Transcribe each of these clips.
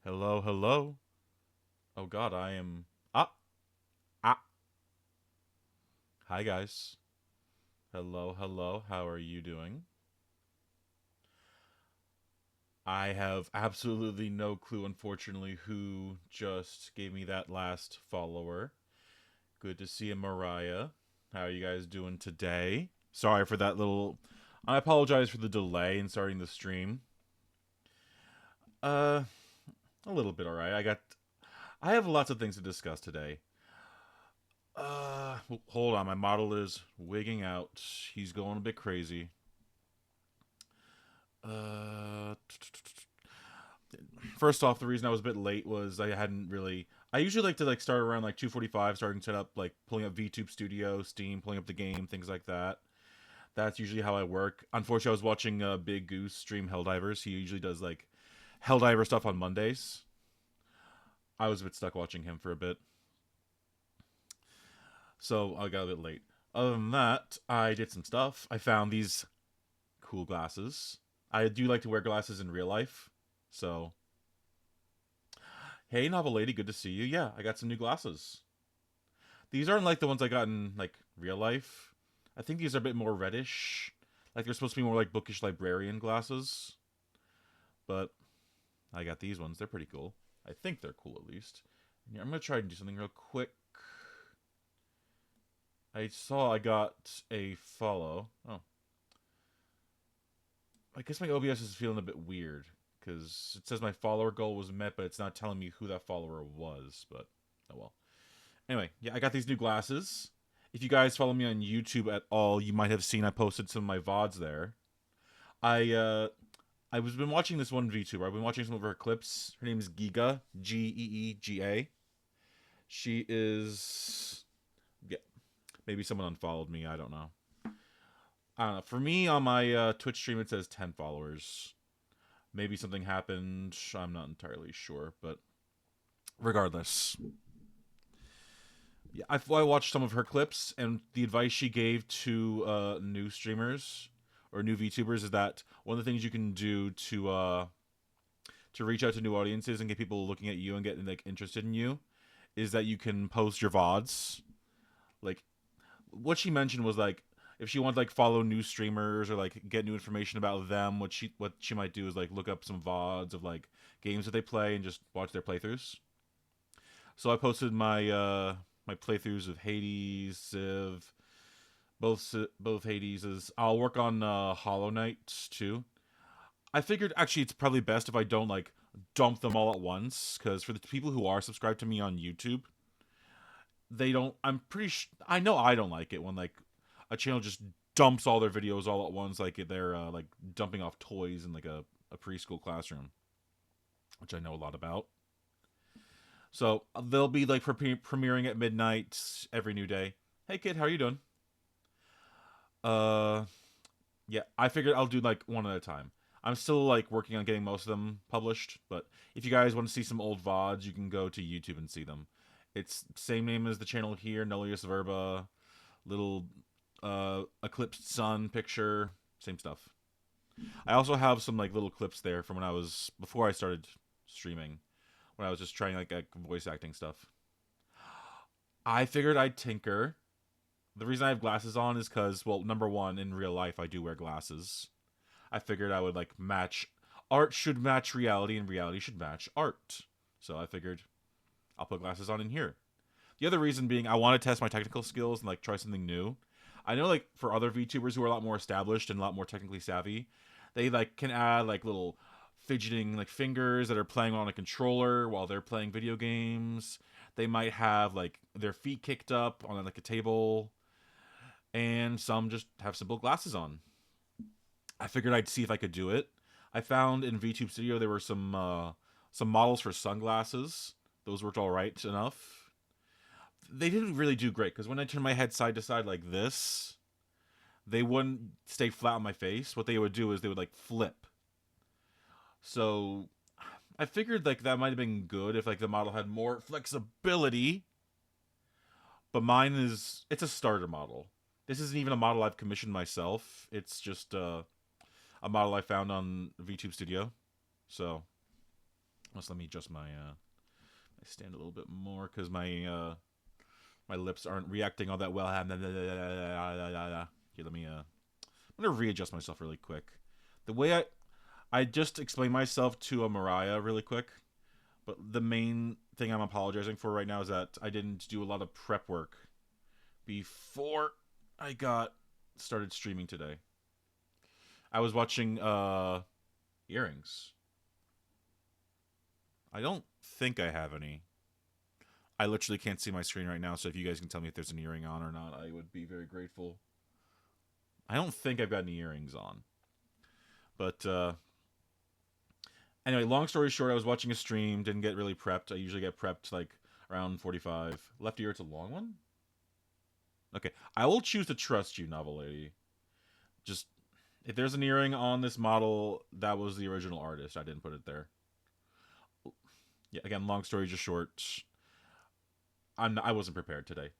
Hello, hello. Oh god, I am ah. Hi guys. Hello, hello. How are you doing? I have absolutely no clue, unfortunately, who just gave me that last follower. Good to see you, Mariah. How are you guys doing today? Sorry for that little. I apologize for the delay in starting the stream. Uh, a little bit alright. I have lots of things to discuss today. Hold on. My model is wigging out. He's going a bit crazy. Uh, First off, the reason I was a bit late was I hadn't really. I usually like to start around 2:45, starting to set up pulling up VTube Studio, Steam, pulling up the game, things like that. That's usually how I work. Unfortunately, I was watching Big Goose stream Helldivers. He usually does Helldiver stuff on Mondays. I was a bit stuck watching him for a bit, so I got a bit late. Other than that, I did some stuff. I found these cool glasses. I do like to wear glasses in real life, so hey, novel lady, good to see you. Yeah, I got some new glasses. These aren't like the ones I got in real life. I think these are a bit more reddish. Like they're supposed to be more like bookish librarian glasses. But I got these ones. They're pretty cool. I think they're cool at least. Yeah, I'm gonna try and do something real quick. I saw I got a follow. Oh, I guess my OBS is feeling a bit weird because it says my follower goal was met, but it's not telling me who that follower was. But oh well. Anyway, yeah, I got these new glasses. If you guys follow me on YouTube at all, you might have seen I posted some of my VODs there. I was been watching this one VTuber. I've been watching some of her clips. Her name is Giga, Geega. She is yeah, maybe someone unfollowed me, I don't know. I don't know. For me on my Twitch stream it says 10 followers. Maybe something happened. I'm not entirely sure, but regardless, yeah, I watched some of her clips, and the advice she gave to new streamers or new VTubers is that one of the things you can do to reach out to new audiences and get people looking at you and getting interested in you is that you can post your VODs. Like what she mentioned was if she wants follow new streamers or get new information about them, what she might do is look up some VODs of games that they play and just watch their playthroughs. So I posted my playthroughs of Hades, Civ, both Hadeses. I'll work on Hollow Knight too. I figured actually it's probably best if I don't dump them all at once because for the people who are subscribed to me on YouTube, they don't. I know I don't like it when a channel just dumps all their videos all at once, like they're dumping off toys in a preschool classroom, which I know a lot about. So they'll be premiering at midnight every new day. Hey kid, how are you doing? Uh, yeah, I figured I'll do one at a time. I'm still working on getting most of them published, but if you guys want to see some old VODs, you can go to YouTube and see them. It's same name as the channel here, Nullius Verba, little eclipsed sun picture, same stuff. I also have some little clips there from when I was before I started streaming, when I was just trying voice acting stuff. I figured I'd tinker. The reason I have glasses on is because, well, number one, in real life I do wear glasses. I figured I would match. Art should match reality, and reality should match art. So I figured I'll put glasses on in here. The other reason being I want to test my technical skills and try something new. I know for other VTubers who are a lot more established and a lot more technically savvy, they can add little fidgeting fingers that are playing on a controller while they're playing video games. They might have their feet kicked up on a table, and some just have simple glasses on. I figured I'd see if I could do it. I found in VTube Studio there were some models for sunglasses. Those worked all right enough. They didn't really do great because when I turned my head side to side like this, they wouldn't stay flat on my face. What they would do is they would flip. So I figured that might have been good if the model had more flexibility. But mine it's a starter model. This isn't even a model I've commissioned myself. It's just a model I found on VTube Studio. So Let's let me adjust my my stand a little bit more because my lips aren't reacting all that well. Here, let me I'm gonna readjust myself really quick. The way I just explained myself to a Mariah really quick, but the main thing I'm apologizing for right now is that I didn't do a lot of prep work before I got started streaming today. I was watching earrings. I don't think I have any. I literally can't see my screen right now, so if you guys can tell me if there's an earring on or not, I would be very grateful. I don't think I've got any earrings on. But anyway, long story short, I was watching a stream, didn't get really prepped. I usually get prepped like around 45. Left ear, it's a long one? Okay, I will choose to trust you, Novel Lady. Just, if there's an earring on this model, that was the original artist. I didn't put it there. Yeah, again, long story just short. I wasn't prepared today.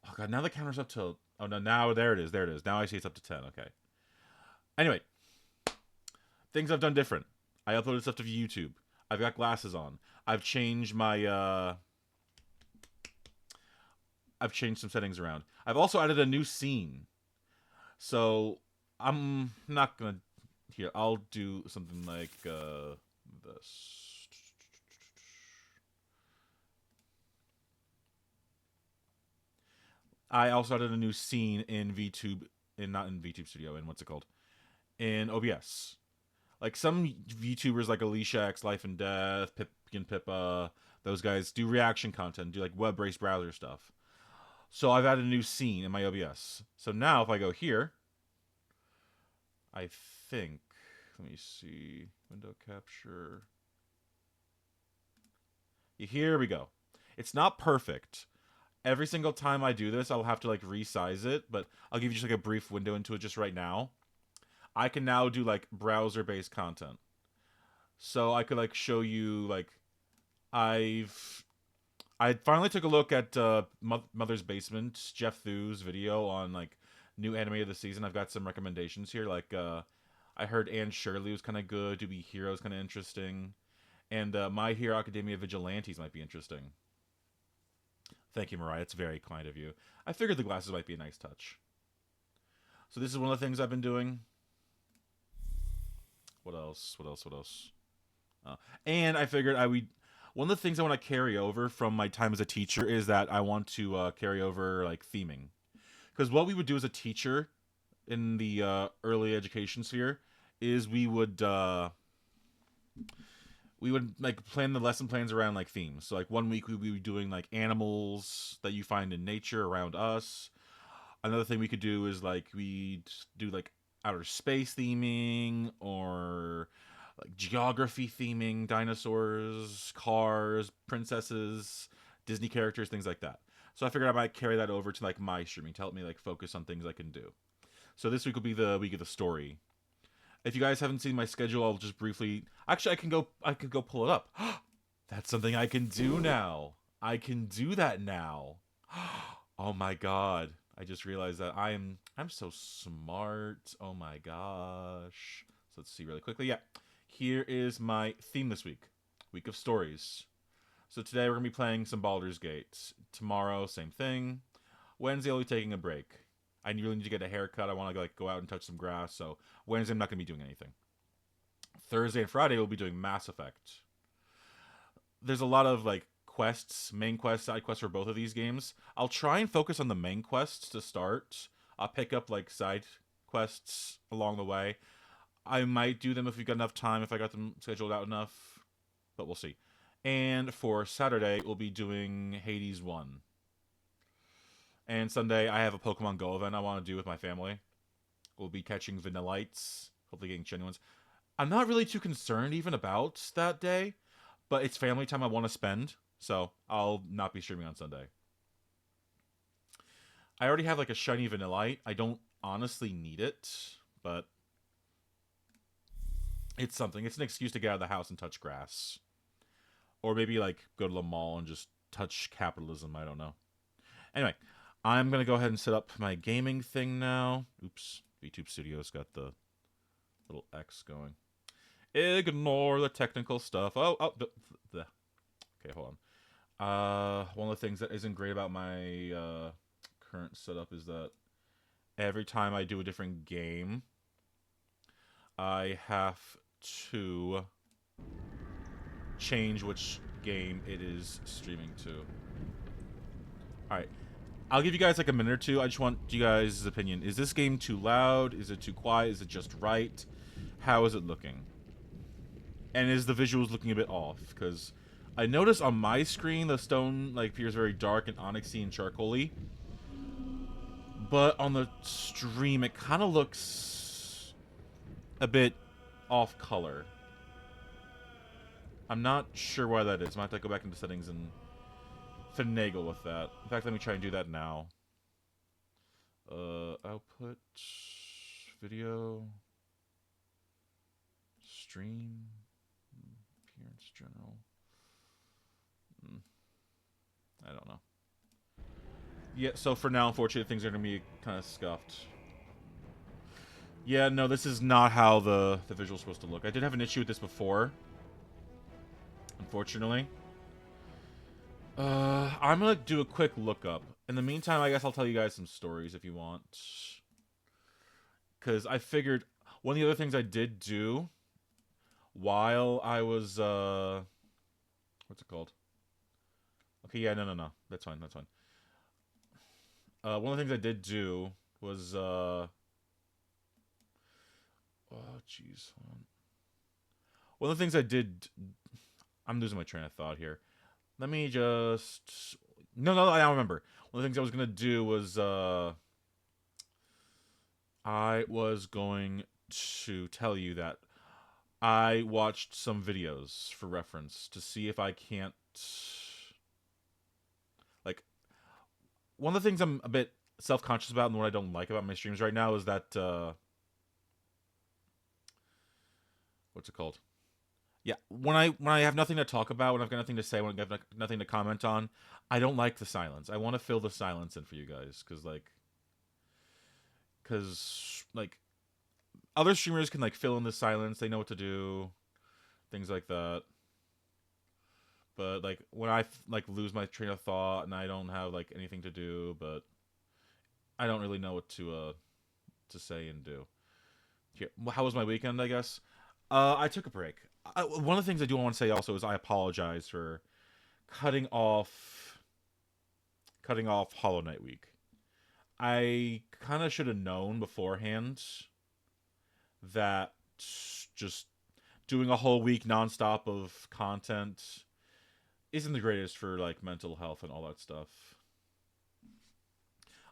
Oh god, now the counter's up to... Oh no, now there it is. There it is. Now I see it's up to 10. Okay. Anyway, things I've done different. I uploaded stuff to YouTube. I've got glasses on. I've changed my I've changed some settings around. I've also added a new scene. So I'm not gonna... Here, I'll do something like this. I also added a new scene in VTube, not in VTube Studio, in what's it called? In OBS. Like some VTubers like Alicia X Life and Death, Pip and Pippa, those guys do reaction content, do like web-based browser stuff. So I've added a new scene in my OBS. So now if I go here, I think, let me see, window capture. Here we go. It's not perfect. Every single time I do this, I'll have to like resize it, but I'll give you just like a brief window into it just right now. I can now do like browser-based content. So I could like show you like I finally took a look at Mother's Basement, Jeff Thu's video on like new anime of the season. I've got some recommendations here. Like I heard Anne Shirley was kind of good. To Be Heroes kind of interesting, and My Hero Academia Vigilantes might be interesting. Thank you, Mariah. It's very kind of you. I figured the glasses might be a nice touch. So this is one of the things I've been doing. What else? What else? What else? And I figured I would... One of the things I want to carry over from my time as a teacher is that I want to carry over like theming. Because what we would do as a teacher in the early education sphere is we would like plan the lesson plans around like themes. So like one week we'd be doing like animals that you find in nature around us. Another thing we could do is like we'd do like outer space theming or like geography theming, dinosaurs, cars, princesses, Disney characters, things like that. So I figured I might carry that over to like my streaming to help me like focus on things I can do. So this week will be the week of the story. If you guys haven't seen my schedule, I'll just briefly... Actually, I can go pull it up. That's something I can do now. I can do that now. Oh my god. I just realized that I'm so smart. Oh my gosh. So let's see really quickly. Yeah. Here is my theme this week. Week of stories. So today we're going to be playing some Baldur's Gate. Tomorrow, same thing. Wednesday, I'll be taking a break. I really need to get a haircut. I want to like go out and touch some grass. So Wednesday, I'm not going to be doing anything. Thursday and Friday, we'll be doing Mass Effect. There's a lot of like quests, main quests, side quests for both of these games. I'll try and focus on the main quests to start. I'll pick up like side quests along the way. I might do them if we've got enough time, if I got them scheduled out enough. But we'll see. And for Saturday, we'll be doing Hades 1. And Sunday, I have a Pokemon Go event I want to do with my family. We'll be catching Vanillites, hopefully getting shiny ones. I'm not really too concerned even about that day, but it's family time I want to spend, so I'll not be streaming on Sunday. I already have like a shiny Vanillite. I don't honestly need it, but it's something. It's an excuse to get out of the house and touch grass. Or maybe like go to the mall and just touch capitalism. I don't know. Anyway, I'm going to go ahead and set up my gaming thing now. Oops. VTube Studio's got the little X going. Ignore the technical stuff. Okay, hold on. One of the things that isn't great about my current setup is that every time I do a different game, I have to change which game it is streaming to. Alright. I'll give you guys like a minute or two. I just want you guys' opinion. Is this game too loud? Is it too quiet? Is it just right? How is it looking? And is the visuals looking a bit off? Because I notice on my screen the stone like appears very dark and onyxy and charcoaly. But on the stream it kind of looks a bit off color. I'm not sure why that is. I might have to go back into settings and finagle with that. In fact, let me try and do that now. Output, video, stream, appearance general. I don't know. Yeah, so for now, unfortunately, things are going to be kind of scuffed. Yeah, no, this is not how the visual's supposed to look. I did have an issue with this before, unfortunately. I'm gonna do a quick lookup. In the meantime, I guess I'll tell you guys some stories if you want. Because I figured one of the other things I did do while I was, what's it called? Okay, yeah, no. That's fine. One of the things I did do was, oh, jeez. One of the things I did... I'm losing my train of thought here. Let me just... No, I don't remember. One of the things I was going to do was, I was going to tell you that I watched some videos for reference to see if I can't... Like, one of the things I'm a bit self-conscious about and what I don't like about my streams right now is that, what's it called? Yeah, when I have nothing to talk about, when I've got nothing to say, when I've got nothing to comment on, I don't like the silence. I want to fill the silence in for you guys, because other streamers can like fill in the silence. They know what to do, things like that. But like when I like lose my train of thought and I don't have like anything to do, but I don't really know what to say and do. Here, how was my weekend? I guess I took a break. One of the things I do want to say also is I apologize for cutting off Hollow Knight week. I kind of should have known beforehand that just doing a whole week nonstop of content isn't the greatest for like mental health and all that stuff.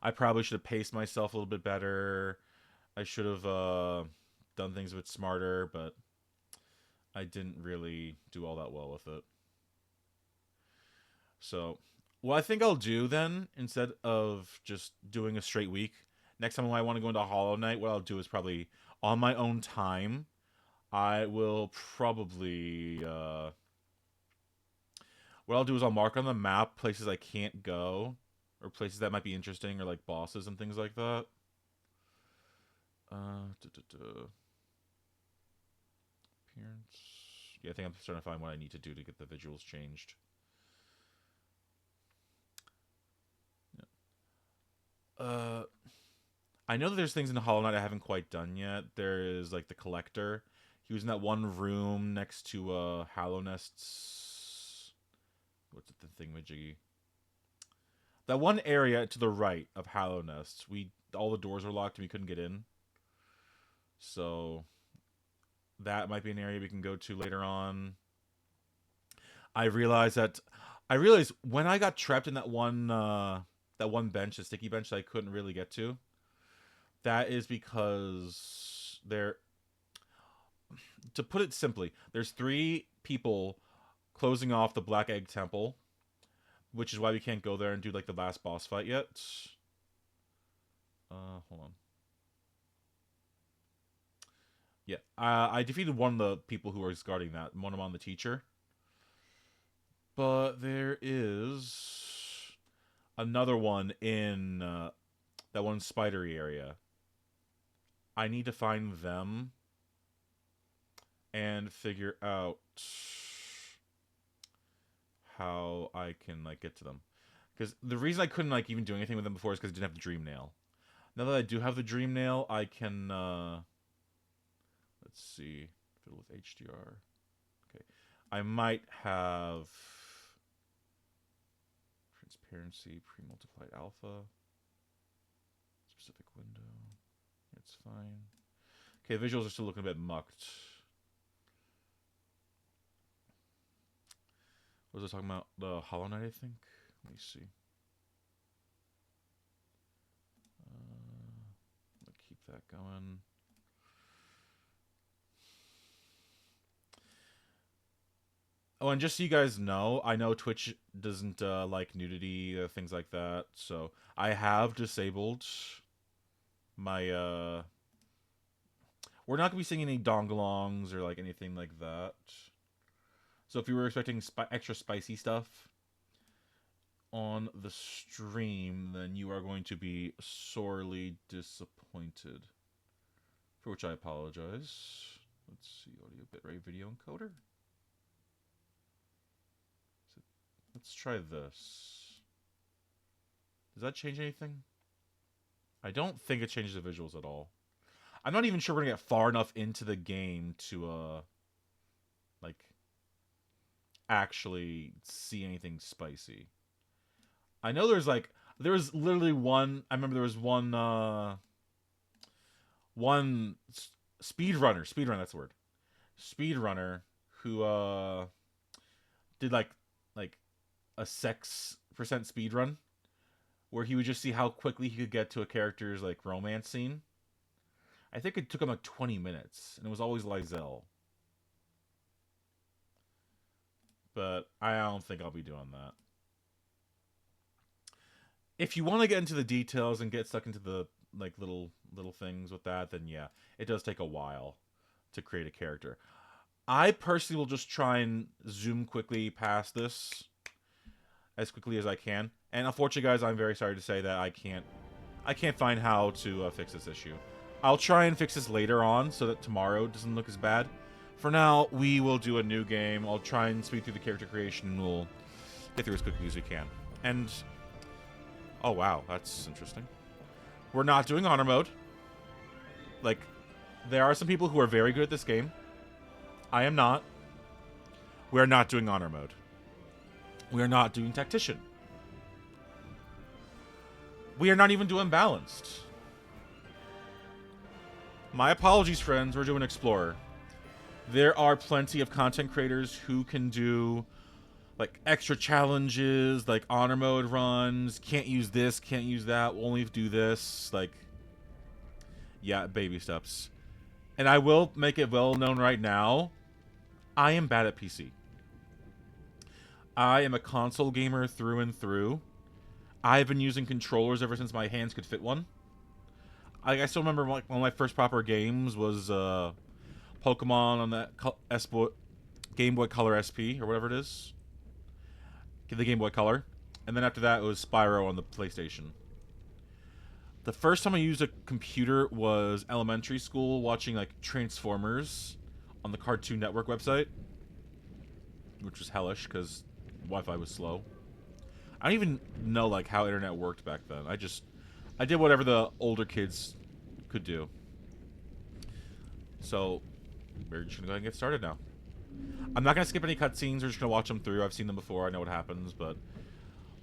I probably should have paced myself a little bit better. I should have done things a bit smarter, but I didn't really do all that well with it. So, what I think I'll do then, instead of just doing a straight week, next time when I want to go into Hollow Knight, what I'll do is probably on my own time, I will probably... what I'll do is I'll mark on the map places I can't go, or places that might be interesting, or like bosses and things like that. Appearance. Yeah, I think I'm starting to find what I need to do to get the visuals changed. Yeah. I know that there's things in Hollow Knight I haven't quite done yet. There is like the Collector. He was in that one room next to Hallownest's. What's it, the thingamajiggy? That one area to the right of Hallownest. All the doors were locked and we couldn't get in. So that might be an area we can go to later on. I realized when I got trapped in that one bench, the sticky bench that I couldn't really get to, that is because to put it simply, there's 3 people closing off the Black Egg Temple, which is why we can't go there and do like the last boss fight yet. Hold on. Yeah, I defeated one of the people who was guarding that. One of them on the teacher. But there is another one in that one spidery area. I need to find them and figure out how I can like get to them. Because the reason I couldn't like even do anything with them before is because I didn't have the dream nail. Now that I do have the dream nail, I can let's see, fiddle with HDR. Okay, I might have transparency, pre-multiplied alpha, specific window. It's fine. Okay, visuals are still looking a bit mucked. What was I talking about? The Hollow Knight, I think. Let me see. Keep that going. Oh, and just so you guys know, I know Twitch doesn't like nudity, things like that. So I have disabled my. We're not gonna be seeing any dongalongs or like anything like that. So if you were expecting extra spicy stuff on the stream, then you are going to be sorely disappointed. For which I apologize. Let's see, audio bitrate video encoder. Let's try this. Does that change anything? I don't think it changes the visuals at all. I'm not even sure we're gonna get far enough into the game to like actually see anything spicy. I know there's literally one. I remember there was one speedrunner. Speedrunner, that's the word. Speedrunner who did like a sex percent speedrun where he would just see how quickly he could get to a character's like romance scene. I think it took him like 20 minutes, and it was always Lizelle. But I don't think I'll be doing that. If you want to get into the details and get stuck into the like little things with that, then yeah, it does take a while to create a character. I personally will just try and zoom quickly past this as quickly as I can. And unfortunately, guys, I'm very sorry to say that I can't find how to fix this issue. I'll try and fix this later on so that tomorrow doesn't look as bad. For now, we will do a new game. I'll try and speed through the character creation, and we'll get through as quickly as we can. And oh wow, that's interesting. We're not doing honor mode. Like, there are some people who are very good at this game. I am not. We are not doing honor mode. We are not doing tactician. We are not even doing balanced. My apologies, friends. We're doing explorer. There are plenty of content creators who can do like extra challenges, like honor mode runs. Can't use this, can't use that. We'll only do this. Like, yeah, baby steps. And I will make it well known right now, I am bad at PC. I am a console gamer through and through. I've been using controllers ever since my hands could fit one. I still remember like one of my first proper games was Pokemon on that Game Boy Color SP or whatever it is. The Game Boy Color. And then after that it was Spyro on the PlayStation. The first time I used a computer was elementary school, watching like Transformers on the Cartoon Network website, which was hellish because Wi-Fi was slow. I don't even know like how internet worked back then. I did whatever the older kids could do. So we're just gonna go ahead and get started now. I'm not gonna skip any cutscenes. We're just gonna watch them through. I've seen them before. I know what happens, but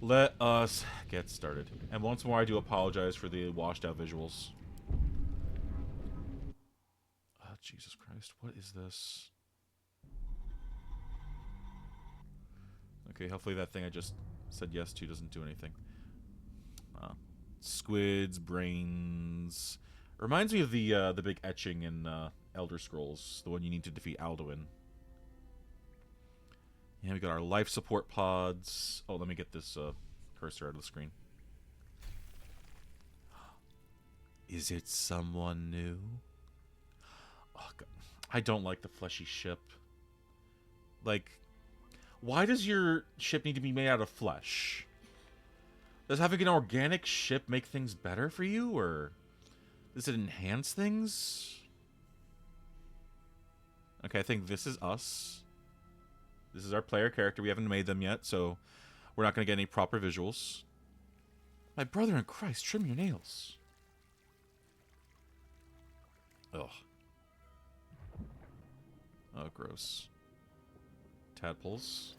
let us get started. And once more, I do apologize for the washed out visuals. Oh, Jesus Christ. What is this? Okay, hopefully that thing I just said yes to doesn't do anything. Squids, brains. Reminds me of the big etching in Elder Scrolls, the one you need to defeat Alduin. Yeah, we got our life support pods. Oh, let me get this cursor out of the screen. Is it someone new? Oh, God. I don't like the fleshy ship. Like, why does your ship need to be made out of flesh? Does having an organic ship make things better for you, or does it enhance things? Okay, I think this is us. This is our player character. We haven't made them yet, so we're not going to get any proper visuals. My brother in Christ, trim your nails. Ugh. Oh, gross. Tadpoles.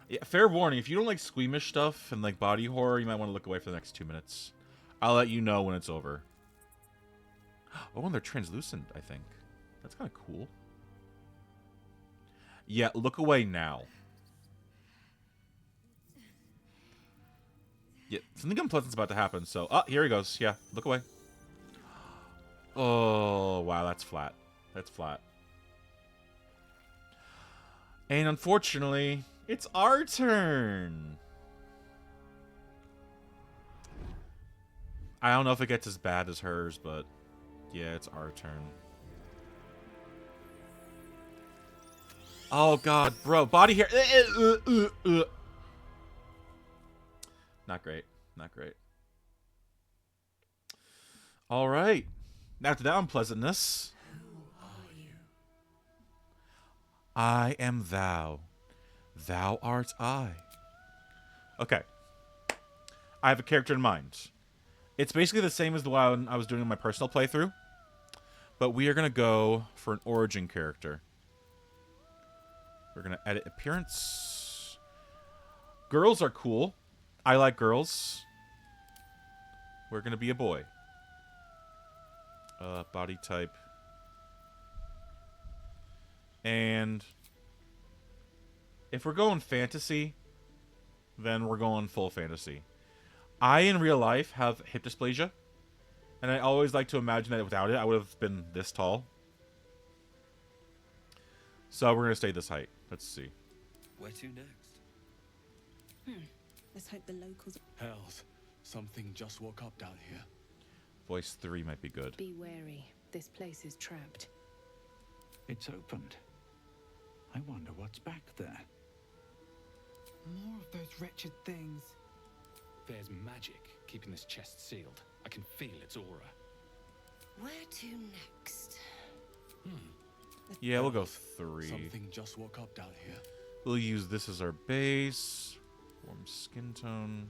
Yeah, fair warning, if you don't like squeamish stuff and like body horror, you might want to look away for the next 2 minutes. I'll let you know when it's over. Oh, and they're translucent, I think. That's kind of cool. Yeah, look away now. Yeah, something unpleasant's about to happen, so... Oh, here he goes. Yeah, look away. Oh, wow, that's flat. That's flat. And unfortunately, it's our turn. I don't know if it gets as bad as hers, but... Yeah, it's our turn. Oh, God, bro. Body hair. Not great. Not great. All right. After that unpleasantness. Who are you? I am thou. Thou art I. Okay. I have a character in mind. It's basically the same as the one I was doing in my personal playthrough. But we are going to go for an origin character. We're going to edit appearance. Girls are cool. I like girls. We're going to be a boy. Body type. And if we're going fantasy, then we're going full fantasy. I, in real life, have hip dysplasia. And I always like to imagine that without it, I would have been this tall. So we're going to stay this height. Let's see. Where to next? Let's hope the locals... Hells, something just woke up down here. Voice 3 might be good. Be wary. This place is trapped. It's opened. I wonder what's back there. More of those wretched things. There's magic keeping this chest sealed. I can feel its aura. Where to next? Yeah, we'll go 3. Something just woke up down here. We'll use this as our base. Warm skin tone.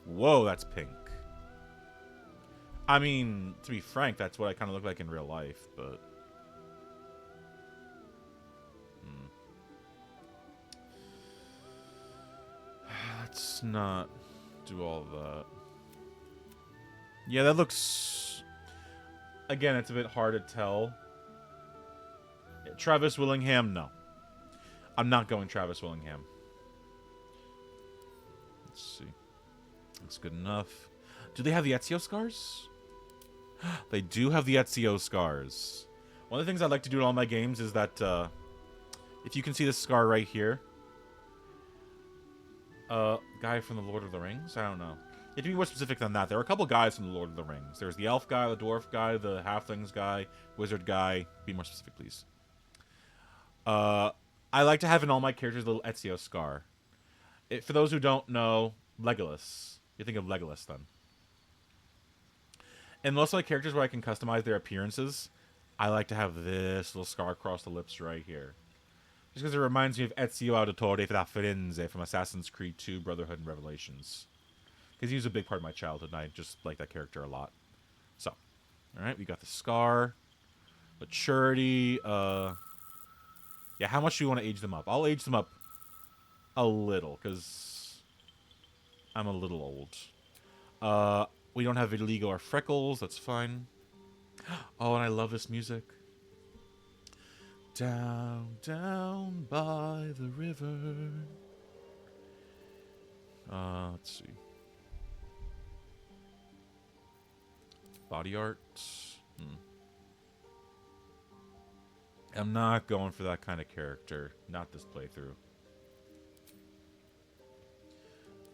Whoa, that's pink. I mean, to be frank, that's what I kind of look like in real life, but... Let's not do all of that. Yeah, that looks... Again, it's a bit hard to tell. Travis Willingham, no. I'm not going Travis Willingham. Let's see. That's good enough. Do they have the Ezio scars? They do have the Ezio scars. One of the things I like to do in all my games is that, if you can see this scar right here. Guy from the Lord of the Rings? I don't know. You have to be more specific than that. There are a couple guys from the Lord of the Rings. There's the elf guy, the dwarf guy, the halflings guy, wizard guy. Be more specific, please. I like to have in all my characters a little Ezio scar. For those who don't know, Legolas. You think of Legolas then. And most of my characters where I can customize their appearances, I like to have this little scar across the lips right here. Just because it reminds me of Ezio Auditore fra Firenze from Assassin's Creed 2, Brotherhood and Revelations. Because he was a big part of my childhood, and I just like that character a lot. So, alright, we got the scar. Maturity, yeah, how much do you want to age them up? I'll age them up a little, because I'm a little old. We don't have vitiligo or freckles, that's fine. Oh, and I love this music. Down, down by the river. Let's see. Body art. I'm not going for that kind of character. Not this playthrough.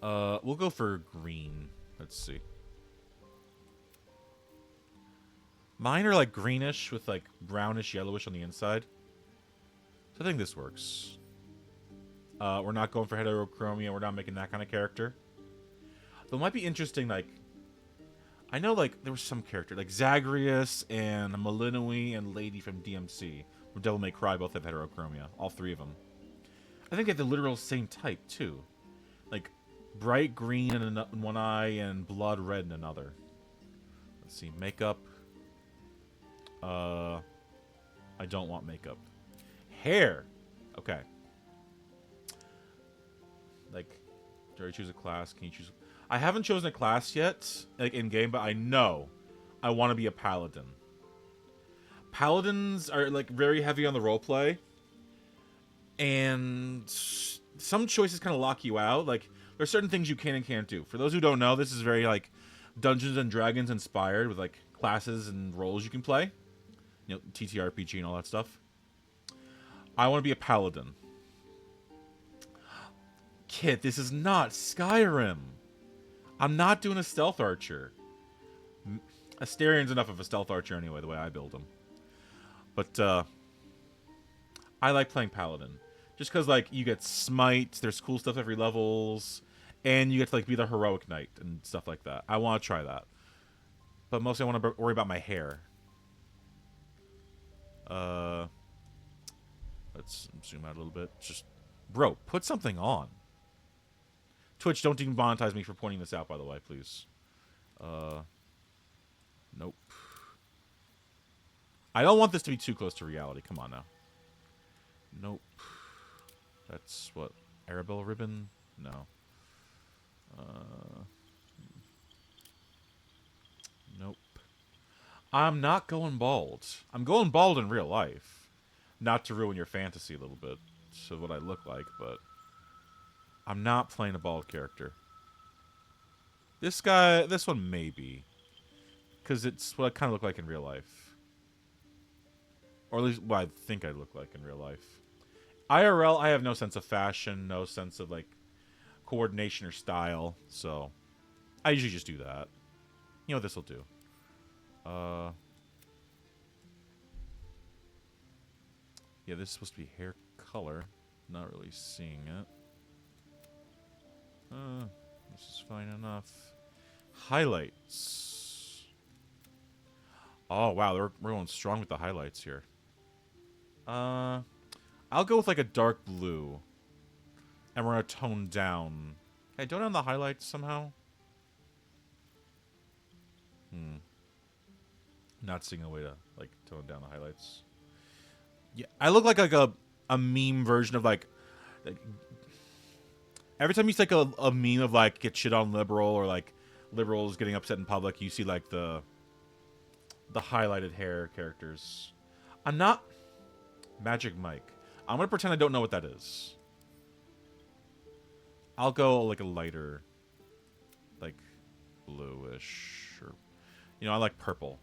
We'll go for green. Let's see. Mine are like greenish with like brownish yellowish on the inside. So I think this works. We're not going for heterochromia. We're not making that kind of character. Though it might be interesting, like... I know, like, there was some character, like Zagreus and Malinoi and Lady from DMC. From Devil May Cry both have heterochromia. All three of them. I think they have the literal same type, too. Like, bright green in one eye and blood red in another. Let's see, makeup. I don't want makeup. Hair! Okay. Like, do I already choose a class? Can you choose... I haven't chosen a class yet, like, in-game, but I know I want to be a paladin. Paladins are, like, very heavy on the roleplay. And some choices kind of lock you out. Like, there's certain things you can and can't do. For those who don't know, this is very, like, Dungeons and Dragons inspired with, like, classes and roles you can play. You know, TTRPG and all that stuff. I want to be a paladin. Kit, this is not Skyrim. I'm not doing a stealth archer. Asterian's enough of a stealth archer anyway, the way I build them. But, I like playing paladin. Just because, like, you get smite, there's cool stuff every levels, and you get to, like, be the heroic knight and stuff like that. I want to try that. But mostly I want to worry about my hair. Let's zoom out a little bit. Just, bro, put something on. Twitch, don't demonetize me for pointing this out, by the way, please. Nope. I don't want this to be too close to reality. Come on now. Nope. That's what? Arabelle ribbon? No. Nope. I'm not going bald. I'm going bald in real life. Not to ruin your fantasy a little bit. So what I look like, but... I'm not playing a bald character. This guy... This one maybe. Because it's what I kind of look like in real life. Or at least what I think I look like in real life. IRL, I have no sense of fashion, no sense of, like, coordination or style, so I usually just do that. You know what this will do. Yeah, this is supposed to be hair color. Not really seeing it. This is fine enough. Highlights. Oh, wow, we're going strong with the highlights here. I'll go with, like, a dark blue. And we're going to tone down. Hey, tone down the highlights somehow? Not seeing a way to, like, tone down the highlights. Yeah, I look like a meme version of, like every time you see, like, a meme of, like, get shit on liberal or, like, liberals getting upset in public, you see, like, the highlighted hair characters. I'm not... Magic Mike. I'm going to pretend I don't know what that is. I'll go, like, a lighter, like, bluish. Or, you know, I like purple.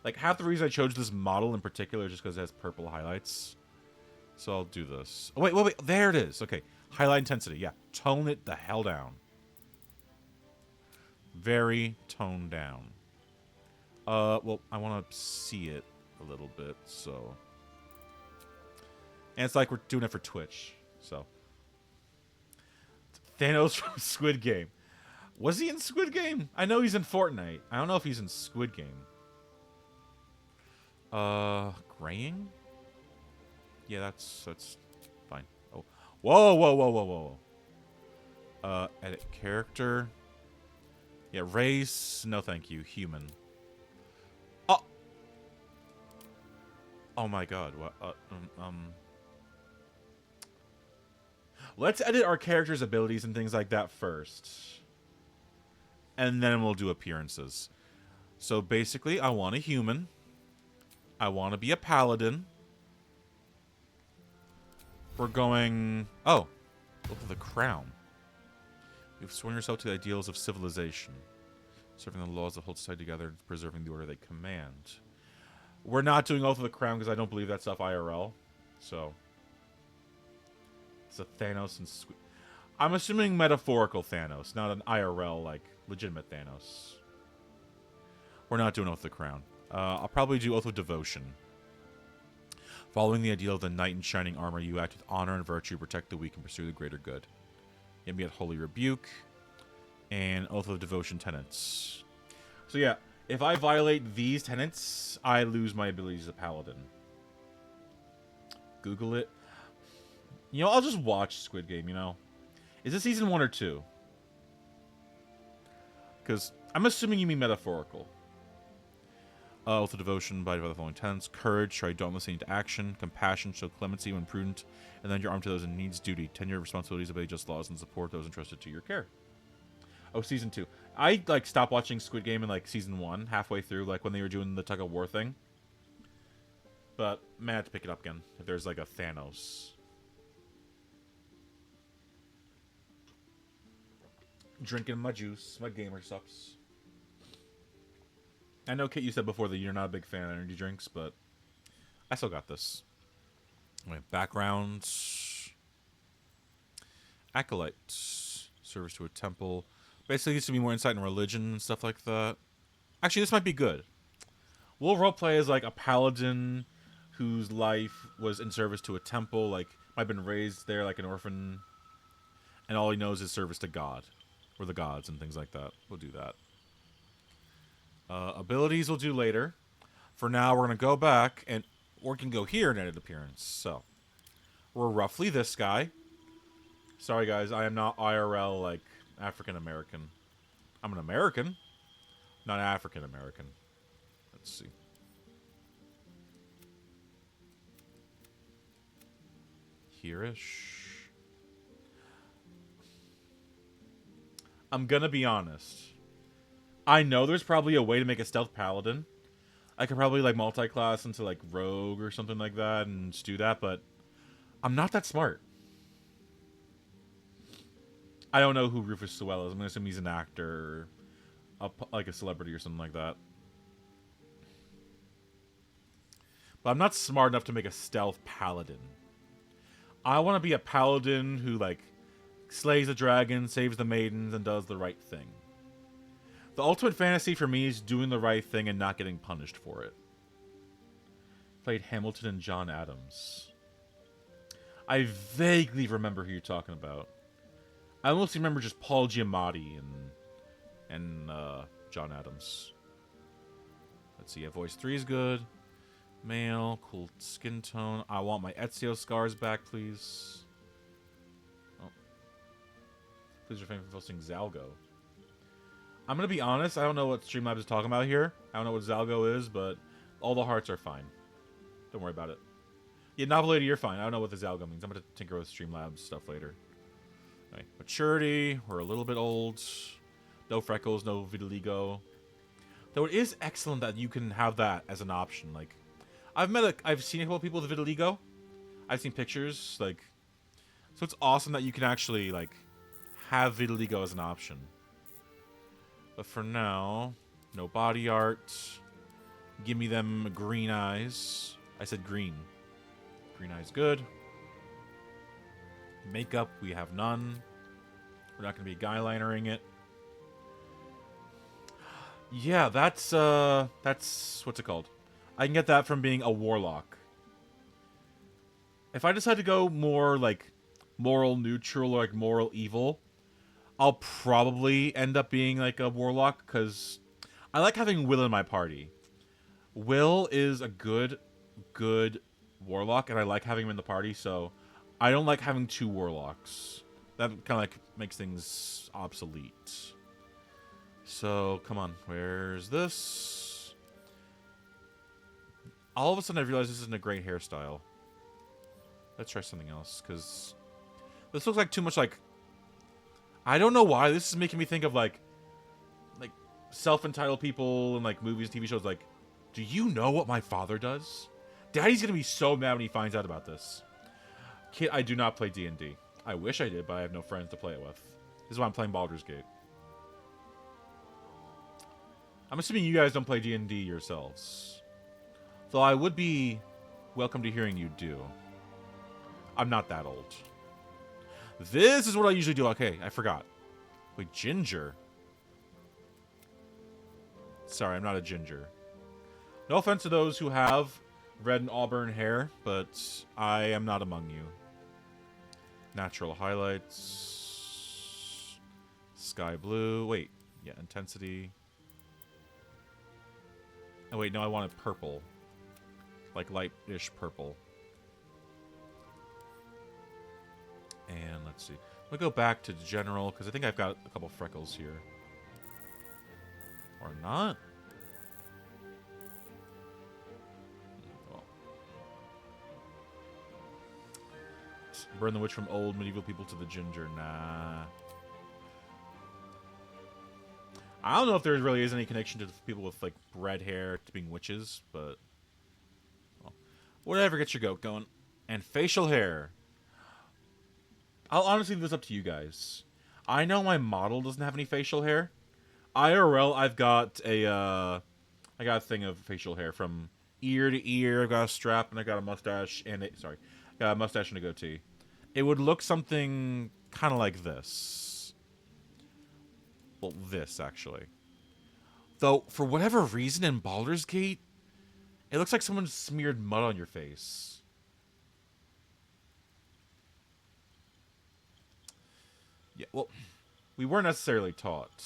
Like, half the reason I chose this model in particular is just because it has purple highlights. So I'll do this. Oh, wait. There it is. Okay. Highlight intensity. Yeah. Tone it the hell down. Very toned down. Well, I want to see it a little bit, so... And it's like we're doing it for Twitch, so... Thanos from Squid Game. Was he in Squid Game? I know he's in Fortnite. I don't know if he's in Squid Game. Graying? Yeah, that's fine. Oh. Whoa. Edit character. Yeah, race. No, thank you. Human. Oh my god. What? Let's edit our characters' abilities and things like that first. And then we'll do appearances. So basically, I want a human. I want to be a paladin. We're going... Oh. Look at the crown. You've sworn yourself to the ideals of civilization. Serving the laws that hold society together, preserving the order they command. We're not doing Oath of the Crown because I don't believe that stuff IRL. So... It's a Thanos and Squid... I'm assuming metaphorical Thanos, not an IRL, like, legitimate Thanos. We're not doing Oath of the Crown. I'll probably do Oath of Devotion. Following the ideal of the knight in shining armor, you act with honor and virtue, protect the weak, and pursue the greater good. You get Holy Rebuke, and Oath of Devotion tenets. So yeah, if I violate these tenets, I lose my abilities as a paladin. Google it. You know, I'll just watch Squid Game, you know. Is it season 1 or 2? Because I'm assuming you mean metaphorical. With the devotion by the following tenets: courage, show dauntlessly into action; compassion, show clemency when prudent; and then your arm to those in needs; duty, tend your responsibilities, obey just laws, and support those entrusted to your care. Oh, season 2. I like stopped watching Squid Game in like season 1, halfway through, like when they were doing the tug of war thing. But man, I have to pick it up again if there's like a Thanos. Drinking my juice, my gamer sups. I know, Kit, you said before that you're not a big fan of energy drinks, but I still got this. Anyway, background. Acolyte. Service to a temple. Basically, used to be more insight in religion and stuff like that. Actually, this might be good. We'll roleplay as like a paladin whose life was in service to a temple, like might have been raised there like an orphan, and all he knows is service to God, or the gods and things like that. We'll do that. Abilities we'll do later. For now, we're going to go back, and we can go here and edit appearance. So, we're roughly this guy. Sorry, guys, I am not IRL, like, African-American. I'm an American, not African-American. Let's see. Here-ish. I'm going to be honest. I know there's probably a way to make a stealth paladin. I could probably like multi-class into like rogue or something like that and just do that, but I'm not that smart. I don't know who Rufus Sewell is. I'm gonna assume he's an actor, or like a celebrity or something like that. But I'm not smart enough to make a stealth paladin. I want to be a paladin who like slays the dragon, saves the maidens, and does the right thing. The ultimate fantasy for me is doing the right thing and not getting punished for it. Played Hamilton and John Adams. I vaguely remember who you're talking about. I mostly remember just Paul Giamatti and John Adams. Let's see, yeah, voice 3 is good. Male, cool skin tone. I want my Ezio scars back, please. Oh. Please refrain from posting Zalgo. I'm going to be honest, I don't know what Streamlabs is talking about here. I don't know what Zalgo is, but all the hearts are fine. Don't worry about it. Yeah, Novel Lady, you're fine. I don't know what the Zalgo means. I'm going to tinker with Streamlabs stuff later. Right. Maturity, we're a little bit old. No freckles, no vitiligo. Though it is excellent that you can have that as an option. Like, I've seen a couple of people with vitiligo. I've seen pictures, like, so it's awesome that you can actually, like, have vitiligo as an option. But for now, no body art. Give me them green eyes. I said green. Green eyes good. Makeup, we have none. We're not going to be guy-linering it. Yeah, that's what's it called? I can get that from being a warlock. If I decide to go more, like, moral neutral or, like, moral evil, I'll probably end up being, like, a warlock, because I like having Will in my party. Will is a good warlock, and I like having him in the party, so I don't like having two warlocks. That kind of, like, makes things obsolete. So, come on. Where's this? All of a sudden, I realize this isn't a great hairstyle. Let's try something else, because this looks like too much, like... I don't know why. This is making me think of, like self-entitled people in, like, movies, TV shows, like, do you know what my father does? Daddy's gonna be so mad when he finds out about this. Kid, I do not play D&D. I wish I did, but I have no friends to play it with. This is why I'm playing Baldur's Gate. I'm assuming you guys don't play D&D yourselves. Though I would be welcome to hearing you do. I'm not that old. This is what I usually do. Okay, I forgot. Wait, ginger? Sorry, I'm not a ginger. No offense to those who have red and auburn hair, but I am not among you. Natural highlights. Sky blue. Wait, yeah, intensity. Oh wait, no, I wanted purple. Like light-ish purple. And let's see. We'll go back to general, because I think I've got a couple freckles here. Or not. Well. Burn the witch from old medieval people to the ginger. Nah. I don't know if there really is any connection to the people with, like, red hair to being witches, but... Well, whatever gets your goat going. And facial hair. I'll honestly leave this up to you guys. I know my model doesn't have any facial hair. IRL, I've got a thing of facial hair from ear to ear. I've got a strap and I got a mustache and got a mustache and a goatee. It would look something kind of like this. Well, this actually. Though for whatever reason in Baldur's Gate, it looks like someone smeared mud on your face. Yeah, well, we weren't necessarily taught.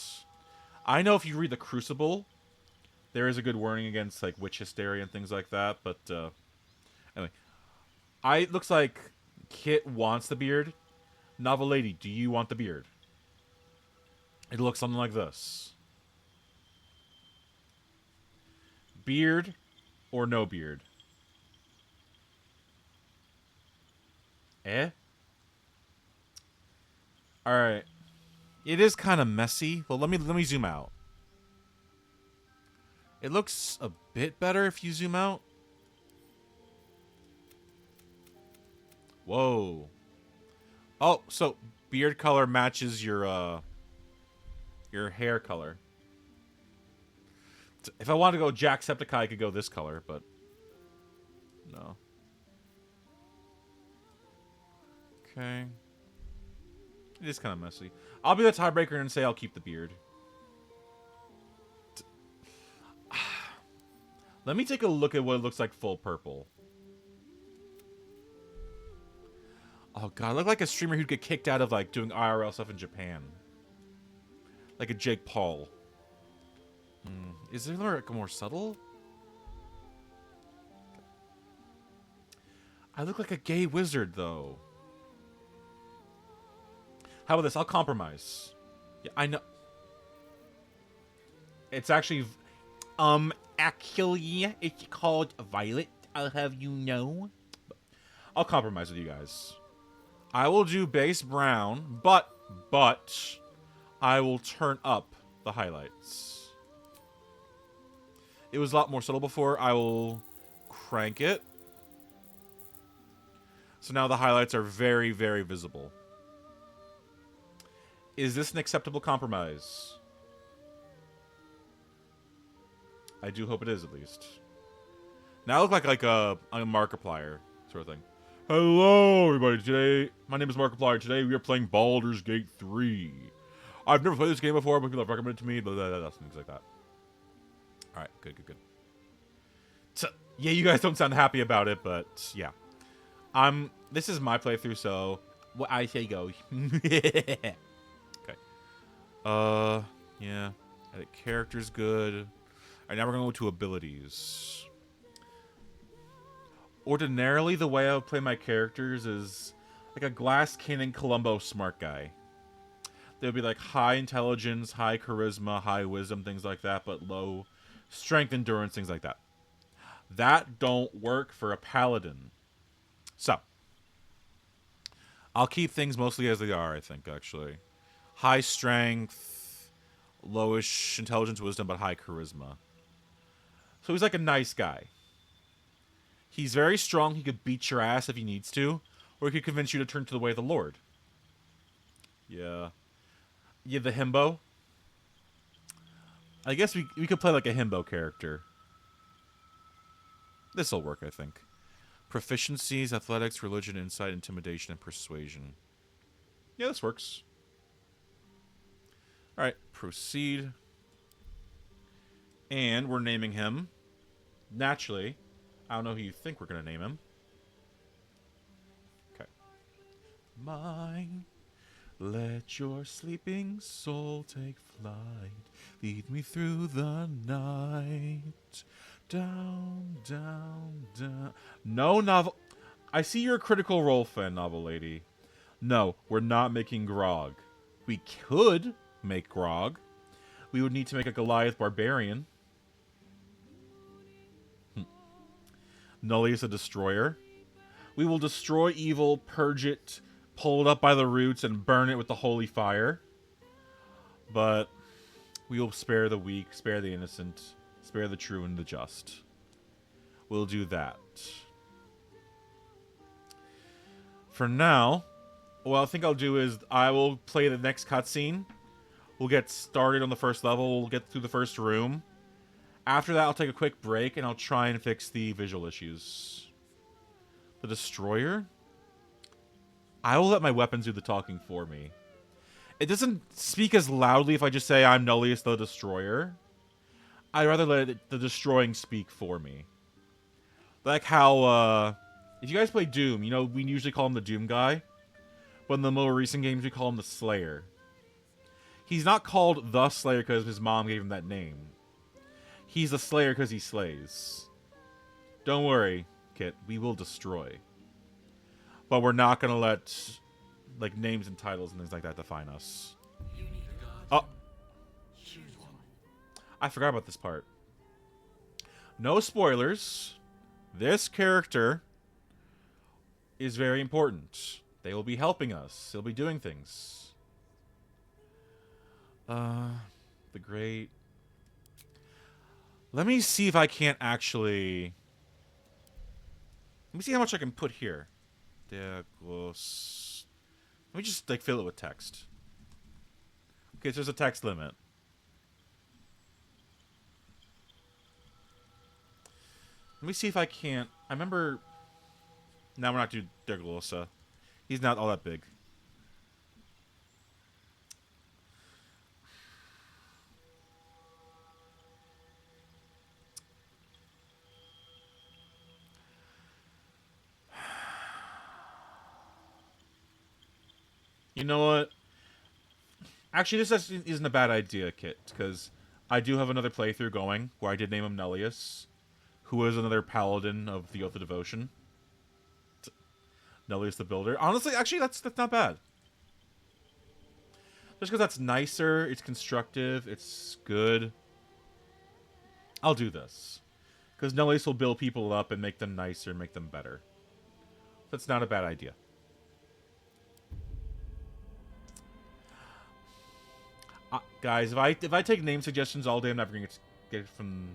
I know if you read the Crucible, there is a good warning against like witch hysteria and things like that. But anyway, it looks like Kit wants the beard. Novel Lady, do you want the beard? It looks something like this: beard or no beard. Eh? All right. It is kind of messy. Well, let me zoom out. It looks a bit better if you zoom out. Whoa. Oh, so beard color matches your hair color. If I wanted to go Jacksepticeye, I could go this color, but no. Okay. It is kind of messy. I'll be the tiebreaker and say I'll keep the beard. Let me take a look at what it looks like full purple. Oh god, I look like a streamer who'd get kicked out of like doing IRL stuff in Japan. Like a Jake Paul. Is there like a more subtle? I look like a gay wizard though. How about this? I'll compromise. Yeah, I know. It's actually, it's called Violet. I'll have you know. I'll compromise with you guys. I will do base brown, but I will turn up the highlights. It was a lot more subtle before. I will crank it. So now the highlights are very, very visible. Is this an acceptable compromise? I do hope it is, at least. Now I look like a Markiplier sort of thing. Hello, everybody. Today, my name is Markiplier. Today we are playing Baldur's Gate 3. I've never played this game before, but people have recommended it to me. Blah, blah, blah, things like that. All right, good. So, yeah, you guys don't sound happy about it, but yeah. This is my playthrough, so what I say go. Yeah. Edit characters good. Alright, now we're gonna go to abilities. Ordinarily, the way I would play my characters is like a glass cannon Columbo smart guy. They would be like high intelligence, high charisma, high wisdom, things like that, but low strength, endurance, things like that. That don't work for a paladin. So, I'll keep things mostly as they are, I think, actually. High strength, lowish intelligence, wisdom, but high charisma. So he's like a nice guy. He's very strong. He could beat your ass if he needs to. Or he could convince you to turn to the way of the Lord. Yeah. Yeah, the himbo. I guess we could play like a himbo character. This'll work, I think. Proficiencies, athletics, religion, insight, intimidation, and persuasion. Yeah, this works. Alright, proceed. And we're naming him. Naturally, I don't know who you think we're going to name him. Okay. Mine. Let your sleeping soul take flight. Lead me through the night Down, down, down. No novel. I see you're a Critical Role fan, novel lady. No, we're not making Grog. We could make Grog. We would need to make a Goliath Barbarian. Nullius a Destroyer. We will destroy evil, purge it, pull it up by the roots, and burn it with the holy fire. But we will spare the weak, spare the innocent, spare the true and the just. We'll do that. For now, what I think I'll do is I will play the next cutscene. We'll get started on the first level. We'll get through the first room. After that, I'll take a quick break, and I'll try and fix the visual issues. The Destroyer? I will let my weapons do the talking for me. It doesn't speak as loudly if I just say I'm Nullius the Destroyer. I'd rather let the destroying speak for me. Like how, if you guys play Doom, you know, we usually call him the Doom guy. But in the more recent games, we call him the Slayer. He's not called the Slayer because his mom gave him that name. He's the Slayer because he slays. Don't worry, Kit. We will destroy. But we're not going to let, like, names and titles and things like that define us. Oh. I forgot about this part. No spoilers. This character is very important. They will be helping us. They'll be doing things. The great... Let me see if I can't actually... Let me see how much I can put here. Let me just, like, fill it with text. Okay, so there's a text limit. Let me see if I can't... I remember... Now we're not doing Derglosa. He's not all that big. You know what? Actually, this isn't a bad idea, Kit, because I do have another playthrough going where I did name him Nullius, who is another paladin of the Oath of Devotion. Nullius the Builder. Honestly, actually, that's not bad. Just because that's nicer, it's constructive, it's good. I'll do this. Because Nullius will build people up and make them nicer, make them better. That's not a bad idea. Guys, if I take name suggestions all day, I'm never going to get it from...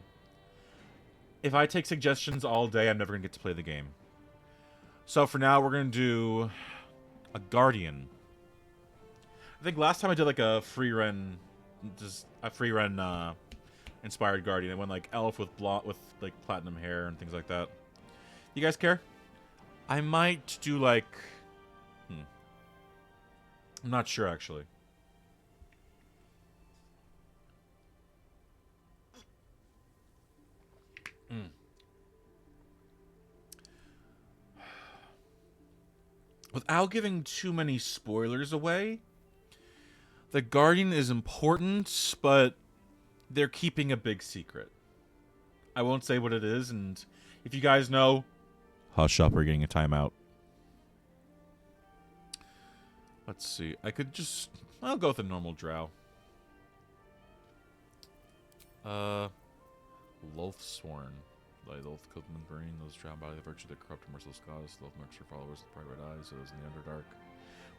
If I take suggestions all day, I'm never going to get to play the game. So for now, we're going to do a Guardian. I think last time I did like a free run, inspired Guardian. I went like elf with like platinum hair and things like that. You guys care? I might do like, I'm not sure actually. Without giving too many spoilers away, the Guardian is important, but they're keeping a big secret. I won't say what it is, and if you guys know, hush up, we're getting a timeout. Let's see. I'll go with a normal drow. Loathsworn. Thy Loath Cookman Marine, those drowned by the virtue of the corrupt and merciless gods, Loath marks your followers with bright red eyes, those in the Underdark.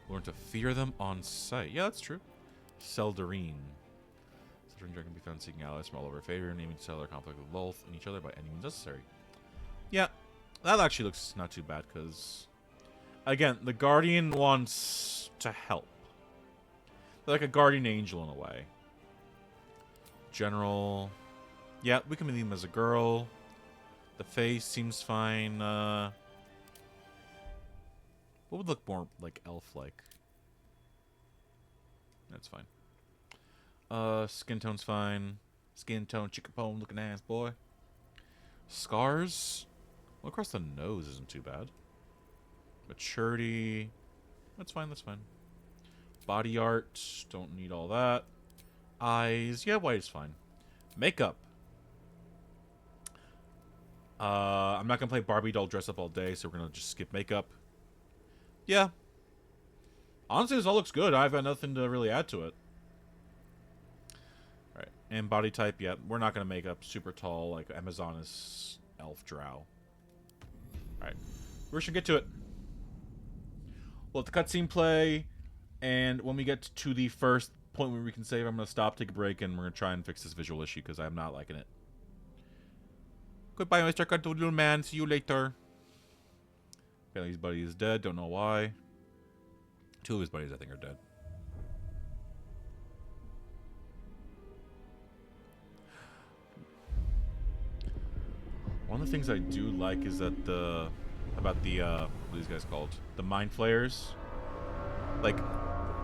Learn to fear them on sight. Yeah, that's true. Seldarine. Seldarine can be found seeking allies from all over favor, aiming to settle their conflict with Loath and each other by any means necessary. Yeah, that actually looks not too bad, because... Again, the Guardian wants to help. They're like a guardian angel in a way. General... Yeah, we can leave him as a girl. The face seems fine. What would look more like elf-like? That's fine. Skin tone's fine. Skin tone, chickapone looking ass boy. Scars? Well, across the nose isn't too bad. Maturity. That's fine, that's fine. Body art. Don't need all that. Eyes. Yeah, white is fine. Makeup. I'm not gonna play Barbie doll dress up all day, so we're gonna just skip makeup. Yeah. Honestly, this all looks good. I've got nothing to really add to it. Alright. And body type, yeah. We're not gonna make up super tall like Amazonas elf drow. Alright. We should get to it. We'll let the cutscene play, and when we get to the first point where we can save, I'm gonna stop, take a break, and we're gonna try and fix this visual issue because I'm not liking it. Goodbye, Mr. Cartoon Man. See you later. Okay, his buddy is dead. Don't know why. 2 of his buddies, I think, are dead. One of the things I do like is that what are these guys called? The mind flayers. Like,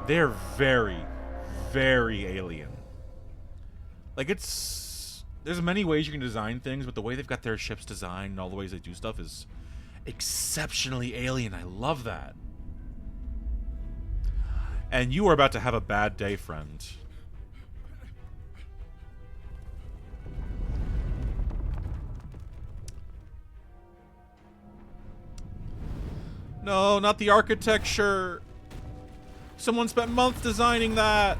they're very, very alien. Like, there's many ways you can design things, but the way they've got their ships designed and all the ways they do stuff is exceptionally alien. I love that. And you are about to have a bad day, friend. No, not the architecture. Someone spent months designing that.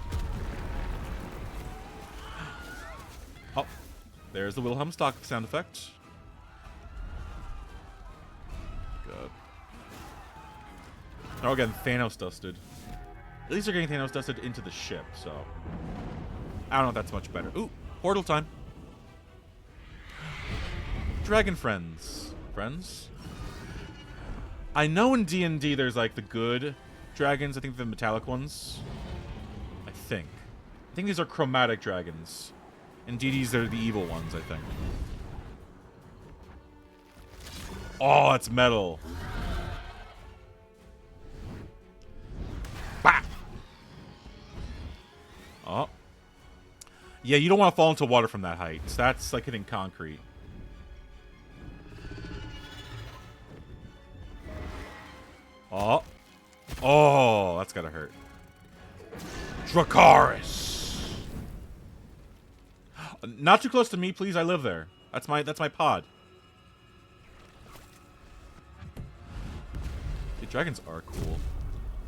Oh, there's the Wilhelm stock sound effect. Good. Oh, again, Thanos dusted. At least they're getting Thanos dusted into the ship, so I don't know if that's much better. Ooh, portal time. Dragon friends. Friends? I know in D&D there's like the good dragons. I think the metallic ones. I think these are chromatic dragons. In DDs, they're the evil ones, I think. Oh, it's metal. Bah! Oh. Yeah, you don't want to fall into water from that height. That's like hitting concrete. Oh. Oh, that's gotta hurt. Dracarys. Not too close to me, please. I live there. That's my pod. The dragons are cool.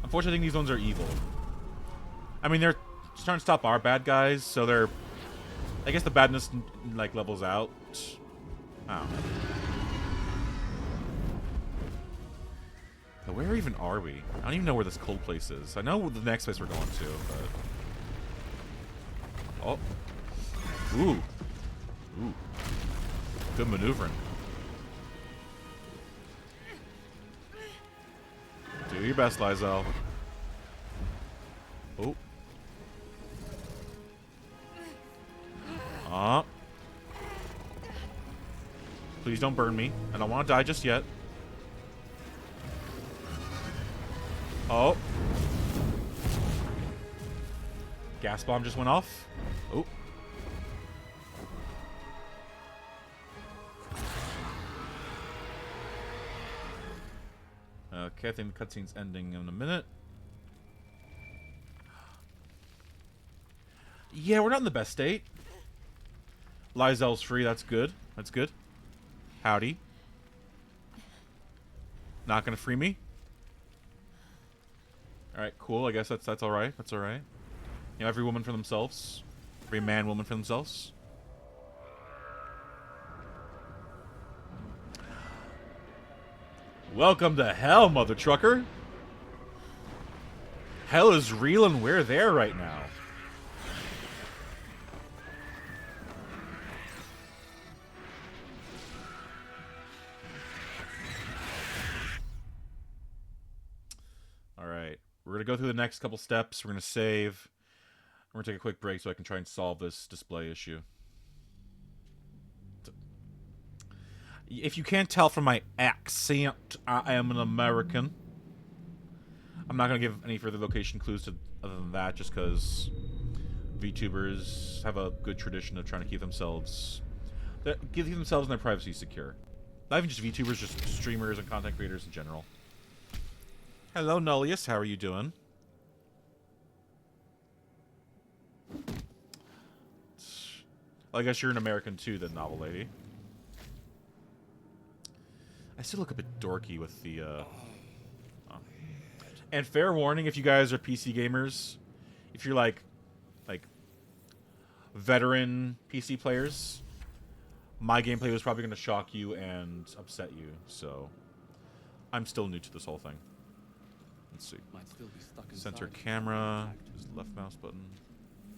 Unfortunately, I think these ones are evil. I mean, they're trying to stop our bad guys, so they're... I guess the badness, like, levels out. I don't know. But where even are we? I don't even know where this cold place is. I know the next place we're going to, but... Oh. Ooh. Ooh. Good maneuvering. Do your best, Lizelle. Oh. Please don't burn me. I don't want to die just yet. Oh. Gas bomb just went off. Oh. Okay, I think the cutscene's ending in a minute. Yeah, we're not in the best state. Lizelle's free, that's good. That's good. Howdy. Not gonna free me? Alright, cool. I guess that's alright. That's alright. You know, every woman for themselves. Every man, woman for themselves. Welcome to hell, mother trucker. Hell is real and we're there right now. Alright. We're going to go through the next couple steps. We're going to save. We're going to take a quick break so I can try and solve this display issue. If you can't tell from my accent, I am an American. I'm not going to give any further location clues other than that, just because VTubers have a good tradition of trying to keep themselves and their privacy secure. Not even just VTubers, just streamers and content creators in general. Hello, Nullius. How are you doing? Well, I guess you're an American too, then, novel lady. I still look a bit dorky with the. And fair warning, if you guys are PC gamers, if you're like veteran PC players, my gameplay was probably going to shock you and upset you. So I'm still new to this whole thing. Let's see. Might still be stuck Center inside. camera. Just left mouse button.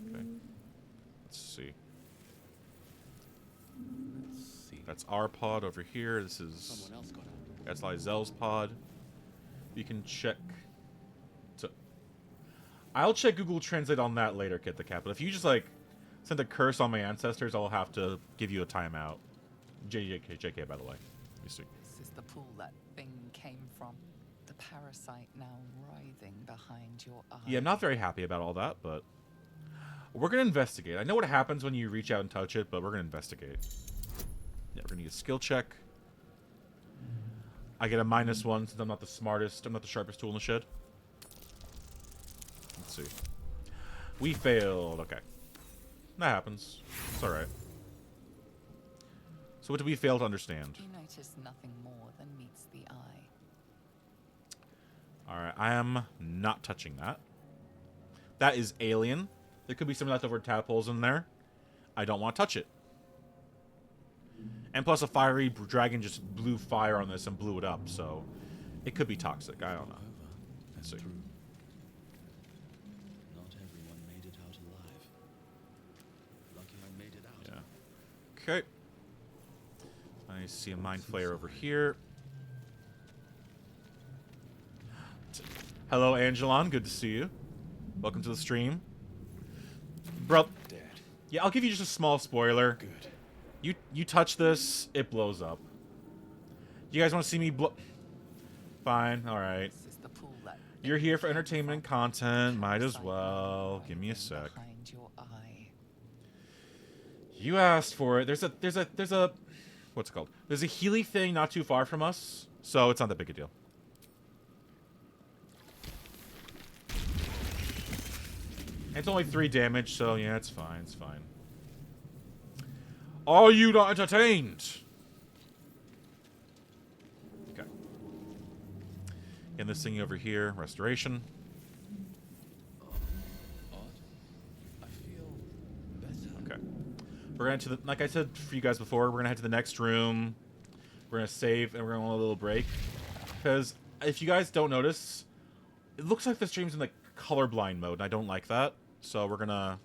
Okay. Let's see. Let's see. That's our pod over here. This is Someone else got out. that's Lyzel's pod. You can check. I'll check Google Translate on that later, Kit the Cat. But if you just like send a curse on my ancestors, I'll have to give you a timeout. JK, by the way. Let me see. This is the pool that thing came from. The parasite now writhing behind your eye. Yeah, I'm not very happy about all that, but we're gonna investigate. I know what happens when you reach out and touch it, but we're gonna investigate. Yeah, we're gonna need a skill check. I get a -1 since I'm not the smartest. I'm not the sharpest tool in the shed. Let's see. We failed. Okay. That happens. It's alright. So what do we fail to understand? You notice nothing more than meets the eye. Alright, I am not touching that. That is alien. There could be some leftover tadpoles in there. I don't want to touch it. And plus a fiery dragon just blew fire on this and blew it up, so it could be toxic. I don't know. Let's see. True. Not everyone made it out alive. Lucky I made it out. Yeah. Okay. I see a mind flayer over here. Hello, Angelon. Good to see you. Welcome to the stream. Bro. Dead. Yeah, I'll give you just a small spoiler. Good. You touch this, it blows up. You guys want to see me blow? Fine, alright. This is the pool that You're thing here for came entertainment and from. content. Might as Parasite well. now Give me a writhing sec. behind your eye. You asked for it. There's a what's it called? There's a Healy thing not too far from us, so it's not that big a deal. It's only 3 damage, so yeah, it's fine. It's fine. Are you not entertained? Okay. And this thing over here, restoration. Odd. I feel better. Okay. We're gonna to the, like I said for you guys before, we're gonna head to the next room. We're gonna save and we're gonna want a little break. Because if you guys don't notice, it looks like the stream's in like colorblind mode, and I don't like that. So we're gonna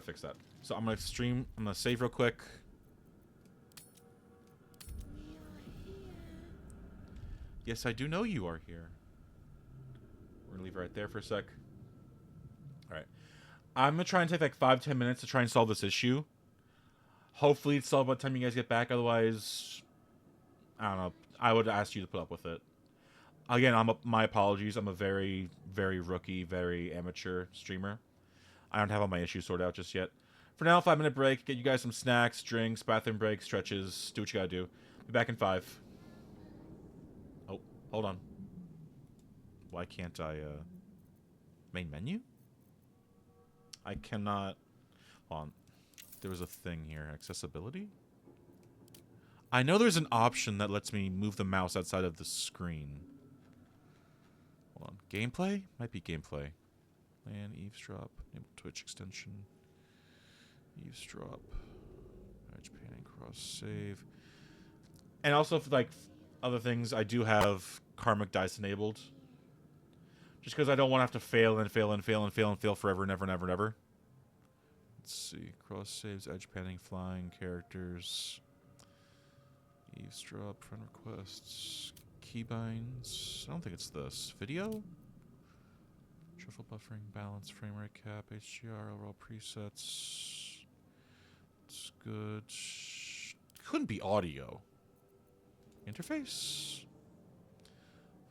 fix that. So I'm gonna save real quick. Yes, I do know you are here. We're gonna leave it right there for a sec. Alright. I'm gonna try and take like 5-10 minutes to try and solve this issue. Hopefully it's solved by the time you guys get back, otherwise I don't know. I would ask you to put up with it. Again, my apologies. I'm a very, very rookie, very amateur streamer. I don't have all my issues sorted out just yet. For now, 5-minute break. Get you guys some snacks, drinks, bathroom break, stretches. Do what you gotta do. Be back in 5. Oh, hold on. Why can't I, main menu? I cannot... Hold on. There was a thing here. Accessibility? I know there's an option that lets me move the mouse outside of the screen. Hold on. Gameplay? Might be gameplay. Land, eavesdrop, enable Twitch extension. Eavesdrop. Edge panning, cross save. And also, for like other things, I do have karmic dice enabled. Just because I don't want to have to fail and fail and fail and fail and fail forever and ever and ever and ever. Let's see. Cross saves, edge panning, flying, characters. Eavesdrop, friend requests, keybinds. I don't think it's this. Video? Shuffle buffering, balance, frame rate cap, HDR, overall presets. It's good. Couldn't be audio. Interface?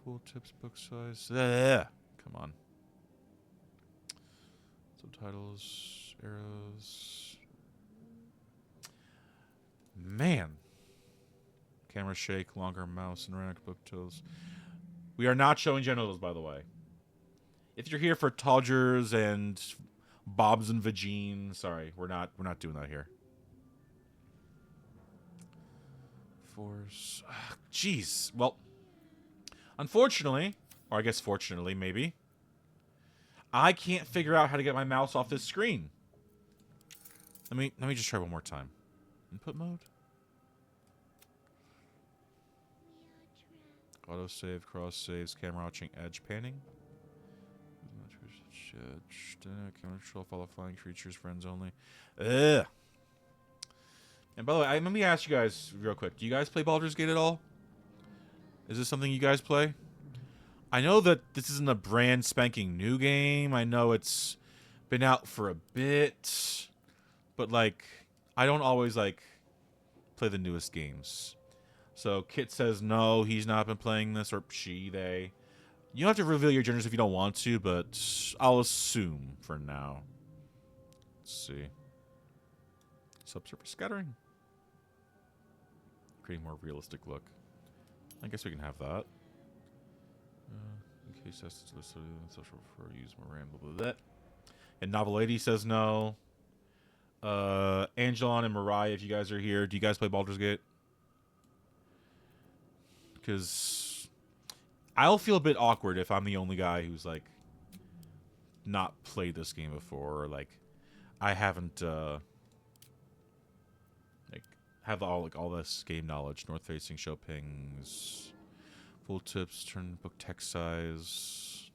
Full tips, book size. Come on. Subtitles, arrows. Man. Camera shake, longer mouse, and random book titles. We are not showing genitals, by the way. If you're here for Todgers and Bobs and Vagine, sorry, we're not doing that here. Force. Jeez. Well, unfortunately, or I guess fortunately, maybe, I can't figure out how to get my mouse off this screen. Let me just try one more time. Input mode. Auto save, cross saves, camera watching, edge panning. Camera control, follow flying creatures, friends only. Ugh. And by the way, let me ask you guys real quick. Do you guys play Baldur's Gate at all? Is this something you guys play? I know that this isn't a brand spanking new game. I know it's been out for a bit. But, like, I don't always, like, play the newest games. So, Kit says no, he's not been playing this, or she, they. You don't have to reveal your genders if you don't want to, but I'll assume for now. Let's see. Subsurface scattering. Creating more realistic look. I guess we can have that. In case that's social for use more random, blah, blah, blah. And Novel Lady says no. Angelon and Mariah, if you guys are here, do you guys play Baldur's Gate? Because I'll feel a bit awkward if I'm the only guy who's, like, not played this game before, or, like, I haven't, like, have all this game knowledge. North-facing show pings, full tips, turn book text size,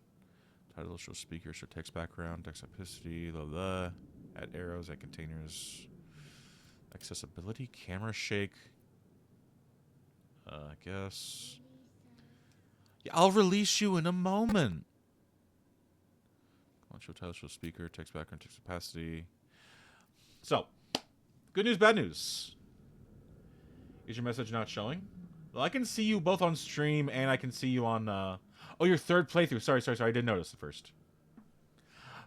title, show speaker, show text background, text typicity, blah, blah, add arrows, add containers, accessibility, camera shake, I guess. Yeah, I'll release you in a moment. Come on, show title, show speaker, text background, text opacity. So, good news, bad news. Is your message not showing? Well, I can see you both on stream, and I can see you on, oh, your third playthrough. Sorry. I didn't notice at first.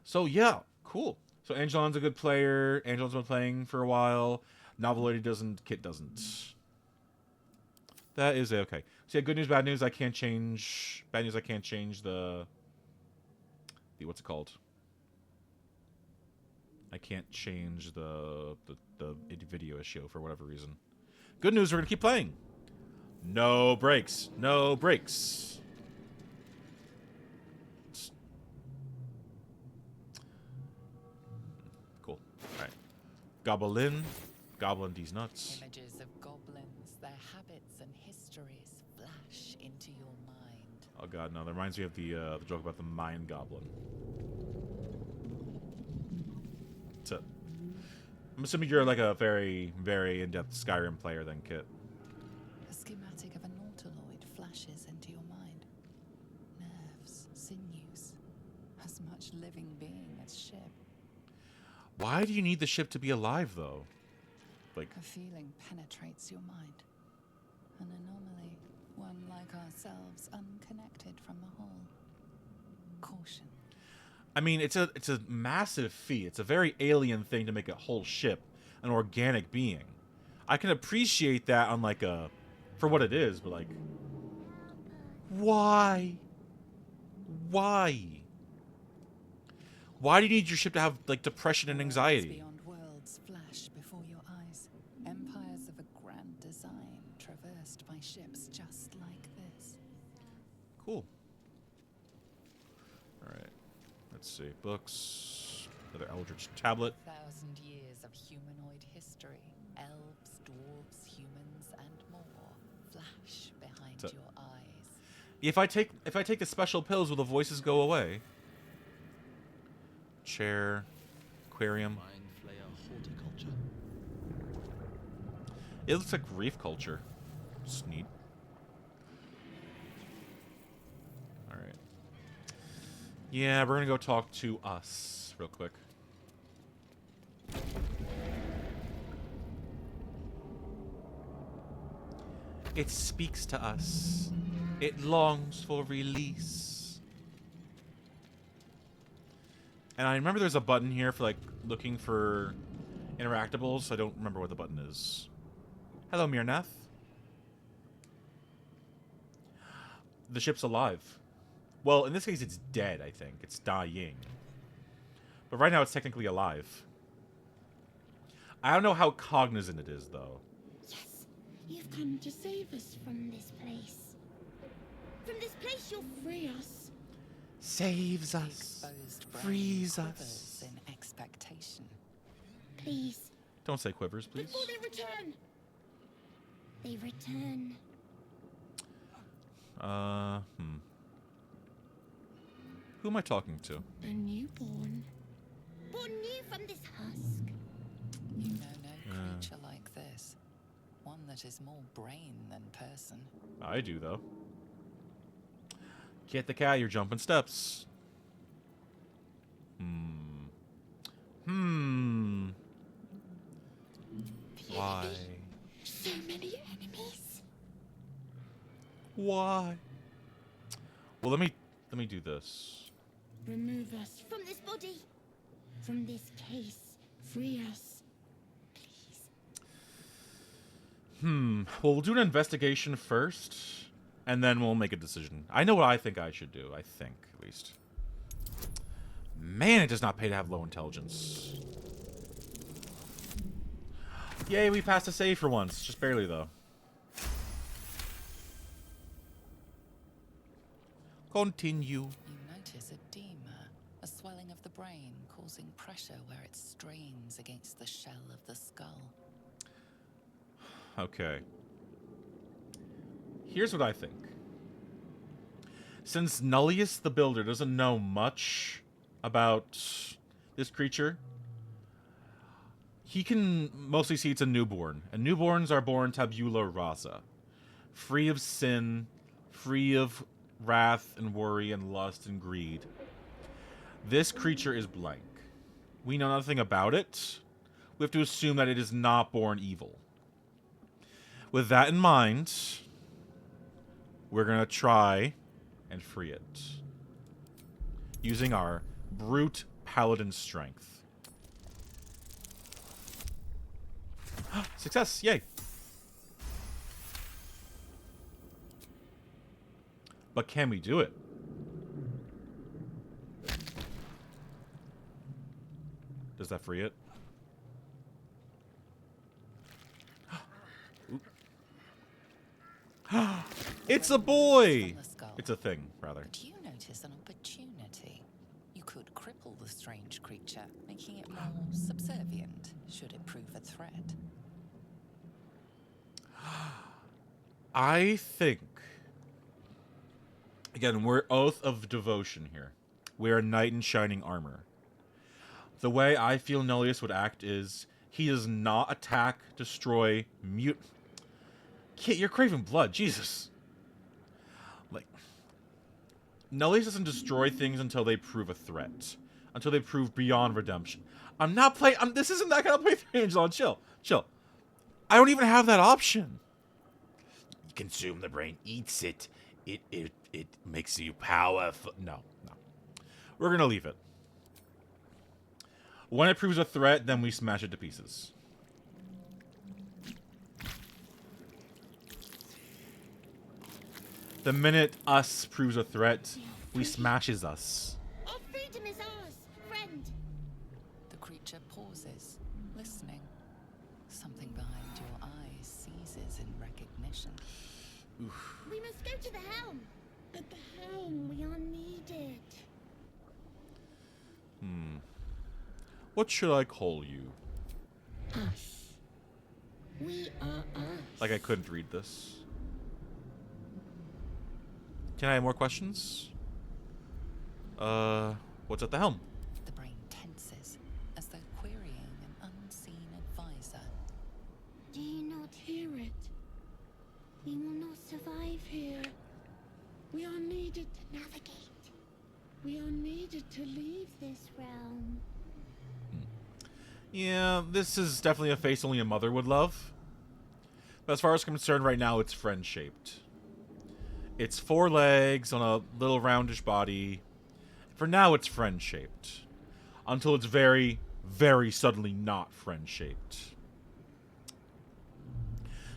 So, yeah, cool. So, Angelon's a good player. Angelon's been playing for a while. Novel Lady doesn't. Kit doesn't. That is okay. So, yeah, good news, bad news. I can't change... Bad news, I can't change the what's it called? I can't change the video issue for whatever reason. Good news, we're going to keep playing. No breaks. No breaks. Cool. All right. Goblin. Goblin these nuts. Images of goblins, their habits and histories flash into your mind. Oh god, no. That reminds me of the joke about the Mind Goblin. That's it. I'm assuming you're like a very, very in-depth Skyrim player then, Kit. A schematic of a nautiloid flashes into your mind. Nerves, sinews, as much living being as ship. Why do you need the ship to be alive, though? Like, A feeling penetrates your mind. An anomaly, one like ourselves, unconnected from the whole. Caution. I mean, it's a massive feat. It's a very alien thing to make a whole ship an organic being. I can appreciate that on like for what it is, but like, why? Why? Why do you need your ship to have like depression and anxiety? Beyond worlds flash before your eyes. Empires of a grand design traversed by ships just like this. Cool. All right. Let's see. Books. Another Eldritch tablet. 1,000 years of humanoid history. Elves, dwarves, humans, and more flash behind So- your eyes. If I take the special pills, will the voices go away? Chair, aquarium. Mind flayer horticulture. It looks like reef culture. It's neat. All right. Yeah, we're gonna go talk to us real quick. It speaks to us. It longs for release. And I remember there's a button here for like looking for interactables. I don't remember what the button is. Hello, Mirnath. The ship's alive. Well, in this case, it's dead, I think. It's dying. But right now, it's technically alive. I don't know how cognizant it is, though. Yes, You've come to save us from this place. From this place you'll free us. Saves The us. exposed brain Frees quivers us. in expectation. Please, Don't say quivers, please. before they return. They return. Who am I talking to? A newborn. Born new from this husk. You know no creature like this. One that is more brain than person. I do, though. Get the cat, you're jumping steps. Why? So many enemies. Why? Well, let me do this. Remove us from this body. From this case. Free us. Please. Well, we'll do an investigation first, and then we'll make a decision. I know what I think I should do. I think, at least. Man, it does not pay to have low intelligence. Yay, we passed a save for once. Just barely, though. Continue. You notice edema, a swelling of the brain causing pressure where it strains against the shell of the skull. Okay. Here's what I think. Since Nullius the Builder doesn't know much about this creature, he can mostly see it's a newborn. And newborns are born tabula rasa. Free of sin, free of wrath and worry and lust and greed. This creature is blank. We know nothing about it. We have to assume that it is not born evil. With that in mind, we're going to try and free it. Using our brute paladin strength. Success! Yay! But can we do it? Does that free it? It's a boy! It's a thing, rather. But you notice an opportunity. You could cripple the strange creature, making it more subservient, should it prove a threat. I think... Again, we're Oath of Devotion here. We're a knight in shining armor. The way I feel Nullius would act is he does not attack, destroy, mute... Kit, you're craving blood, Jesus. Like, Nullius doesn't destroy things until they prove a threat. Until they prove beyond redemption. I'm not playing... this isn't that kind of playthrough, Angel. Chill. Chill. I don't even have that option. You consume the brain, eats it. It makes you powerful. No. We're going to leave it. When it proves a threat, then we smash it to pieces. The minute us proves a threat, we smashes us. Our freedom is ours, friend. The creature pauses, listening. Something behind your eyes seizes in recognition. We must go to the helm. At the helm, we are needed. What should I call you? Us. We are us. Like I couldn't read this. Can I have more questions? What's at the helm? The brain tenses, as though querying an unseen advisor. Do you not hear it? We will not survive here. We are needed to navigate. We are needed to leave this realm. Yeah, this is definitely a face only a mother would love. But as far as I'm concerned right now, it's friend-shaped. It's 4 legs on a little roundish body. For now, it's friend-shaped. Until it's very, very suddenly not friend-shaped.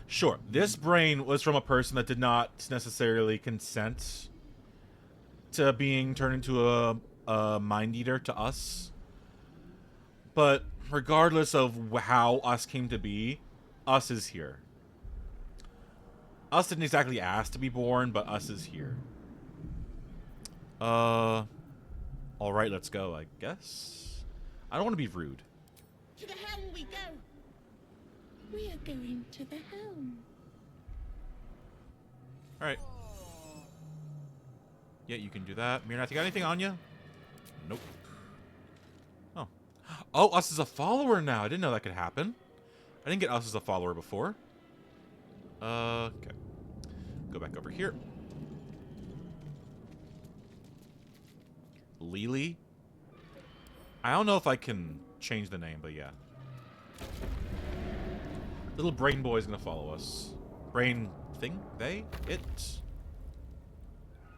Sure, this brain was from a person that did not necessarily consent to being turned into a mind-eater to us. But regardless of how us came to be, us is here. Us didn't exactly ask to be born, but us is here. Alright, let's go, I guess. I don't want to be rude. To the helm we go. We are going to the helm. Alright. Yeah, you can do that. Mirnath, you got anything on you? Nope. Oh. Oh, us is a follower now. I didn't know that could happen. I didn't get us as a follower before. Okay. Go back over here. Lily? I don't know if I can change the name, but yeah. Little brain boy is gonna follow us. Brain thing? They? It?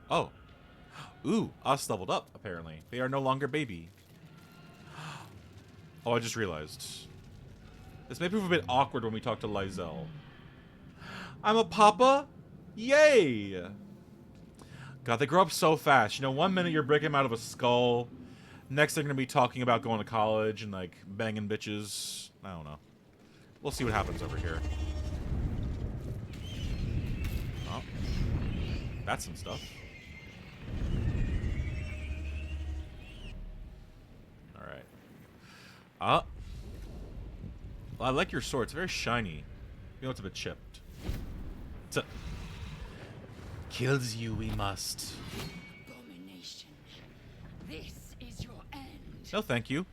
Oh. Ooh, us leveled up, apparently. They are no longer baby. Oh, I just realized. This may prove a bit awkward when we talk to Lysel. I'm a papa? Yay! God, they grow up so fast. You know, one minute you're breaking them out of a skull. Next they're going to be talking about going to college and, like, banging bitches. I don't know. We'll see what happens over here. Oh. That's some stuff. Alright. Well, I like your sword. It's very shiny. You know, it's a bit chipped. It's a... Kills you, we must. Abomination. This is your end. No, thank you.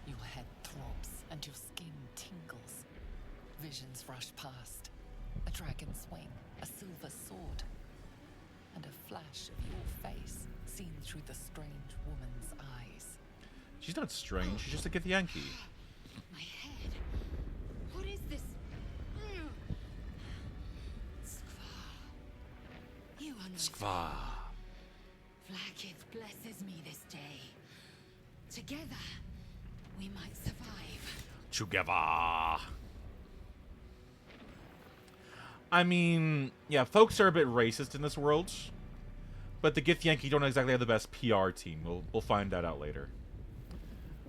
Your head throbs and your skin tingles. Visions rush past. A dragon's wing, a silver sword, and a flash of your face seen through the strange woman's eyes. She's not strange. She's just a Githyanki. My head. What is this? Skvar. You are not. Skva. Vlaakith blesses me this day. Together, we might survive. Together. I mean, yeah, folks are a bit racist in this world, but the Githyanki don't exactly have the best PR team. We'll find that out later.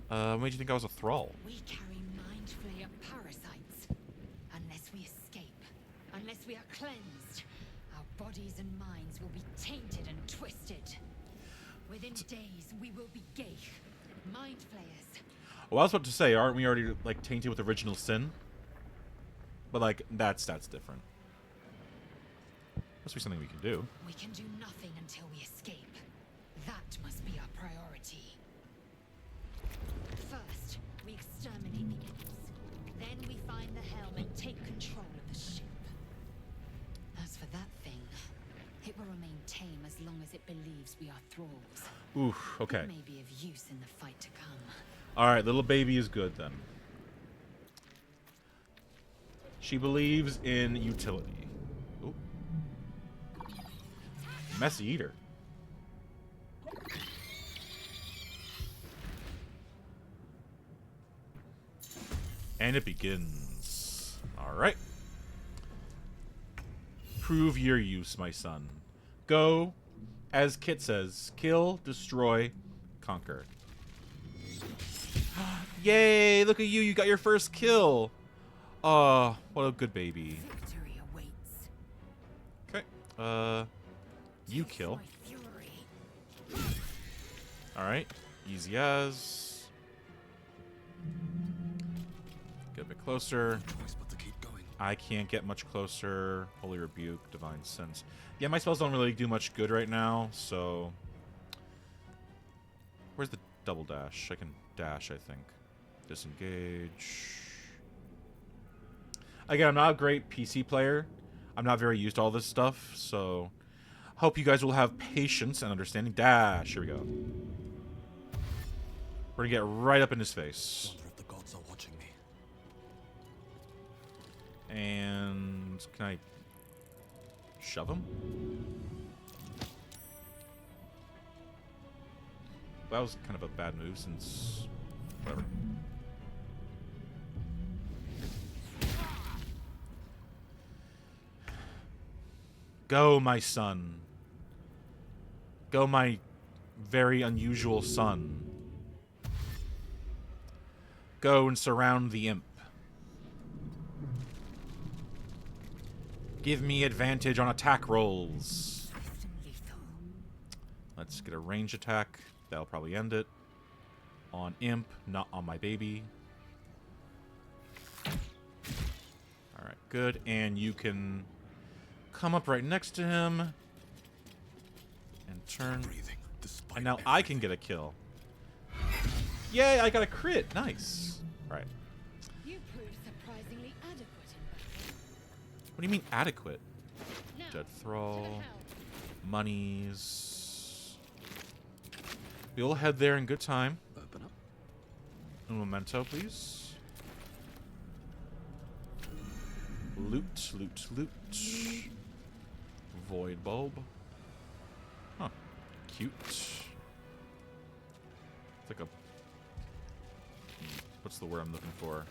What did you think I was a thrall? We carry mind flayer parasites. Unless we escape, unless we are cleansed, our bodies and minds will be tainted and twisted. Within days, we will be Geich, mind flayers. Well, I was about to say, aren't we already, like, tainted with original sin? But, like, that's different. Must be something we can do. We can do nothing until we escape. That must be our priority. First, we exterminate the imps. Then we find the helm and take control of the ship. As for that thing, it will remain tame as long as it believes we are thralls. Oof, okay. It may be of use in the fight to come. Alright, little baby is good then. She believes in utility. Ooh. Messy eater. And it begins. Alright. Prove your use, my son. Go, as Kit says, kill, destroy, conquer. Yay! Look at you, you got your first kill! Oh, what a good baby. Victory awaits. Okay, you kill. My fury. Alright, easy as. Get a bit closer. Choice but to keep going. I can't get much closer. Holy Rebuke, Divine Sense. Yeah, my spells don't really do much good right now, so... Where's the double dash? I can dash, I think. Disengage. Again, I'm not a great PC player. I'm not very used to all this stuff, so... Hope you guys will have patience and understanding. Dash! Here we go. We're gonna get right up in his face. Wonder if the gods are watching me. And can I shove him? That was kind of a bad move since whatever. Go, my son. Go, my very unusual son. Go and surround the imp. Give me advantage on attack rolls. Swift and lethal. Let's get a range attack. That'll probably end it. On Imp, not on my baby. Alright, good. And you can come up right next to him. And turn. And now I can get a kill. Yay, I got a crit. Nice. Right. You proved surprisingly adequate in battle. What do you mean adequate? Now, Dead to the Thrall. helm. Monies. We'll head there in good time. Open up. A memento, please. Loot, loot, loot. Void bulb. Huh. Cute. It's like a... What's the word I'm looking for?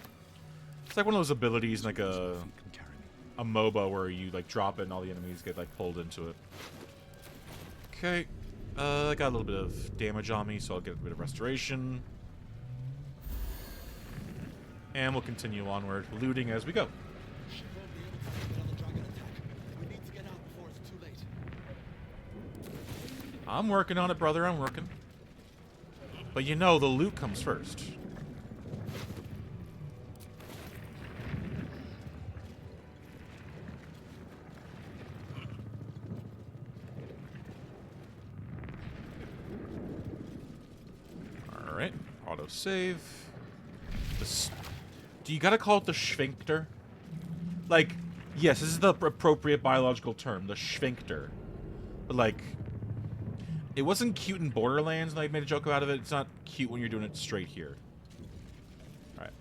It's like one of those abilities, like a Can carry me. MOBA where you like drop it and all the enemies get like pulled into it. Okay. I got a little bit of damage on me, so I'll get a bit of restoration. And we'll continue onward, looting as we go. She won't be able to take another dragon attack. We need to get out before it's too late. I'm working on it, brother. I'm working. But you know, the loot comes first. Alright. Autosave. Do you gotta call it the sphincter? Like, yes, this is the appropriate biological term, the sphincter. But like, it wasn't cute in Borderlands, and I made a joke about it. It's not cute when you're doing it straight here. Alright.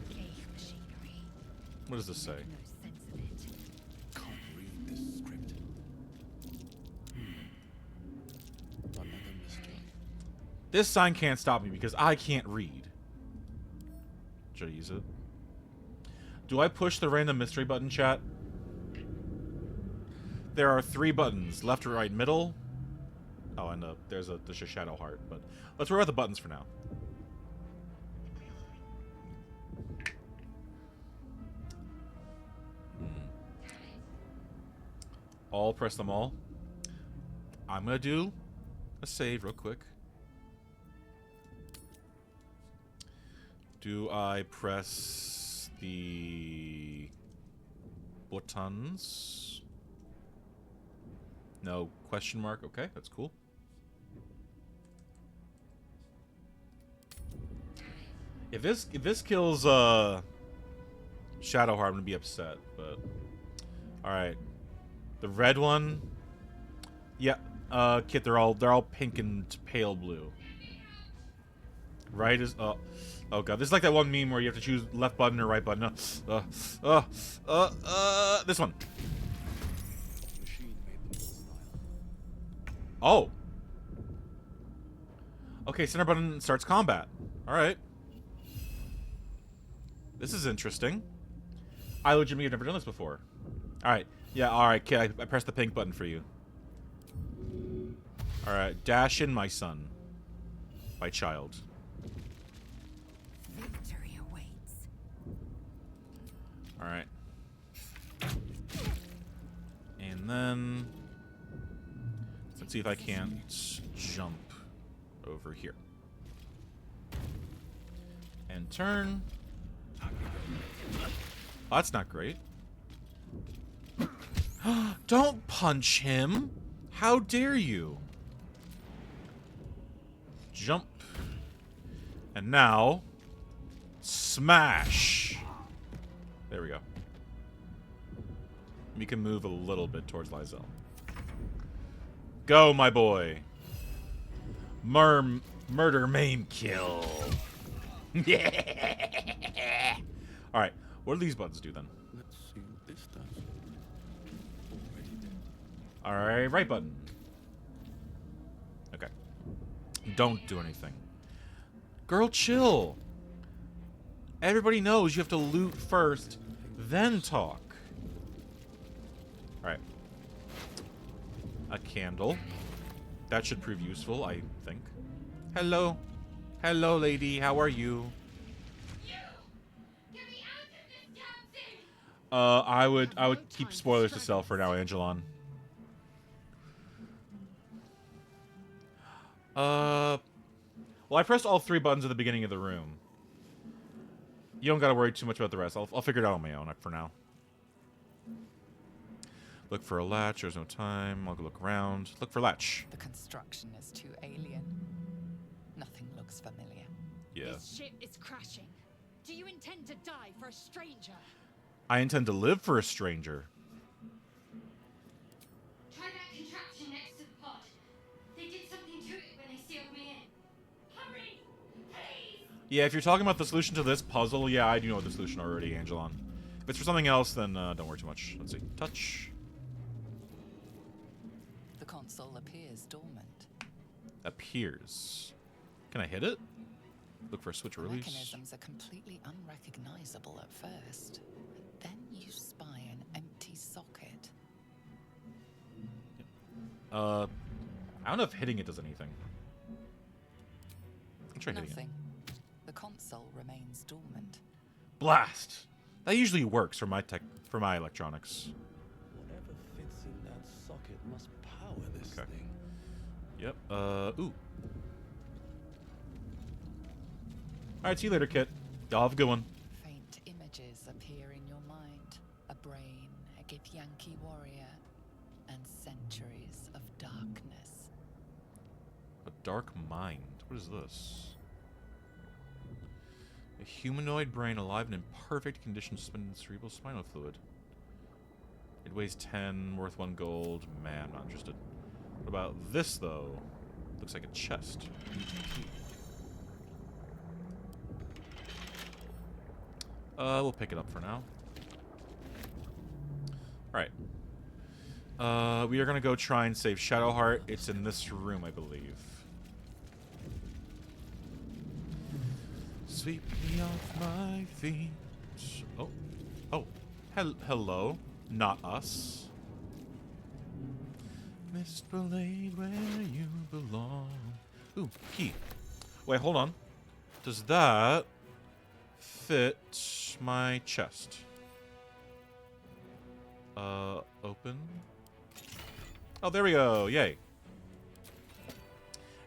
Gay machinery. What does this say? No sense of it. Can't read this script. Another mystery. This sign can't stop me because I can't read. Should I use it? Do I push the random mystery button, chat? There are 3 buttons. Left, right, middle. Oh, and there's a shadow heart. But let's worry about the buttons for now. All press them all. I'm gonna do a save real quick. Do I press the buttons? No question mark. Okay, that's cool. If this kills Shadowheart, I'm gonna be upset. But all right, the red one. Yeah, Kit. They're all pink and pale blue. Right is oh god, this is like that one meme where you have to choose left button or right button. This one. Machine made them hostile. Oh. Okay, center button starts combat. Alright. This is interesting. I legitimately have never done this before. Alright. Yeah, alright, Kid, I pressed the pink button for you. Alright, dash in, my son. My child. Victory awaits. Alright. And then... let's see if I can't jump over here. And turn. Oh, that's not great. Don't punch him! How dare you? Jump. And now... smash! There we go. We can move a little bit towards Lysel. Go, my boy. Murder, maim, kill. Yeah. All right. What do these buttons do then? Let's see what this does. Already did. All right, right button. Okay. Don't do anything. Girl, chill. Everybody knows you have to loot first, then talk. All right. A candle. That should prove useful, I think. Hello. Hello, lady. How are you? I would keep spoilers to sell for now, Angelon. Well, I pressed all 3 buttons at the beginning of the room. You don't gotta worry too much about the rest. I'll figure it out on my own for now. Look for a latch. There's no time. I'll go look around. Look for latch. The construction is too alien. Nothing looks familiar. Yeah. This ship is crashing. Do you intend to die for a stranger? I intend to live for a stranger. Try that contraption next to the pod. They did something to it when they sealed me in. Hurry! Please! Yeah, if you're talking about the solution to this puzzle, yeah, I do know the solution already, Angelon. If it's for something else, then don't worry too much. Let's see. Touch. The console appears dormant. Appears. Can I hit it? Look for a switch The release. mechanisms are completely unrecognizable at first. Then you spy an empty socket. I don't know if hitting it does anything. I'll try hitting it. Nothing. The console remains dormant. Blast! That usually works for my electronics. Whatever fits in that socket must power this Okay. thing. Yep. Ooh. Alright, see you later, Kit. Y'all have a good one. Faint images appear in your mind. A brain, a Githyanki warrior, and centuries of darkness. A dark mind. What is this? A humanoid brain alive and in perfect condition suspended in cerebral spinal fluid. It weighs 10, worth 1 gold. Man, I'm not interested. What about this, though? Looks like a chest. We'll pick it up for now. Alright. We are gonna go try and save Shadowheart. It's in this room, I believe. Sweep me off my feet. Oh. Oh. Hello. Not us. Mist Blade, where you belong. Ooh, key. Wait, hold on. Does that fit my chest? Open. Oh, there we go. Yay.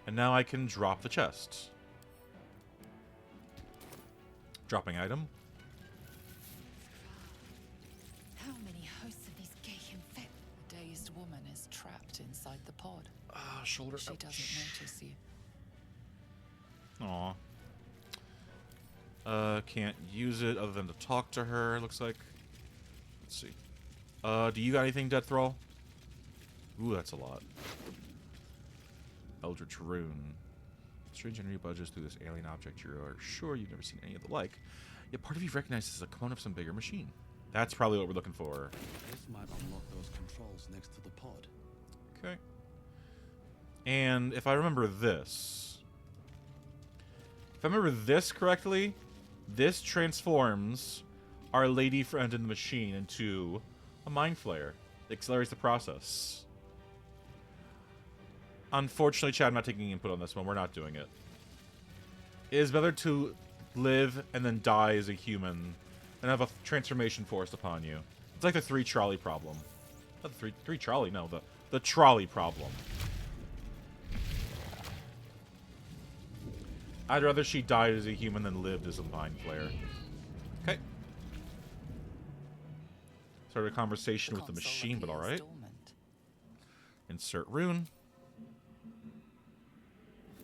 And now I can drop the chest. Dropping item. How many hosts of these gay infect? The dazed woman is trapped inside the pod. Ah, shoulder. She doesn't notice you. Aw. Can't use it other than to talk to her, looks like. Let's see. Do you got anything, Death Thrall? Ooh, that's a lot. Eldritch Rune. Strange energy budges through this alien object. You are sure you've never seen any of the like. Yet part of you recognizes as a component of some bigger machine. That's probably what we're looking for. This might unlock those controls next to the pod. Okay. And if I remember this... If I remember this correctly, this transforms our lady friend in the machine into a mind flayer. It accelerates the process. Unfortunately, Chad, I'm not taking input on this one. We're not doing it. It is better to live and then die as a human than have a transformation forced upon you. It's like the 3 trolley problem. Not the three trolley, no, the trolley problem. I'd rather she died as a human than lived as a mind flayer. Okay. Started a conversation with the console machine, but appears alright. dormant. Insert rune.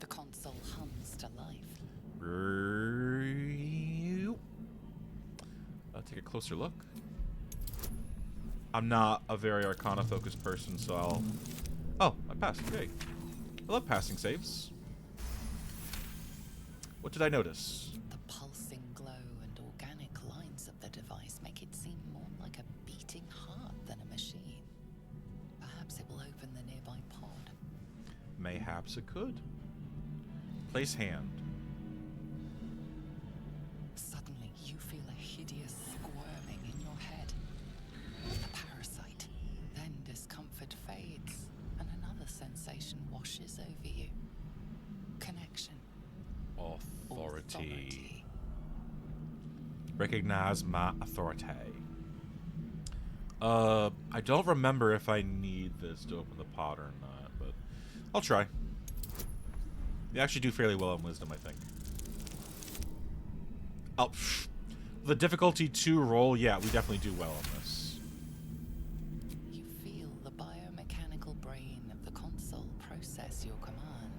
The console hums to life. Take a closer look. I'm not a very Arcana-focused person, so I'll... Oh, I passed. Great. I love passing saves. What did I notice? The pulsing glow and organic lines of the device make it seem more like a beating heart than a machine. Perhaps it will open the nearby pod. Mayhaps it could. Place hand. Suddenly, you feel a hideous squirming in your head. A parasite. Then discomfort fades, and another sensation washes over you. Connection. Authority. Recognize my authority. I don't remember if I need this to open the pot or not, but I'll try. You actually do fairly well on wisdom, I think. Oh, the difficulty 2 roll, yeah, we definitely do well on this. You feel the biomechanical brain of the console process your command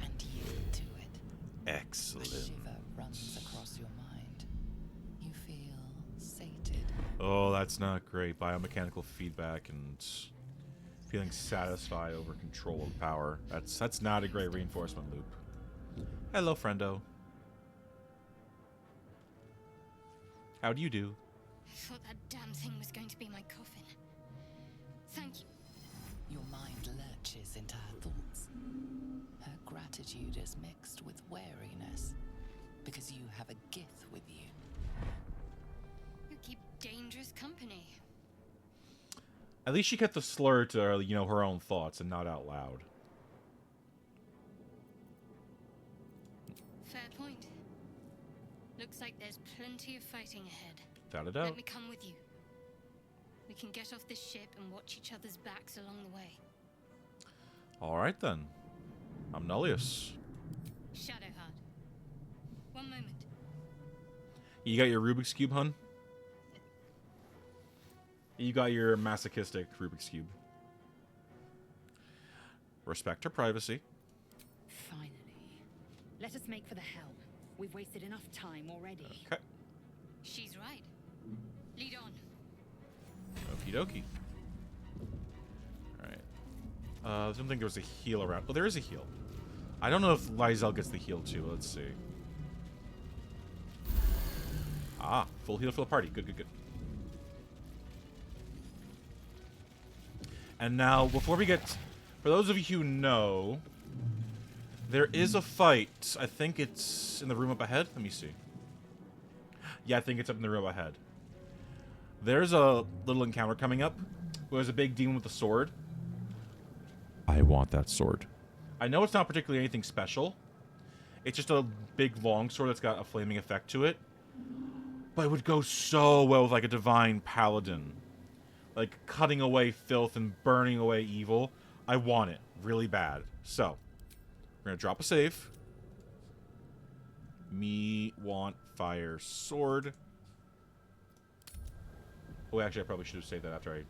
and yield to it. Excellent. A shiver runs across your mind. You feel sated. Oh, that's not great. Biomechanical feedback and feeling satisfied over control of power. That's not a great reinforcement loop. Hello, friendo. How do you do? I thought that damn thing was going to be my coffin. Thank you. Your mind lurches into her thoughts. Her gratitude is mixed with wariness, because you have a gith with you. You keep dangerous company. At least she kept the slur to, you know, her own thoughts and not out loud. Fair point. Looks like there's plenty of fighting ahead. Without a doubt. Let me come with you. We can get off this ship and watch each other's backs along the way. Alright then. I'm Nullius. Shadowheart. One moment. You got your Rubik's Cube, hun? You got your masochistic Rubik's Cube. Respect her privacy. Finally. Let us make for the helm. We've wasted enough time already. Okay. She's right. Lead on. Okie dokie. Alright. I don't think there was a heal around. Oh, there is a heal. I don't know if Lysel gets the heal too. Let's see. Ah, full heal for the party. Good, good, good. And now, before we get... For those of you who know, there is a fight. I think it's in the room up ahead. Let me see. Yeah, I think it's up in the room ahead. There's a little encounter coming up. There's a big demon with a sword. I want that sword. I know it's not particularly anything special. It's just a big long sword that's got a flaming effect to it. But it would go so well with like a divine paladin. Like cutting away filth and burning away evil. I want it really bad. So, we're gonna drop a save. Me want fire sword. Oh, actually, I probably should have saved that after I...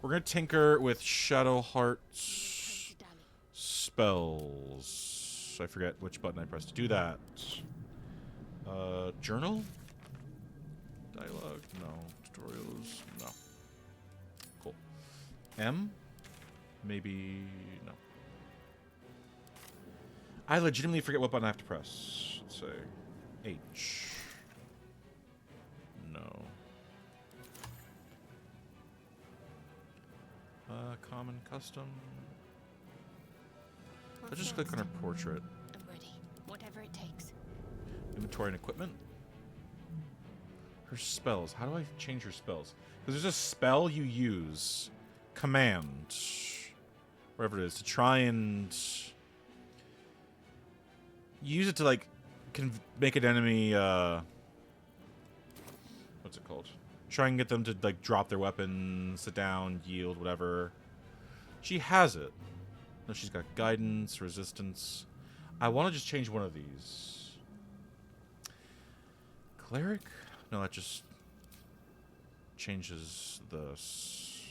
We're gonna tinker with Shadowheart's spells. I forget which button I pressed to do that. Journal? Dialogue? No. Tutorials? No. Cool. M? Maybe... no. I legitimately forget what button I have to press. Let's say... H. No. Common, custom. Let's just click on her portrait. I'm ready. Whatever it takes. Inventory and equipment. Her spells. How do I change her spells? Because there's a spell you use. Command. Whatever it is. To try and... use it to, like, make an enemy, what's it called? Try and get them to, like, drop their weapon, sit down, yield, whatever. She has it. No, she's got guidance, resistance. I want to just change one of these. Cleric? No, that just changes this.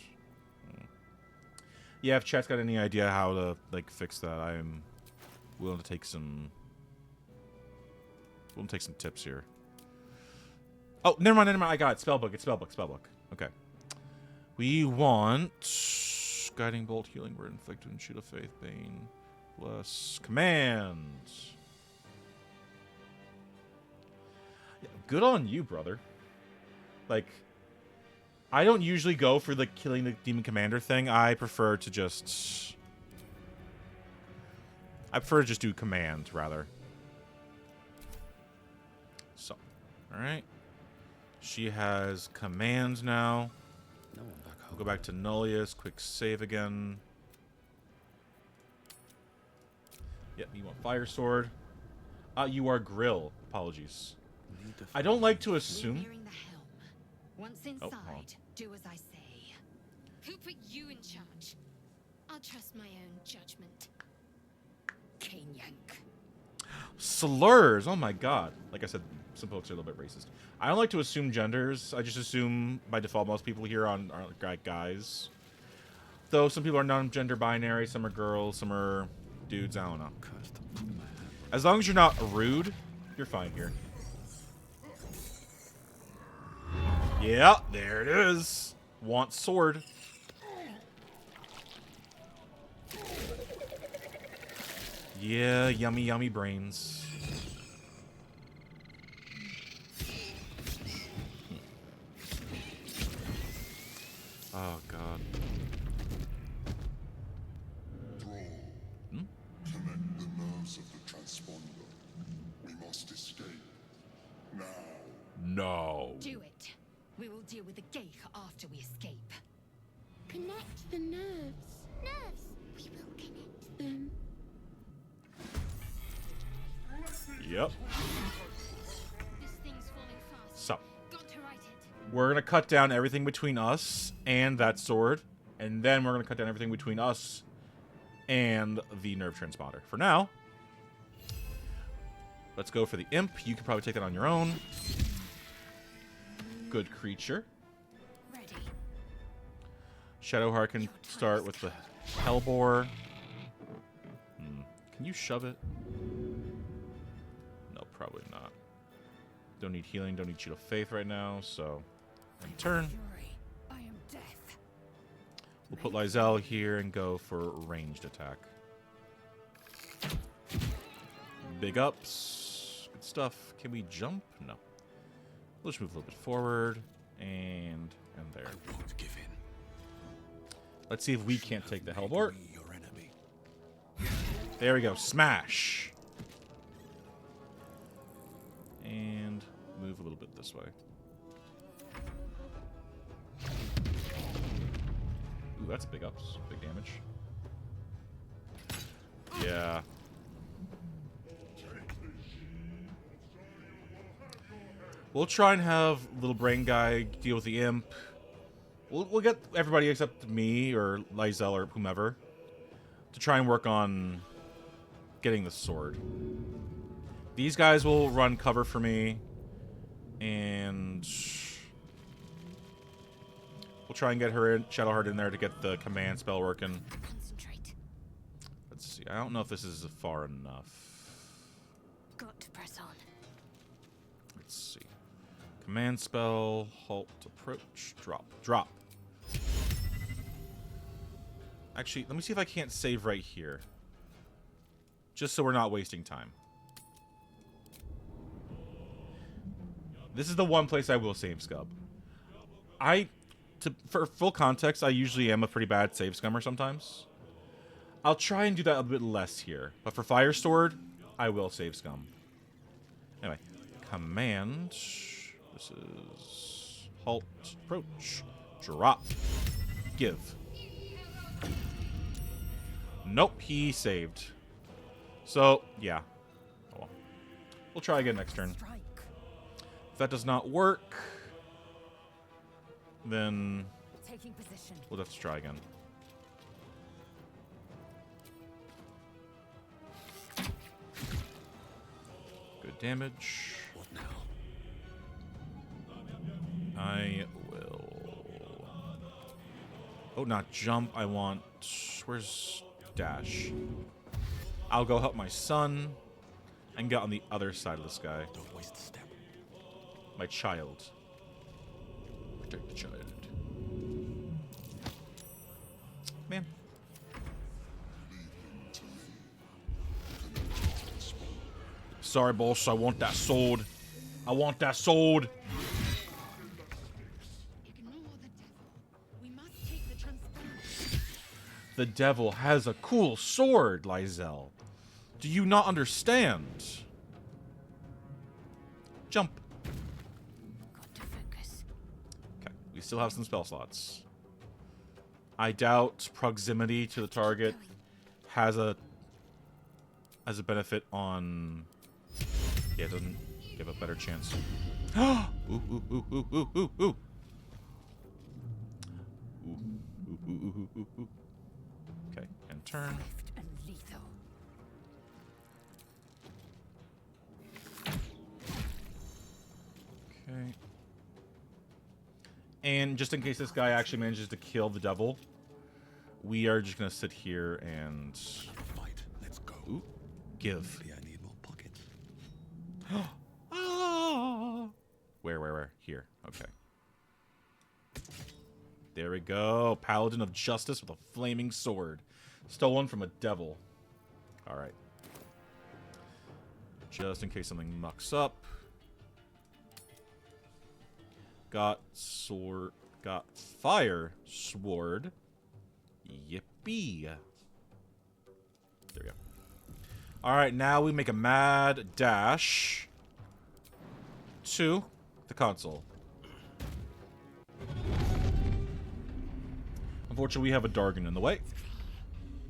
Yeah, if chat's got any idea how to, like, fix that, I am willing to take some... We'll take some tips here. Oh, never mind, never mind. I got it. Spellbook. It's spellbook. Spellbook. Okay. We want guiding bolt, healing word, inflicted, and shoot of faith, bane, bless, command. Yeah, good on you, brother. Like, I don't usually go for the killing the demon commander thing. I prefer to just do command rather. So, all right. She has command now. No one back home. We'll go back to Nullius. Quick save again. Yep, you want fire sword. You are grill. Apologies. I don't like to assume. Wearing the helm. Once inside, Do as I say. Who put you in charge? I'll trust my own judgment. Cane yank. Slurs. Oh my god. Like I said, some folks are a little bit racist. I don't like to assume genders. I just assume by default most people here are guys. Though some people are non-gender binary, some are girls, some are dudes. I don't know. As long as you're not rude, you're fine here. Yeah, there it is. Want sword. Yeah, yummy, yummy brains. Oh, God. Connect the nerves of the transponder. We must escape. Now. No. Do it. We will deal with the Geich after we escape. Connect the nerves. Nerves. We will connect them. Yep. This thing's falling fast. So, Got to right it. we're going to cut down everything between us and that sword. And then we're going to cut down everything between us and the nerve transponder. For now, let's go for the imp. You can probably take that on your own. Good creature. Ready. Shadowheart can start with the Hellbore. Can you shove it? No, probably not. Don't need healing, don't need Shield of Faith right now, so... end turn. Fury. I am death. We'll put Lysel here and go for ranged attack. Big ups. Good stuff. Can we jump? No. We'll just move a little bit forward. And there. I won't give in. Let's see if we can't take the Hellbore. Me your enemy. There we go. Smash. And move a little bit this way. Ooh, that's big ups. Big damage. Yeah. We'll try and have little brain guy deal with the imp. We'll get everybody except me or Lysel or whomever to try and work on getting the sword. These guys will run cover for me, and we'll try and get her in, Shadowheart in there to get the command spell working. Concentrate. Let's see. I don't know if this is far enough. Got to press on. Let's see. Command spell, halt, approach, drop, drop. Actually, let me see if I can't save right here. Just so we're not wasting time. This is the one place I will save scum. For full context, I usually am a pretty bad save scummer sometimes. I'll try and do that a bit less here. But for Fire Sword, I will save scum. Anyway, command. This is halt, approach, drop, give. Nope, he saved. So, yeah. Oh, well. We'll try again next turn. If that does not work, then Taking position. we'll have to try again. Good damage. What now? I will... Oh, not jump. I want... Where's dash? I'll go help my son and get on the other side of this guy. Don't waste a step. My child. Protect the child. Man. Sorry, boss. I want that sword. I want that sword. Ignore the devil. We must take the transponder. The devil has a cool sword, Lysel. Do you not understand? Jump. Got to focus. Okay, we still have some spell slots. I doubt proximity to the target has a benefit on... Yeah, it doesn't give a better chance. Ooh, ooh, ooh, ooh, ooh, ooh, ooh. Ooh, ooh, ooh, ooh. Okay, and turn. Swift and lethal. Okay. And just in case this guy actually manages to kill the devil, we are just gonna sit here and Fight. Let's go. ooh, give. Maybe I need more pockets. Ah! Where? Here. Okay. There we go. Paladin of Justice with a flaming sword. Stolen from a devil. Alright. Just in case something mucks up. Got sword. Got fire sword. Yippee. There we go. Alright, now we make a mad dash to the console. Unfortunately, we have a Dargon in the way.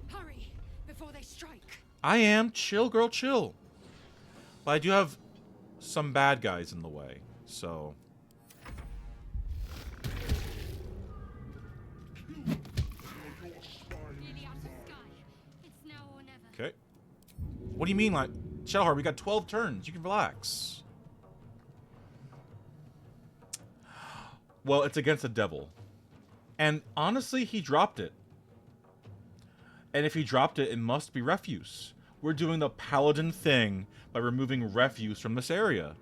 Hurry before they strike. I am. Chill, girl, chill. But I do have some bad guys in the way, so... Nearly out of sky. It's now or never. Okay. What do you mean, like... Shadowheart, we got 12 turns. You can relax. Well, it's against the devil. And honestly, he dropped it. And if he dropped it, it must be refuse. We're doing the paladin thing by removing refuse from this area.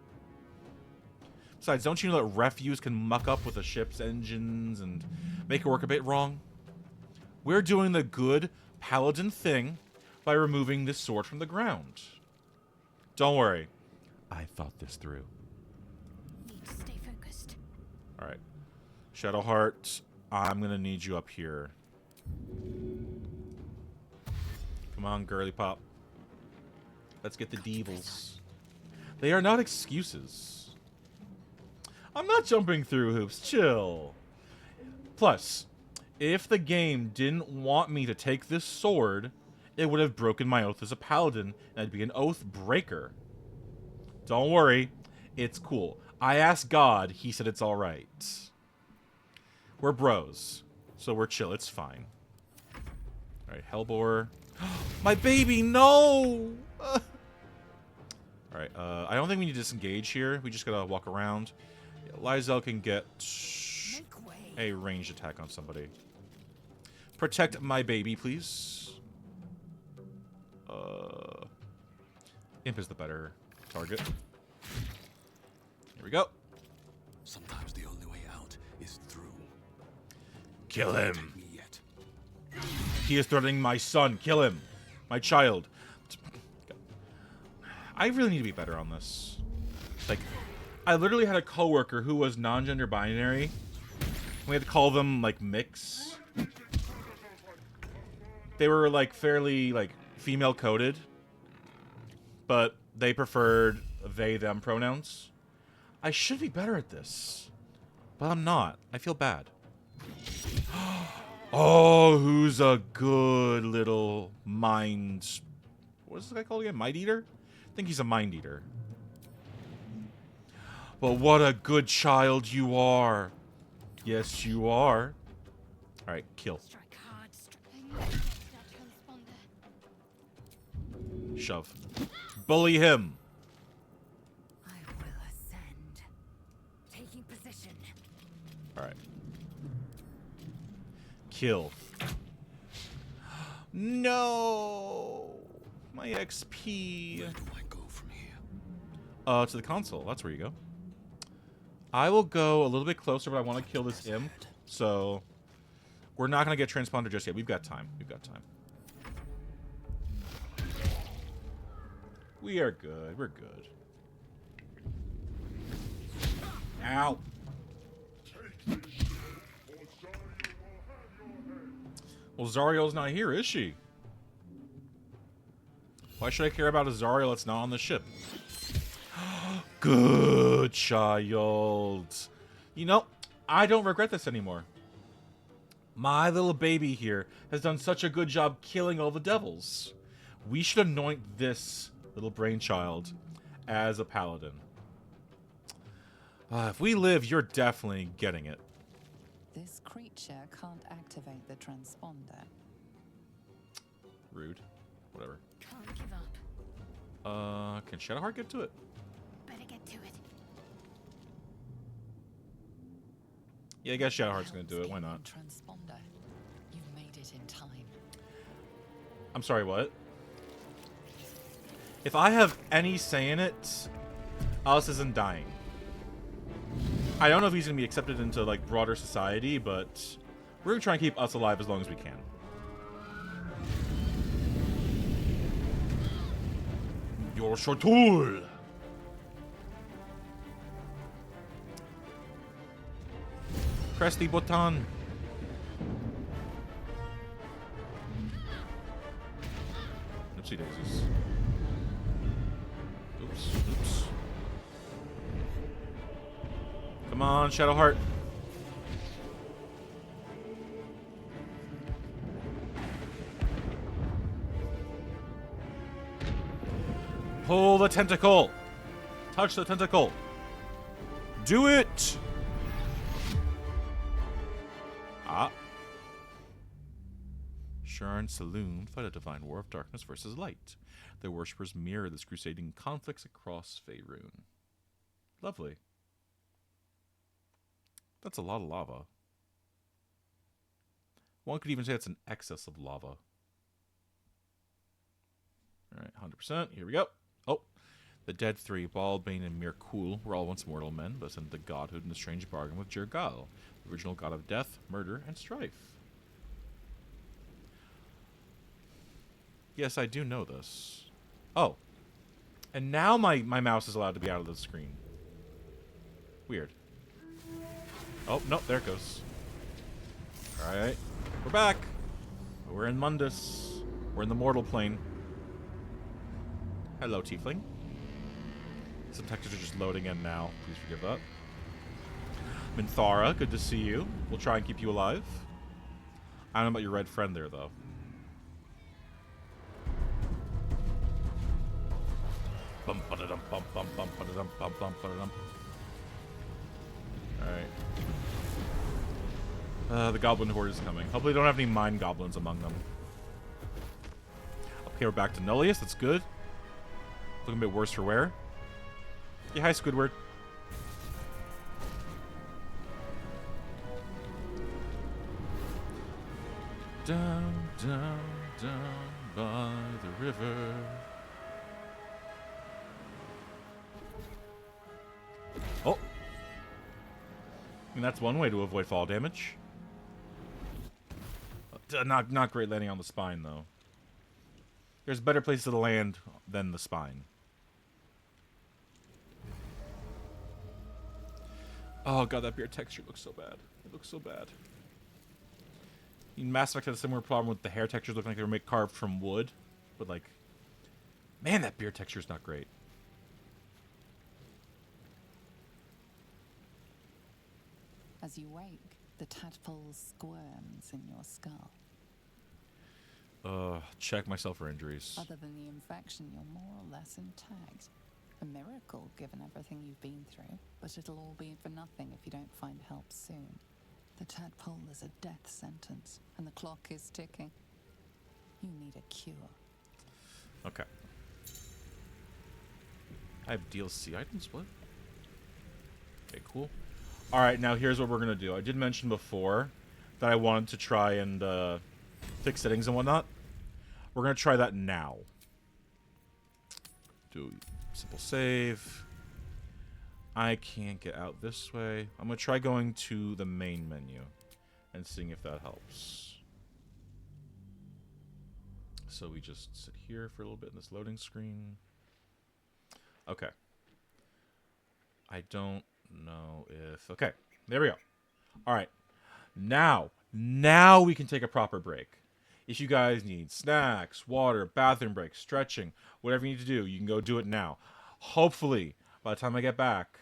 Besides, don't you know that refuse can muck up with a ship's engines and make it work a bit wrong? We're doing the good paladin thing by removing this sword from the ground. Don't worry. I thought this through. Need to stay focused. Alright. Shadowheart, I'm gonna need you up here. Come on, girly pop. Let's get the devils. They are not excuses. I'm not jumping through hoops. Chill. Plus, if the game didn't want me to take this sword, it would have broken my oath as a paladin, and I'd be an oath breaker. Don't worry. It's cool. I asked God, he said it's alright. We're bros, so we're chill. It's fine. Alright, Hellbore. My baby, no! Alright, I don't think we need to disengage here. We just gotta walk around. Yeah, Lysel can get a ranged attack on somebody. Protect my baby, please. Imp is the better target. Here we go. Sometimes the only way out is through. Kill him. Take me yet. He is threatening my son. Kill him. My child. I really need to be better on this. Like, I literally had a coworker who was non-gender binary. We had to call them, like, mix. They were, like, fairly, like, female-coded. But they preferred they-them pronouns. I should be better at this. But I'm not. I feel bad. Oh, who's a good little mind... What's this guy called again? Mind Eater? I think he's a Mind Eater. But what a good child you are. Yes, you are. Alright, kill. Strike hard. I must get that transponder. Shove. Bully him. I will ascend. Taking position. Alright. Kill. No! My XP. Where do I go from here? To the console. That's where you go. I will go a little bit closer, but I want to kill this imp. So, we're not going to get transponder just yet. We've got time. We've got time. We are good. We're good. Ow. Well, Zariel's not here, is she? Why should I care about a Zariel that's not on the ship? Good child. You know, I don't regret this anymore. My little baby here has done such a good job killing all the devils. We should anoint this little brainchild as a paladin. If we live, you're definitely getting it. This creature can't activate the transponder. Rude. Whatever. Can't give up. Can Shadowheart get to it? Better get to it. Yeah, I guess Shadowheart's gonna do it. Why not? Transponder. You've made it in time. I'm sorry, what? If I have any say in it, Alice isn't dying. I don't know if he's gonna be accepted into like broader society, but we're gonna try and keep us alive as long as we can. Your tool. Press the button. Oopsie daisies. Oops. Come on, Shadowheart. Pull the tentacle. Touch the tentacle. Do it. Ah. Sharn Saloon fight a divine war of darkness versus light. Their worshippers mirror this crusading conflicts across Faerun. Lovely. That's a lot of lava. One could even say it's an excess of lava. Alright, 100%. Here we go. Oh. The dead three, Bald, Bane, and Mirkul, were all once mortal men, but ascended to godhood in a strange bargain with Jergal, the original god of death, murder, and strife. Yes, I do know this. Oh. And now my mouse is allowed to be out of the screen. Weird. Oh, no, there it goes. Alright. We're back. We're in Mundus. We're in the mortal plane. Hello, Tiefling. Some textures are just loading in now. Please forgive that. Minthara, good to see you. We'll try and keep you alive. I don't know about your red friend there, though. Bum ba dum bum bum bum ba dum bum bum ba dum. Alright. The goblin horde is coming. Hopefully they don't have any mind goblins among them. Okay, we're back to Nullius. That's good. Looking a bit worse for wear. Yeah, hi, Squidward. Down, down, down by the river. Oh. I mean, that's one way to avoid fall damage. Not great landing on the spine, though. There's better places to land than the spine. Oh god, that beard texture looks so bad. It looks so bad. Mass Effect had a similar problem with the hair textures looking like they were carved from wood. But like, man, that beard texture is not great. As you wake, the tadpole squirms in your skull. Check myself for injuries. Other than the infection, you're more or less intact. A miracle, given everything you've been through. But it'll all be for nothing if you don't find help soon. The tadpole is a death sentence, and the clock is ticking. You need a cure. Okay. I have DLC items, what? Okay, cool. Alright, now here's what we're gonna do. I did mention before that I wanted to try and fix settings and whatnot. We're gonna try that now. Do simple save. I can't get out this way. I'm gonna try going to the main menu and seeing if that helps. So we just sit here for a little bit in this loading screen. Okay. I don't know if... Okay, there we go. Alright. Now we can take a proper break. If you guys need snacks, water, bathroom breaks, stretching, whatever you need to do, you can go do it now. Hopefully, by the time I get back,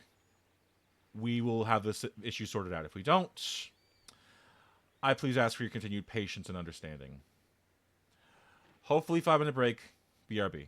we will have this issue sorted out. If we don't, I please ask for your continued patience and understanding. Hopefully 5-minute break. BRB.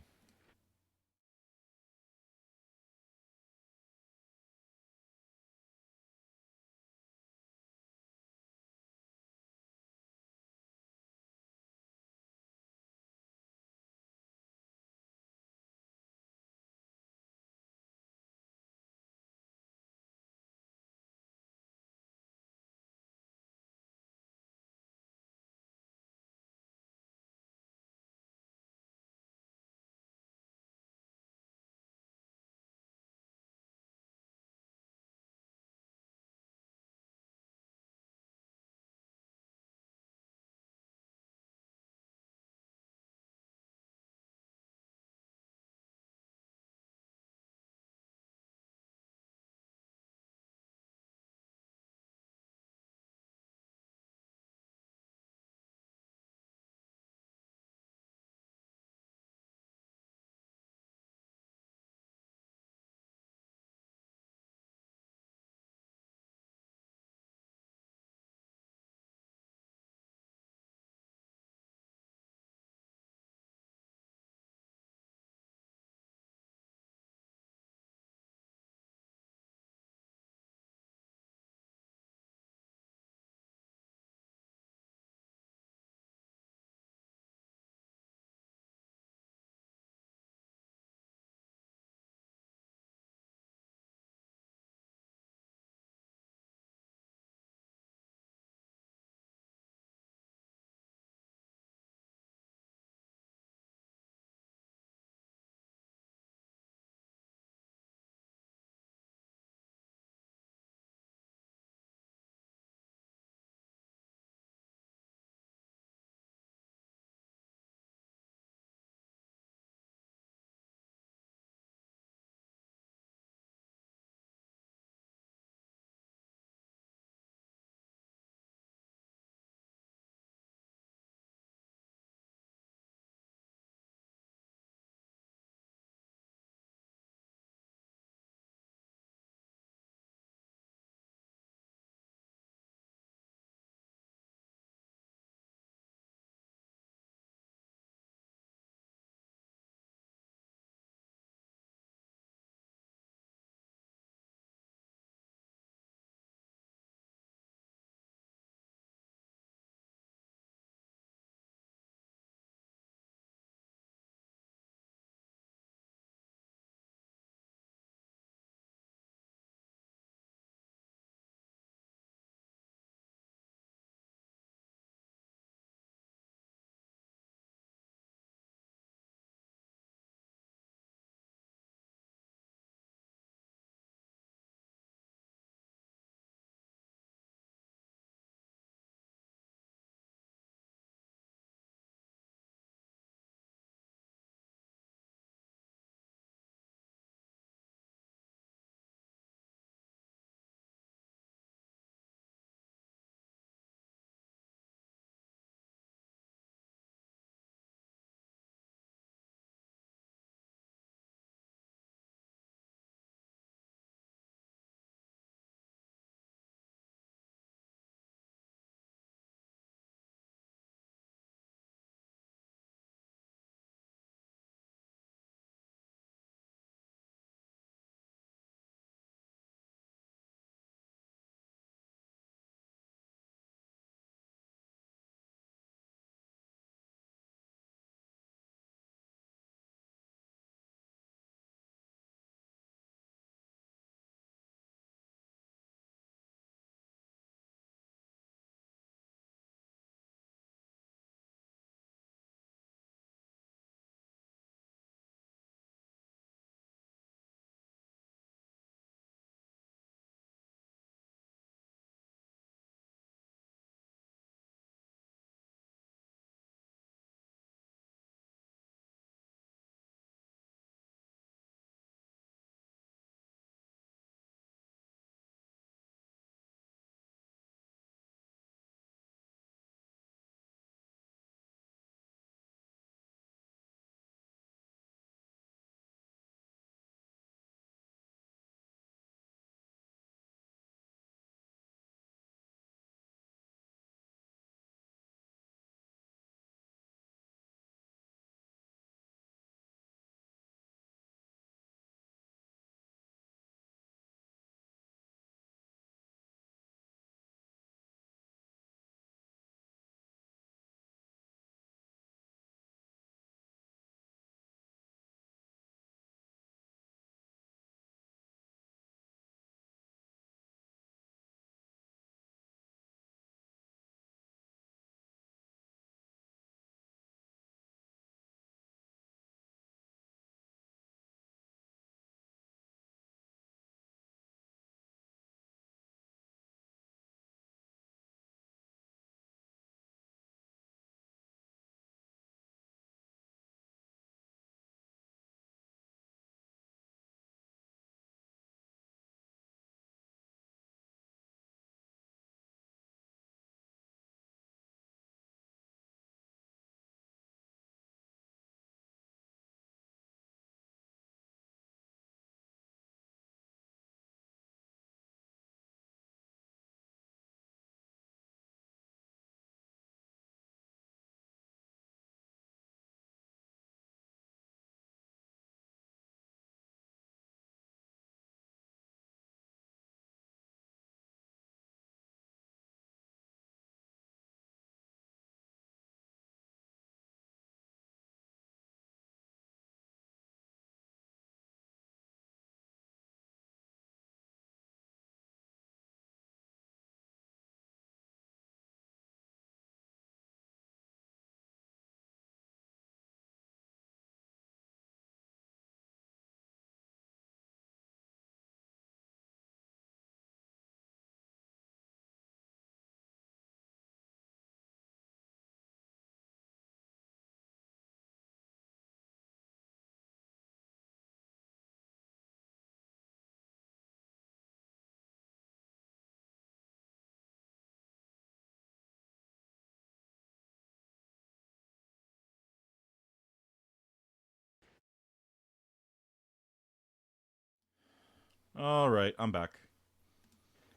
All right, I'm back.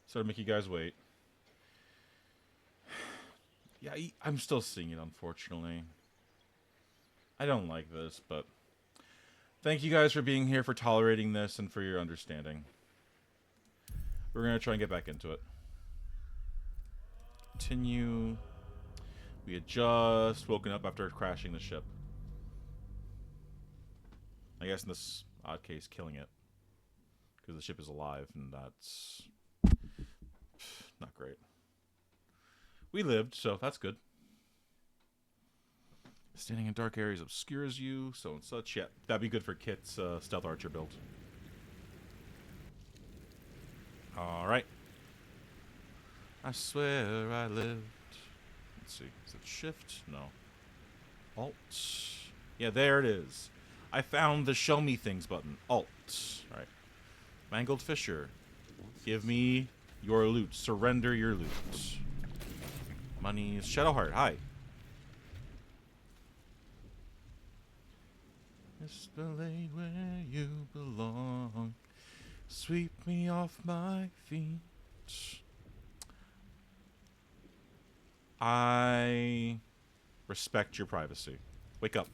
Sorry to make you guys wait. Yeah, I'm still seeing it, unfortunately. I don't like this, but thank you guys for being here, for tolerating this, and for your understanding. We're going to try and get back into it. Continue. We had just woken up after crashing the ship. I guess in this odd case, killing it. Because the ship is alive, and that's not great. We lived, so that's good. Standing in dark areas obscures you, so and such. Yeah, that'd be good for Kit's stealth archer build. Alright. I swear I lived. Let's see. Is it shift? No. Alt. Yeah, there it is. I found the show me things button. Alt. Alright. Mangled Fisher. Give me your loot. Surrender your loot. Money. Shadowheart. Hi. It's the lane where you belong. Sweep me off my feet. I respect your privacy. Wake up.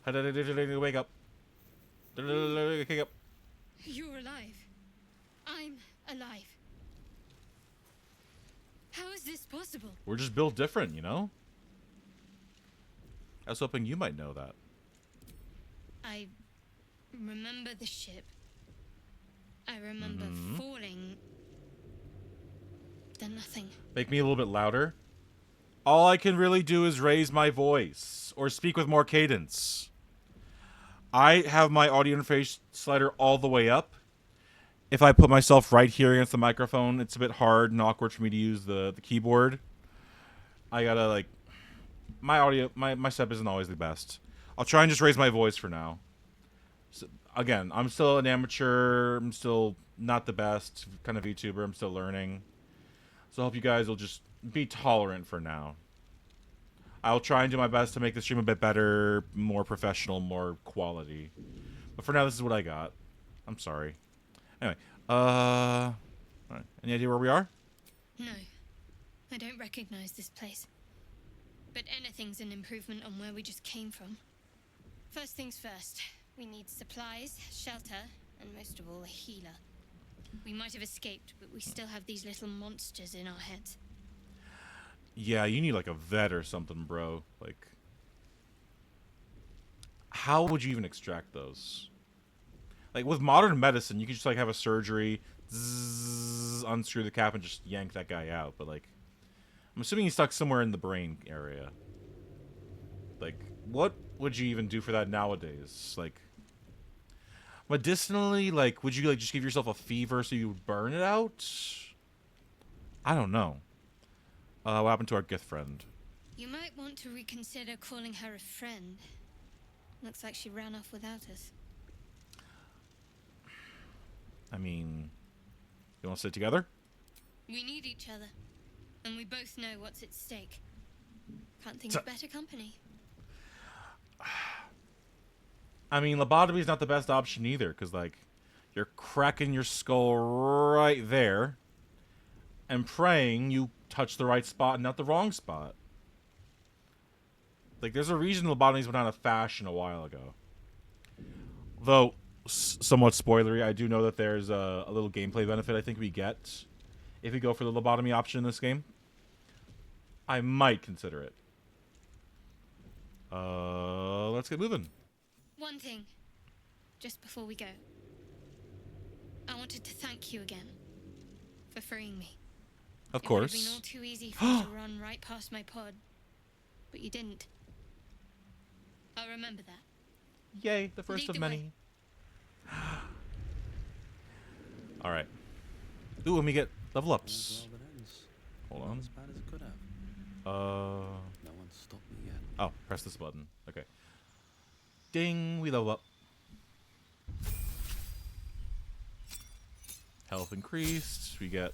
Wake up. Wake up. You're alive. I'm alive. How is this possible? We're just built different, you know? I was hoping you might know that. I remember the ship. I remember falling. Then nothing. Make me a little bit louder. All I can really do is raise my voice or speak with more cadence. I have my audio interface slider all the way up. If I put myself right here against the microphone, it's a bit hard and awkward for me to use the keyboard. I gotta, like... My audio... My setup isn't always the best. I'll try and just raise my voice for now. So, again, I'm still an amateur. I'm still not the best kind of VTuber. I'm still learning. So I hope you guys will just be tolerant for now. I'll try and do my best to make the stream a bit better, more professional, more quality. But for now, this is what I got. I'm sorry. Anyway, alright. Any idea where we are? No. I don't recognize this place. But anything's an improvement on where we just came from. First things first. We need supplies, shelter, and most of all, a healer. We might have escaped, but we still have these little monsters in our heads. Yeah, you need like a vet or something, bro. Like, how would you even extract those? Like, with modern medicine, you can just like have a surgery, zzz, unscrew the cap, and just yank that guy out. But like, I'm assuming he's stuck somewhere in the brain area. Like, what would you even do for that nowadays? Like, medicinally, like, would you like just give yourself a fever so you would burn it out? I don't know. What happened to our gift friend? You might want to reconsider calling her a friend. Looks like she ran off without us. I mean, you want to sit together? We need each other. And we both know what's at stake. Can't think of better company. I mean, lobotomy is not the best option either, because, like, you're cracking your skull right there and praying you touch the right spot and not the wrong spot. Like, there's a reason lobotomies went out of fashion a while ago. Though, somewhat spoilery, I do know that there's a little gameplay benefit I think we get if we go for the lobotomy option in this game. I might consider it. Let's get moving. One thing, just before we go. I wanted to thank you again for freeing me. Of It would have course. been all too easy for you to run right past my pod, but you didn't. I'll remember that. Yay, the first Lead of the many. Alright. Ooh, and we get level ups. Well, that ends. Hold Not on. as bad as it could have. No one stopped me yet. Oh, press this button. Okay. Ding, we level up. Health increased. We get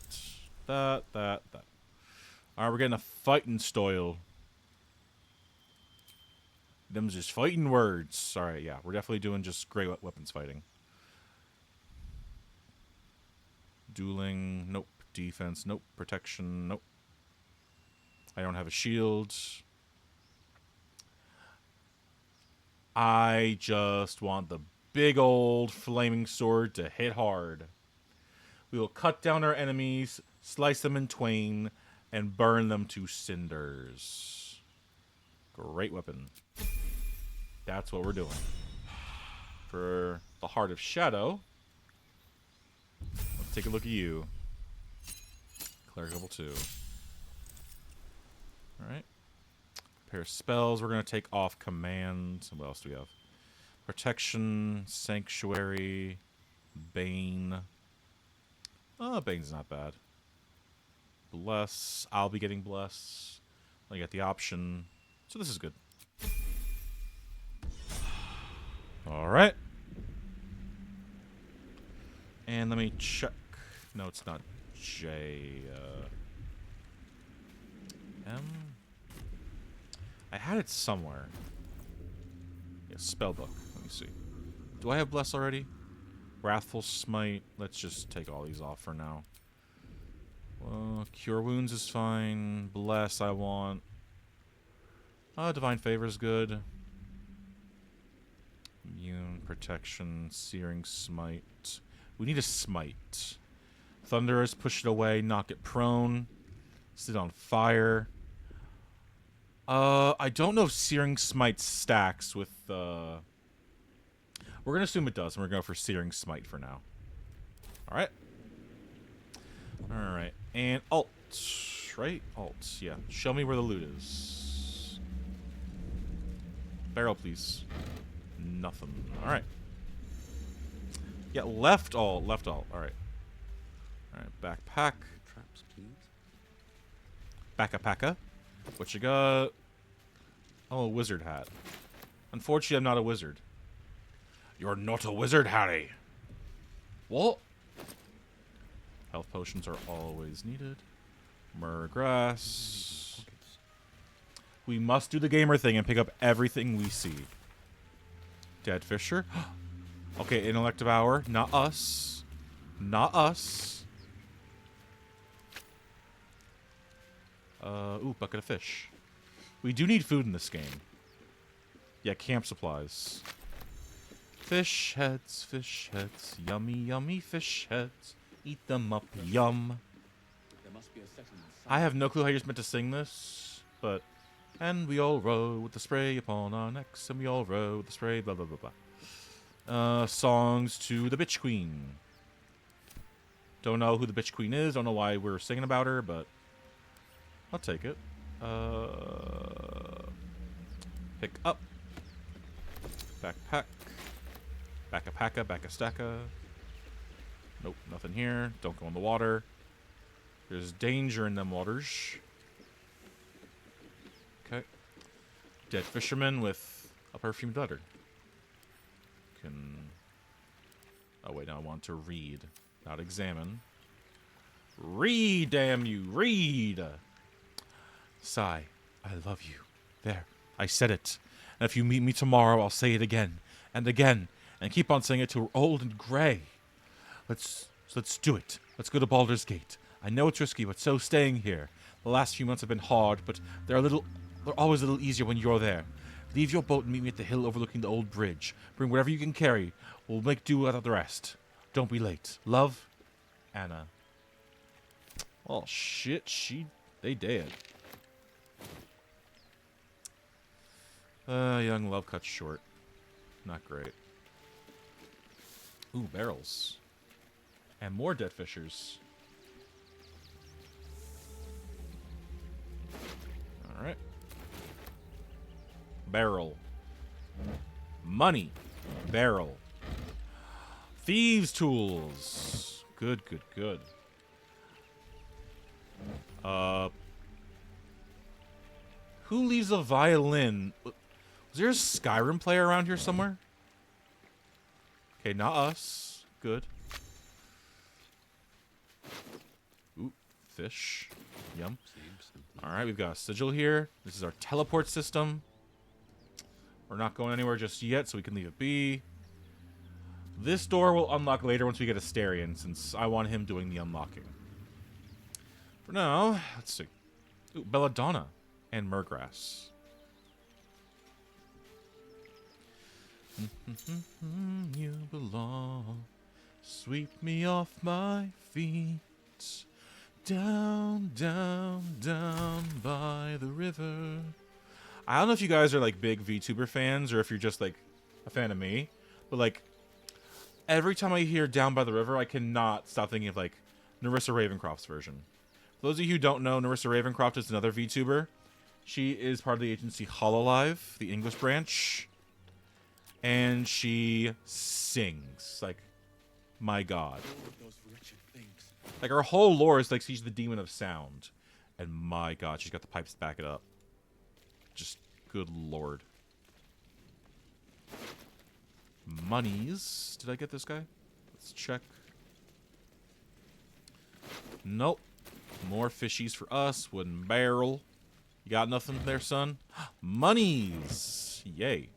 that. Alright, we're getting a fighting style. Them's just fighting words. Alright, yeah. We're definitely doing just great weapons fighting. Dueling. Nope. Defense. Nope. Protection. Nope. I don't have a shield. I just want the big old flaming sword to hit hard. We will cut down our enemies, slice them in twain, and burn them to cinders. Great weapon. That's what we're doing. For the Heart of Shadow, let's take a look at you. Cleric level 2. Alright. Pair of spells. We're going to take off command. What else do we have? Protection, Sanctuary, Bane. Oh, Bane's not bad. Bless. I'll be getting Bless. I get the option. So this is good. Alright. And let me check. No, it's not J. M? I had it somewhere. Yeah, spellbook. Let me see. Do I have Bless already? Wrathful Smite. Let's just take all these off for now. Cure Wounds is fine. Bless I want. Divine Favor is good. Immune, Protection, Searing Smite. We need a Smite. Thunderous, push it away, knock it prone. Sit on fire. I don't know if Searing Smite stacks with, We're gonna assume it does, and we're gonna go for Searing Smite for now. Alright. Alright. And alt. Right? Alt. Yeah. Show me where the loot is. Barrel, please. Nothing. Alright. Yeah, left alt. Left alt. Alright. Alright, backpack. Traps, please. Backa-packa. What you got? Oh, a wizard hat. Unfortunately, I'm not a wizard. You're not a wizard, Harry. What? Health potions are always needed. Murgrass. We must do the gamer thing and pick up everything we see. Dead Fisher. Okay, Intellect Devour. Not us. Not us. Ooh, bucket of fish. We do need food in this game. Yeah, camp supplies. Fish heads, yummy, yummy fish heads. Eat them up, yum. There must be a settlement. I have no clue how you're meant to sing this, but... And we all row with the spray upon our necks, and we all row with the spray, blah, blah, blah, blah. Songs to the Bitch Queen. Don't know who the Bitch Queen is, don't know why we're singing about her, but... I'll take it. Pick up. Backpack. Backa-packa, backa-stacka. Nope, nothing here. Don't go in the water. There's danger in them waters. Okay. Dead fisherman with a perfumed letter. Can... Oh, wait, now I want to read, not examine. Read, damn you, read! Sigh, I love you. There, I said it. And if you meet me tomorrow, I'll say it again, and again, and keep on saying it till we're old and gray. Let's do it. Let's go to Baldur's Gate. I know it's risky, but so staying here. The last few months have been hard, but they're always a little easier when you're there. Leave your boat and meet me at the hill overlooking the old bridge. Bring whatever you can carry. We'll make do without the rest. Don't be late. Love, Anna. Oh shit, they dead. Young love cut short. Not great. Ooh, barrels. And more dead fishers. Alright. Barrel. Money. Barrel. Thieves' tools. Good, good, good. Who leaves a violin? Was there a Skyrim player around here somewhere? Okay, not us. Good. Ooh, fish. Yum. Alright, we've got a sigil here. This is our teleport system. We're not going anywhere just yet, so we can leave it be. This door will unlock later once we get Asterion, since I want him doing the unlocking. For now, let's see. Ooh, Belladonna and Murgrass. You belong. Sweep me off my feet. Down, down, down by the river. I don't know if you guys are like big VTuber fans or if you're just like a fan of me, but like every time I hear Down by the River, I cannot stop thinking of like Narissa Ravencroft's version. For those of you who don't know, Narissa Ravencroft is another VTuber. She is part of the agency Hololive, the English branch, and she sings like, my God. Like her whole lore is like she's the demon of sound, and my God, she's got the pipes to back it up. Just good Lord. Monies. Did I get this guy? Let's check. Nope. More fishies for us. Wooden barrel. You got nothing there, son? Monies. Yay.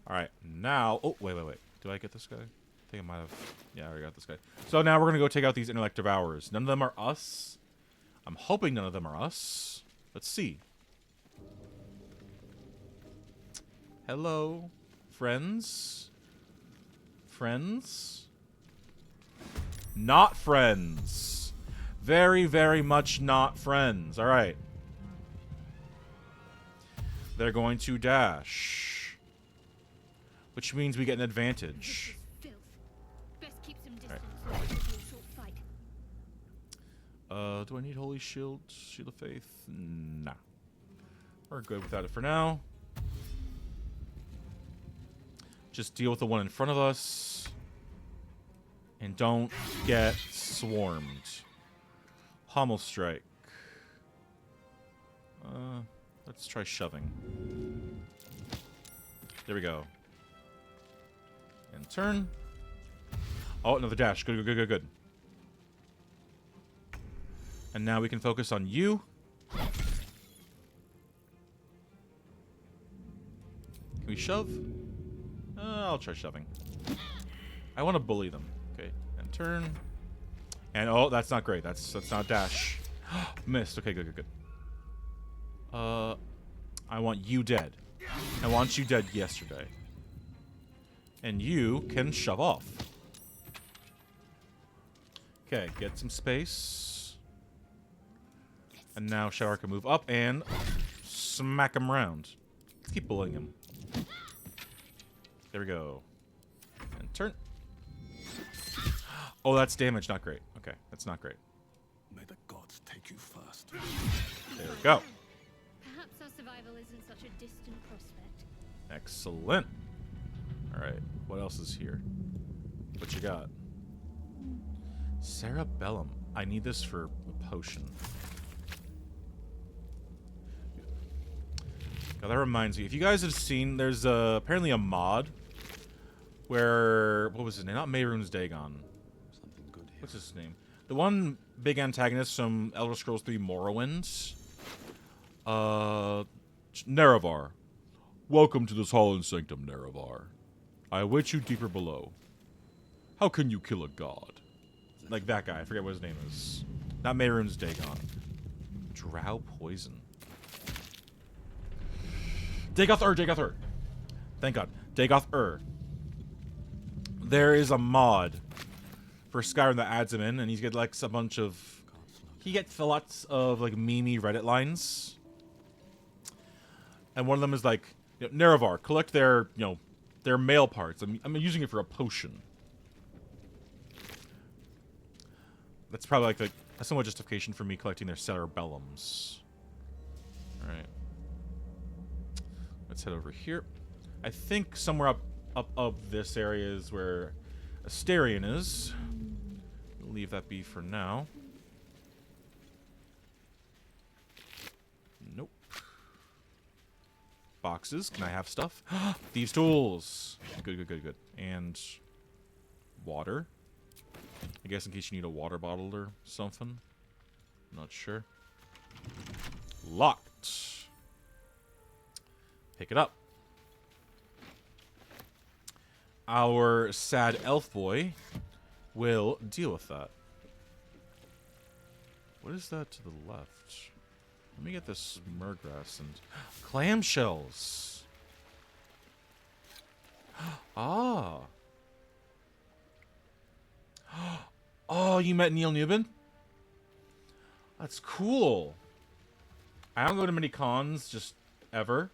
Alright, now... Oh, wait. Did I get this guy? I think I might have... Yeah, I already got this guy. So now we're going to go take out these intellect devourers. None of them are us. I'm hoping none of them are us. Let's see. Hello, friends. Friends? Not friends. Very, very much not friends. All right. They're going to dash, which means we get an advantage. Do I need Holy Shield? Shield of Faith? Nah. We're good without it for now. Just deal with the one in front of us. And don't get swarmed. Pommel Strike. Let's try shoving. There we go. And turn. Oh, another dash. Good. And now we can focus on you. Can we shove? I'll try shoving. I want to bully them. Okay, and turn. And oh, that's not great. That's not dash. Missed. Okay, good. I want you dead. I want you dead yesterday. And you can shove off. Okay, get some space. And now Shower can move up and smack him around. Let's keep bullying him. There we go. And turn. Oh, that's damage. Not great. Okay, that's not great. May the gods take you first. There we go. Perhaps our survival isn't such a distant prospect. Excellent. Alright, what else is here? What you got? Cerebellum. I need this for a potion. God, that reminds me. If you guys have seen, there's apparently a mod where... What was his name? Not Mehrunes Dagon. Something good here. What's his name? The one big antagonist from Elder Scrolls 3 Morrowind. Nerevar. Welcome to this hall and sanctum, Nerevar. I await you deeper below. How can you kill a god? Like that guy. I forget what his name is. Not Mehrunes Dagon. Drow Poison. Dagoth-Ur. Thank God. Dagoth-Ur. There is a mod for Skyrim that adds him in, and he's got like a bunch of... He gets lots of like memey Reddit lines. And one of them is like, you know, Nerevar, collect their, you know, their male parts. I'm using it for a potion. That's probably like a somewhat justification for me collecting their cerebellums. Alright. Let's head over here. I think somewhere up this area is where Asterion is. We'll leave that be for now. Nope. Boxes. Can I have stuff? Thieves' tools. Good. And water. I guess in case you need a water bottle or something. I'm not sure. Locked. Pick it up. our sad elf boy will deal with that. What is that to the left? Let me get this murgrass and clamshells. Ah. Oh, you met Neil Newbin? That's cool. I don't go to many cons, just ever.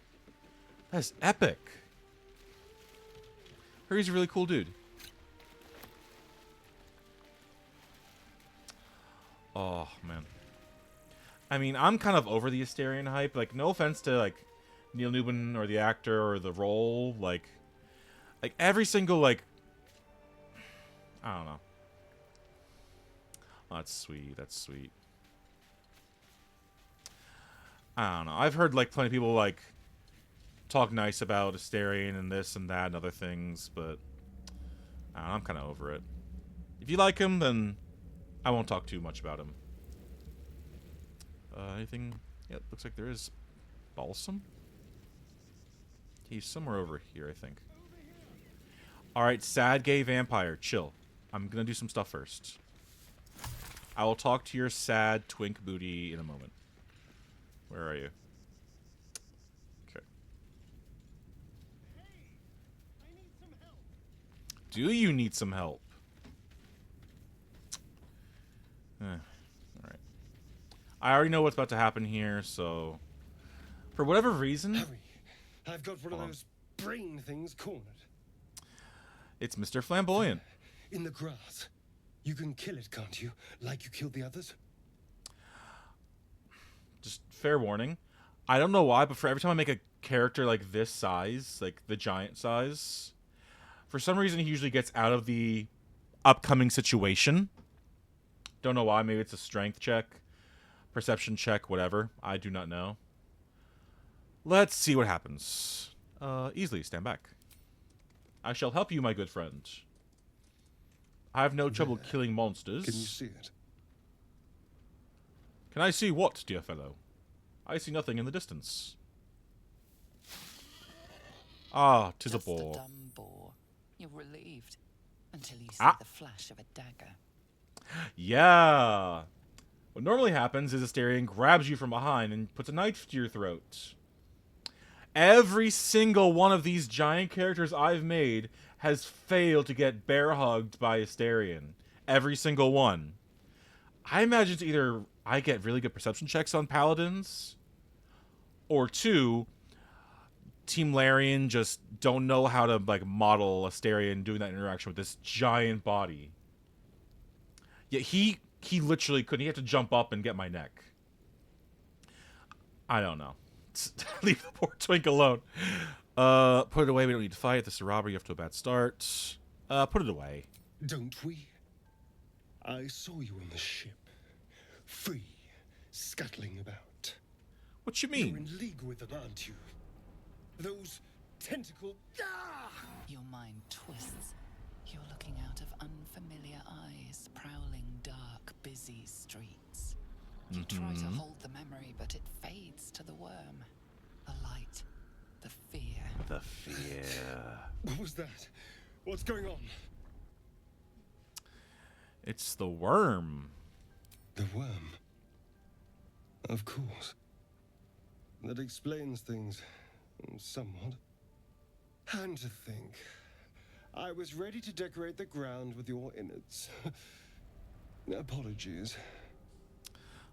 That's epic. He's a really cool dude. Oh, man. I mean, I'm kind of over the Asterion hype. Like, no offense to, like, Neil Newbin or the actor or the role. Like every single, like... I don't know. Oh, that's sweet. That's sweet. I don't know. I've heard, like, plenty of people, like, talk nice about Asterion and this and that and other things, but I don't know, I'm kind of over it. If you like him, then I won't talk too much about him. Anything? Yeah, looks like there is Balsam. He's somewhere over here, I think. Alright, sad gay vampire. Chill. I'm gonna do some stuff first. I will talk to your sad twink booty in a moment. Where are you? Okay. Do you need some help? Alright. I already know what's about to happen here, so... For whatever reason... Hurry. I've got one of those brain things cornered. It's Mr. Flamboyant. In the grass. You can kill it, can't you? Like you killed the others? Just fair warning. I don't know why, but for every time I make a character like this size, like the giant size, for some reason he usually gets out of the upcoming situation. Don't know why. Maybe it's a strength check, perception check, whatever. I do not know. Let's see what happens. Easily, stand back. I shall help you, my good friend. I have no trouble killing monsters. Can you see it? Can I see what, dear fellow? I see nothing in the distance. Ah, 'tis a Just boar. a dumb boar. You're relieved until you see the flash of a dagger. Yeah. What normally happens is Asterion grabs you from behind and puts a knife to your throat. Every single one of these giant characters I've made has failed to get bear hugged by Asterion. Every single one. I imagine it's either I get really good perception checks on paladins, or two, Team Larian just don't know how to like model Asterion doing that interaction with this giant body. Yet he literally couldn't. He had to jump up and get my neck. I don't know. Leave the poor twink alone. Put it away. We don't need to fight. This is a robbery. You have to a bad start. Put it away. Don't we? I saw you on the ship. Free. Scuttling about. What you mean? You're in league with them, aren't you? Those tentacle... Ah! Your mind twists. You're looking out of unfamiliar eyes, prowling dark, busy streets. You try to hold the memory, but it fades to the worm. The light. The fear. The fear. What was that? What's going on? It's the worm. The worm? Of course. That explains things. Somewhat. And to think, I was ready to decorate the ground with your innards. Apologies.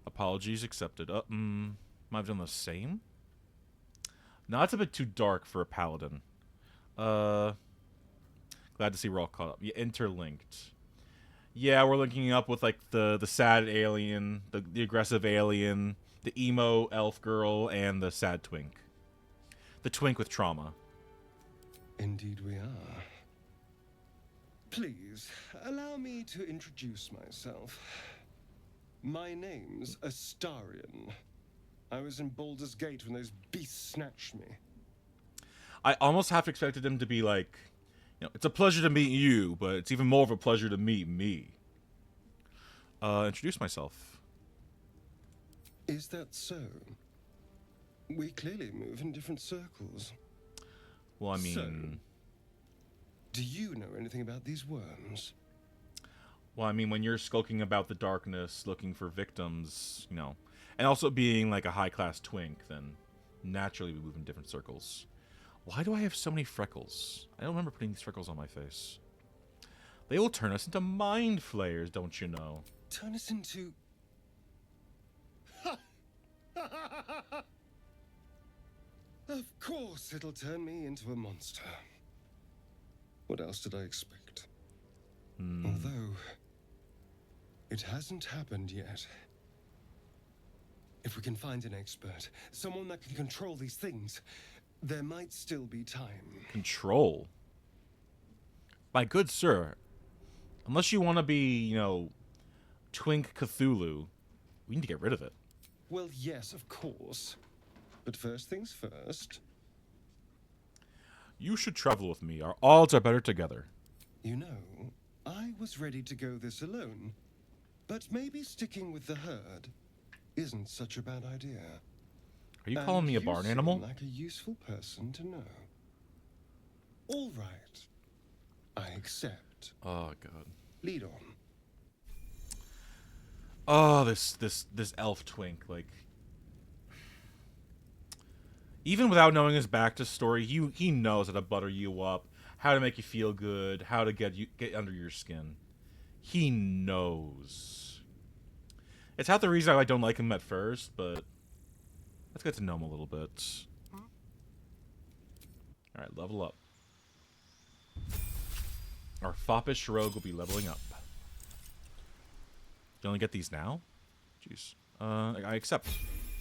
Apologies accepted. Might have done the same? No, it's a bit too dark for a paladin. Glad to see we're all caught up. Yeah, interlinked. Yeah, we're linking up with like the sad alien, the aggressive alien, the emo elf girl, and the sad twink. The twink with trauma. Indeed we are. Please, allow me to introduce myself. My name's Astarion. I was in Baldur's Gate when those beasts snatched me. I almost half expected him to be like, you know, it's a pleasure to meet you, but it's even more of a pleasure to meet me. Introduce myself. Is that so? We clearly move in different circles. Well, I mean... So, Do you know anything about these worms? Well, I mean, when you're skulking about the darkness, looking for victims, you know, and also being like a high-class twink, then naturally we move in different circles. Why do I have so many freckles? I don't remember putting these freckles on my face. They will turn us into mind flayers, don't you know? Turn us into... Of course it'll turn me into a monster. What else did I expect? Although, it hasn't happened yet. If we can find an expert, someone that can control these things, there might still be time. Control? My good sir, unless you want to be, you know, Twink Cthulhu, we need to get rid of it. Well, yes, of course. But first things first. You should travel with me. Our odds are better together. You know, I was ready to go this alone. But maybe sticking with the herd isn't such a bad idea. Are you calling me a barn animal? You seem like a useful person to know. All right. I accept. Oh god. Lead on. Oh, this elf twink, like, even without knowing his backstory, he knows how to butter you up, how to make you feel good, how to get under your skin. He knows. It's half the reason I don't like him at first, but let's get to know him a little bit. Alright, level up. Our foppish rogue will be leveling up. You only get these now? Jeez. I accept.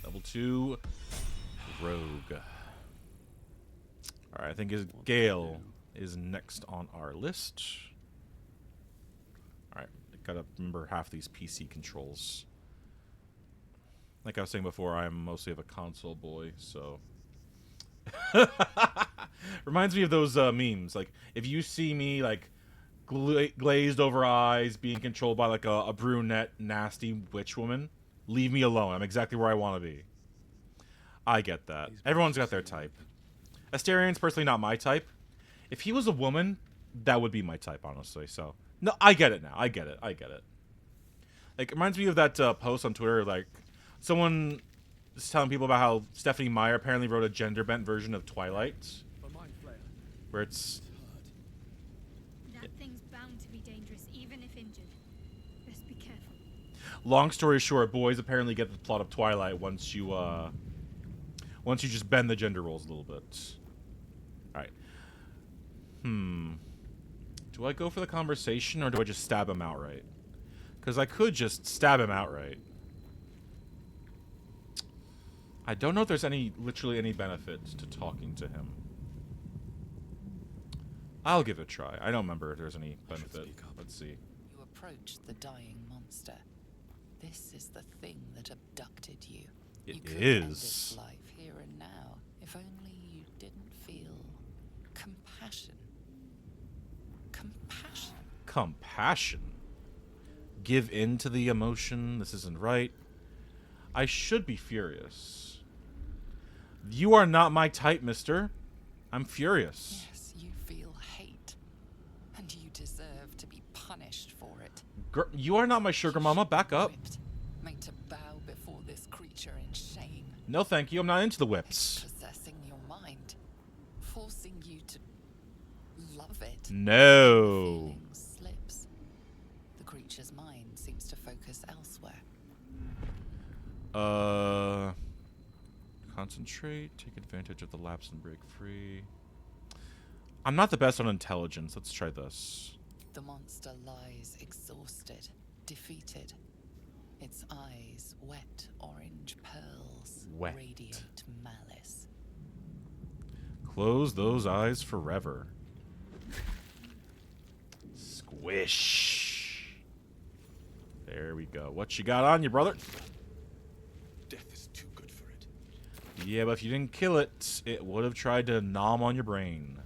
Level 2 rogue. Alright, I think Gale is next on our list. Alright, gotta remember half these PC controls. Like I was saying before, I'm mostly of a console boy, so... Reminds me of those memes. Like, if you see me, like, glazed over eyes, being controlled by, like, a brunette, nasty witch woman, leave me alone. I'm exactly where I want to be. I get that. Everyone's got their type. Asterian's personally not my type. If he was a woman, that would be my type, honestly, so... No, I get it now. I get it. I get it. Like, it reminds me of that post on Twitter, like, someone is telling people about how Stephanie Meyer apparently wrote a gender-bent version of Twilight. Where it's... That thing's bound to be dangerous, even if injured. Best be careful. Long story short, boys apparently get the plot of Twilight once you just bend the gender roles a little bit. Alright. Do I go for the conversation, or do I just stab him outright? Because I could just stab him outright. I don't know if there's literally any benefit to talking to him. I'll give it a try. I don't remember if there's any benefit. Let's see. You approach the dying monster. This is the thing that abducted you. It you could is. end its life here and now, if only you didn't feel compassion. Compassion. Compassion? Give in to the emotion. This isn't right. I should be furious. You are not my type, mister. I'm furious. Yes, you feel hate. And you deserve to be punished for it. You are not my sugar mama. Back up. Whipped, made to bow before this creature in shame. No, thank you. I'm not into the whips. It's possessing your mind. Forcing you to love it. No. Feeling slips. The creature's mind seems to focus elsewhere. Concentrate, take advantage of the lapse and break free. I'm not the best on intelligence. Let's try this. The monster lies exhausted, defeated. Its eyes, wet orange pearls, Wet. radiate malice. Close those eyes forever. Squish. There we go. What you got on you, brother? Death is too good for it. Yeah, but if you didn't kill it, it would have tried to nom on your brain.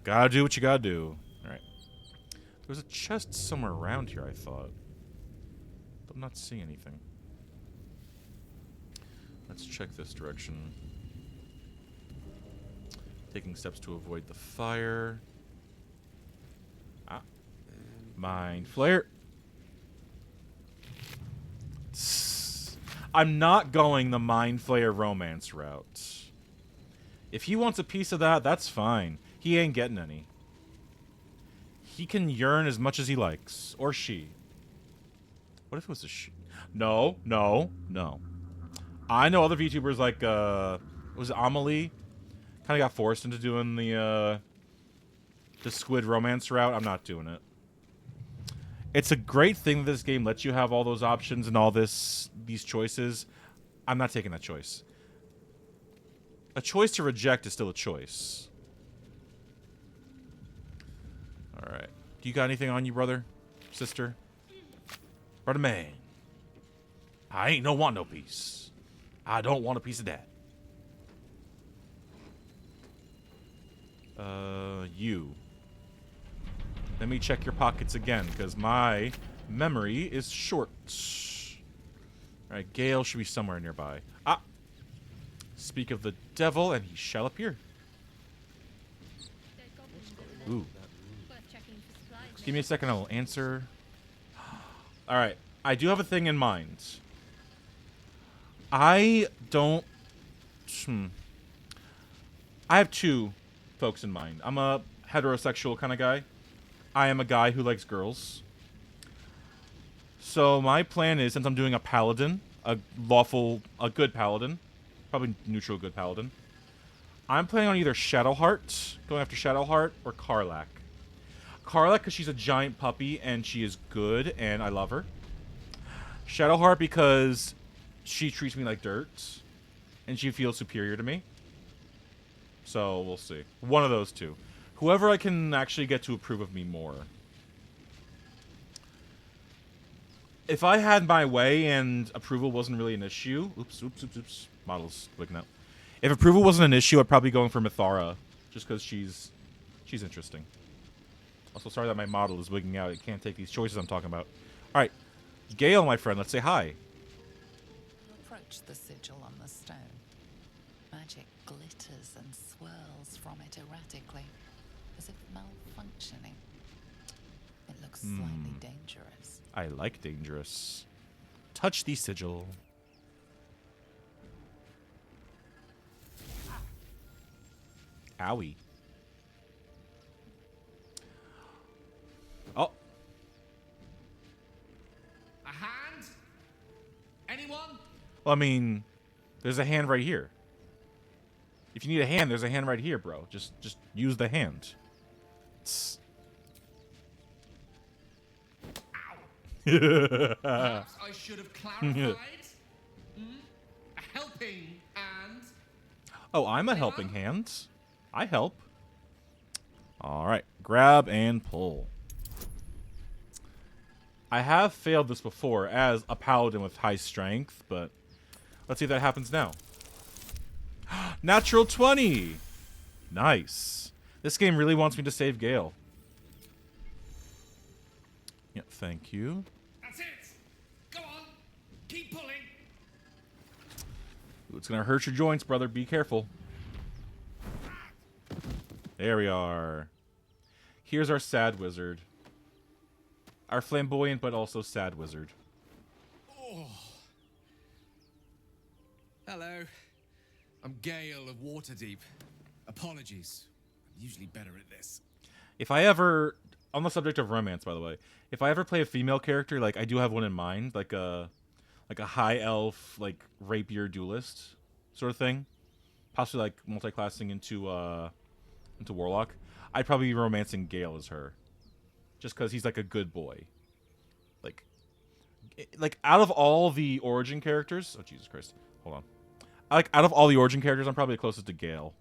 Gotta do what you gotta do. Alright. There's a chest somewhere around here, I thought. But I'm not seeing anything. Let's check this direction. Taking steps to avoid the fire. Mind Flayer. I'm not going the Mind Flayer romance route. If he wants a piece of that, that's fine. He ain't getting any. He can yearn as much as he likes. Or she. What if it was a she? No, no, no. I know other VTubers like, was it Amelie? Kind of got forced into doing the squid romance route. I'm not doing it. It's a great thing that this game lets you have all those options and all these choices. I'm not taking that choice. A choice to reject is still a choice. Alright. Do you got anything on you, brother? Sister? Brother man. I ain't want no piece. I don't want a piece of that. You. Let me check your pockets again, because my memory is short. Alright, Gale should be somewhere nearby. Ah! Speak of the devil, and he shall appear. Ooh. Just give me a second, I will answer. Alright, I do have a thing in mind. I don't... I have two folks in mind. I'm a heterosexual kind of guy. I am a guy who likes girls. So my plan is, since I'm doing a paladin, a good paladin, probably neutral good paladin, I'm planning on either Shadowheart, going after Shadowheart, or Karlach. Karlach because she's a giant puppy and she is good and I love her. Shadowheart because she treats me like dirt and she feels superior to me. So we'll see. One of those two. Whoever I can actually get to approve of me more. If I had my way and approval wasn't really an issue... Oops. Model's clicking out. If approval wasn't an issue, I'd probably be going for Mithara. Just because she's interesting. Also, sorry that my model is wigging out. It can't take these choices I'm talking about. Alright. Gale, my friend, let's say hi. Approach the sigil on the stone. Magic glitters and swirls from it erratically, as if malfunctioning. It looks slightly dangerous. I like dangerous. Touch the sigil. Owie. Oh. A hand? Anyone? Well, I mean, there's a hand right here. If you need a hand, there's a hand right here, bro. Just use the hand. Perhaps I should have clarified. A helping hand. Oh, I'm a helping hand. I help. Alright. Grab and pull. I have failed this before as a paladin with high strength, but let's see if that happens now. Natural 20! Nice. This game really wants me to save Gale. Yeah, thank you. That's it! Go on! Keep pulling! Ooh, it's gonna hurt your joints, brother. Be careful. There we are. Here's our sad wizard. Our flamboyant but also sad wizard. Oh. Hello. I'm Gale of Waterdeep. Apologies. I'm usually better at this. If I ever... On the subject of romance, by the way. If I ever play a female character, like, I do have one in mind. Like a high elf, like, rapier duelist sort of thing. Possibly, like, multi-classing into Warlock. I'd probably be romancing Gale as her. Just because he's, like, a good boy. Like, out of all the origin characters... Oh, Jesus Christ. Hold on. Like, out of all the origin characters, I'm probably the closest to Gale.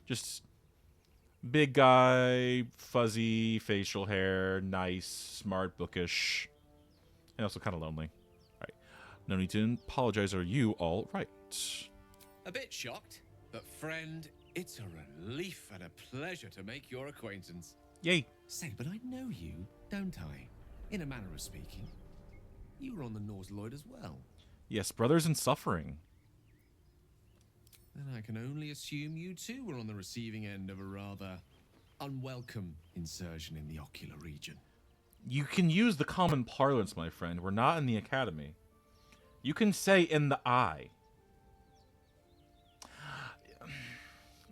Just big guy, fuzzy facial hair, nice, smart, bookish, and also kind of lonely. All right. No need to apologize. Are you all right? A bit shocked, but friend, it's a relief and a pleasure to make your acquaintance. Yay. Say, but I know you, don't I? In a manner of speaking. You were on the Norse Lloyd as well. Yes, brothers in suffering. Then I can only assume you too were on the receiving end of a rather unwelcome insertion in the ocular region. You can use the common parlance, my friend. We're not in the academy. You can say in the eye.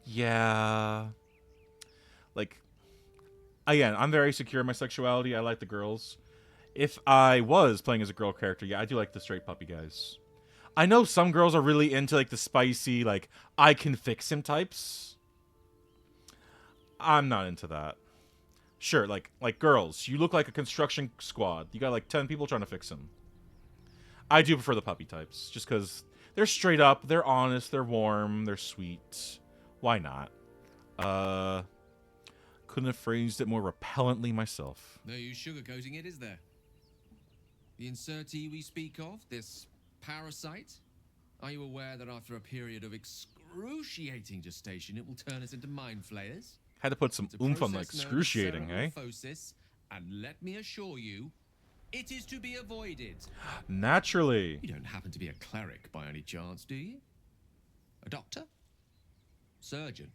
Yeah. Like, again, I'm very secure in my sexuality. I like the girls. If I was playing as a girl character, yeah, I do like the straight puppy guys. I know some girls are really into, like, the spicy, like, I can fix him types. I'm not into that. Sure, like girls, you look like a construction squad. You got, like, 10 people trying to fix him. I do prefer the puppy types, just because they're straight up, they're honest, they're warm, they're sweet. Why not? Couldn't have phrased it more repellently myself. No use sugarcoating it, is there? The insertee we speak of, this parasite, are you aware that after a period of excruciating gestation, it will turn us into mind flayers? Had to put some oomph on the excruciating, eh? And let me assure you, it is to be avoided. Naturally. You don't happen to be a cleric by any chance, do you? A doctor? Surgeon?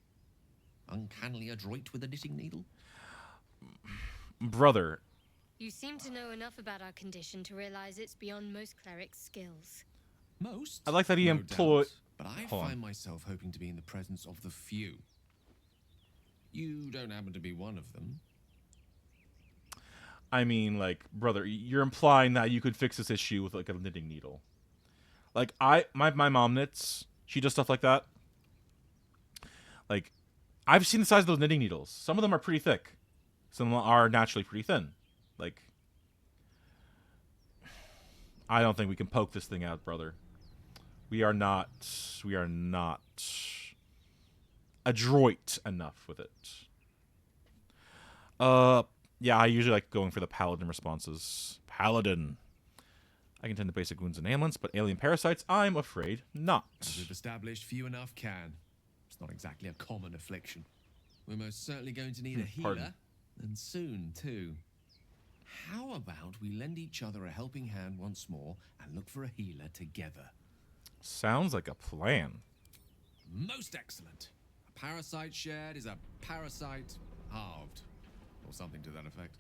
Uncannily adroit with a knitting needle? Brother. You seem to know enough about our condition to realize it's beyond most clerics' skills. Most? I like that he employed... But I find myself hoping to be in the presence of the few. You don't happen to be one of them. I mean, like, brother, you're implying that you could fix this issue with, like, a knitting needle. Like, my mom knits. She does stuff like that. Like, I've seen the size of those knitting needles. Some of them are pretty thick. Some of them are naturally pretty thin. Like, I don't think we can poke this thing out, brother. We are not adroit enough with it. Yeah, I usually like going for the paladin responses. Paladin. I can tend to basic wounds and ailments, but alien parasites, I'm afraid not. As we've established, few enough can. It's not exactly a common affliction. We're most certainly going to need a healer, and soon, too. How about we lend each other a helping hand once more and look for a healer together? Sounds like a plan. Most excellent. A parasite shared is a parasite halved. Or something to that effect.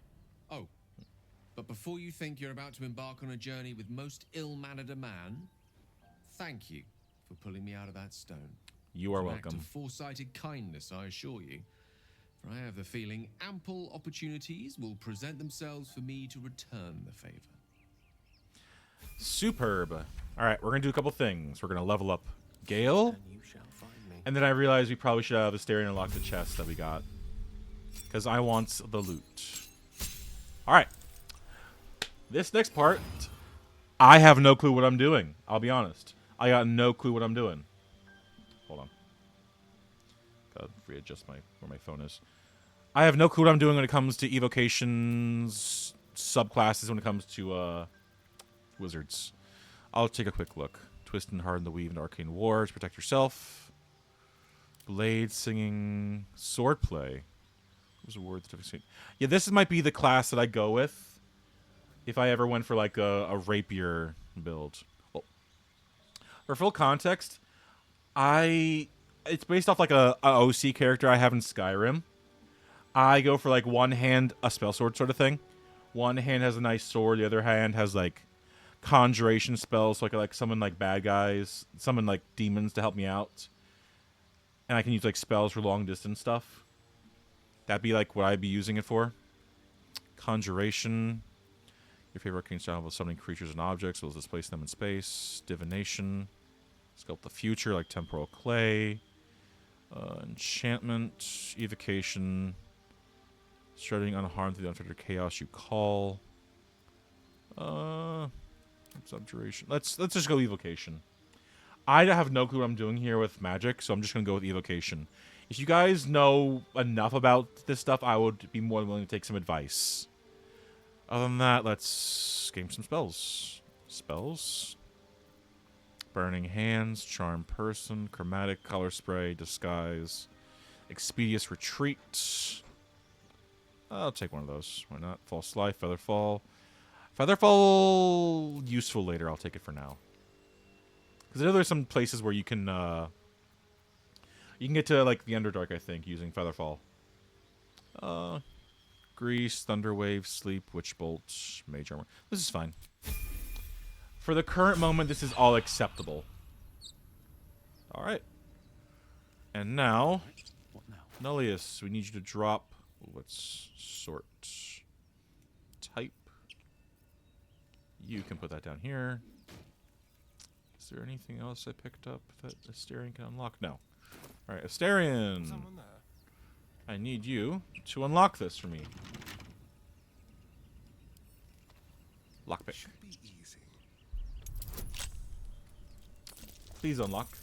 Oh, but before you think you're about to embark on a journey with most ill-mannered a man, thank you for pulling me out of that stone. You are welcome. Act of foresighted kindness, I assure you. For I have the feeling ample opportunities will present themselves for me to return the favor. Superb. All right, we're going to do a couple things. We're going to level up Gale. And then I realized we probably should have Asterion unlock the chest that we got. Because I want the loot. Alright. This next part, I have no clue what I'm doing. I'll be honest. I got no clue what I'm doing. Hold on. Gotta readjust where my phone is. I have no clue what I'm doing when it comes to evocations, subclasses, when it comes to wizards. I'll take a quick look. Twist and harden the weave into arcane wars. Protect yourself. Blade singing. Swordplay. A word yeah, this might be the class that I go with if I ever went for like a rapier build. Well, for full context, it's based off like a OC character I have in Skyrim. I go for like one hand a spell sword sort of thing. One hand has a nice sword, the other hand has like conjuration spells, so I can like summon like bad guys, summon like demons to help me out, and I can use like spells for long distance stuff. That'd be like what I'd be using it for. Conjuration. Your favorite arcane style of summoning creatures and objects will displace them in space. Divination. Sculpt the future like temporal clay. Enchantment. Evocation. Starting unharmed through the unfettered chaos you call. Subjuration. Let's just go evocation. I have no clue what I'm doing here with magic, so I'm just gonna go with evocation. If you guys know enough about this stuff, I would be more than willing to take some advice. Other than that, let's game some spells. Spells. Burning Hands, Charm Person, Chromatic, Color Spray, Disguise, Expeditious Retreat. I'll take one of those. Why not? False Life, Featherfall. Featherfall, useful later. I'll take it for now. Because I know there's some places where you can get to like the Underdark, I think, using Featherfall. Grease, Thunderwave, Sleep, Witch Bolt, Mage Armor. This is fine. For the current moment, this is all acceptable. Alright. And now, Nullius, we need you to drop... Let's sort. Type. You can put that down here. Is there anything else I picked up that Asterion can unlock? No. Alright, Asterion! I need you to unlock this for me. Lockpick. Should be easy. Please unlock.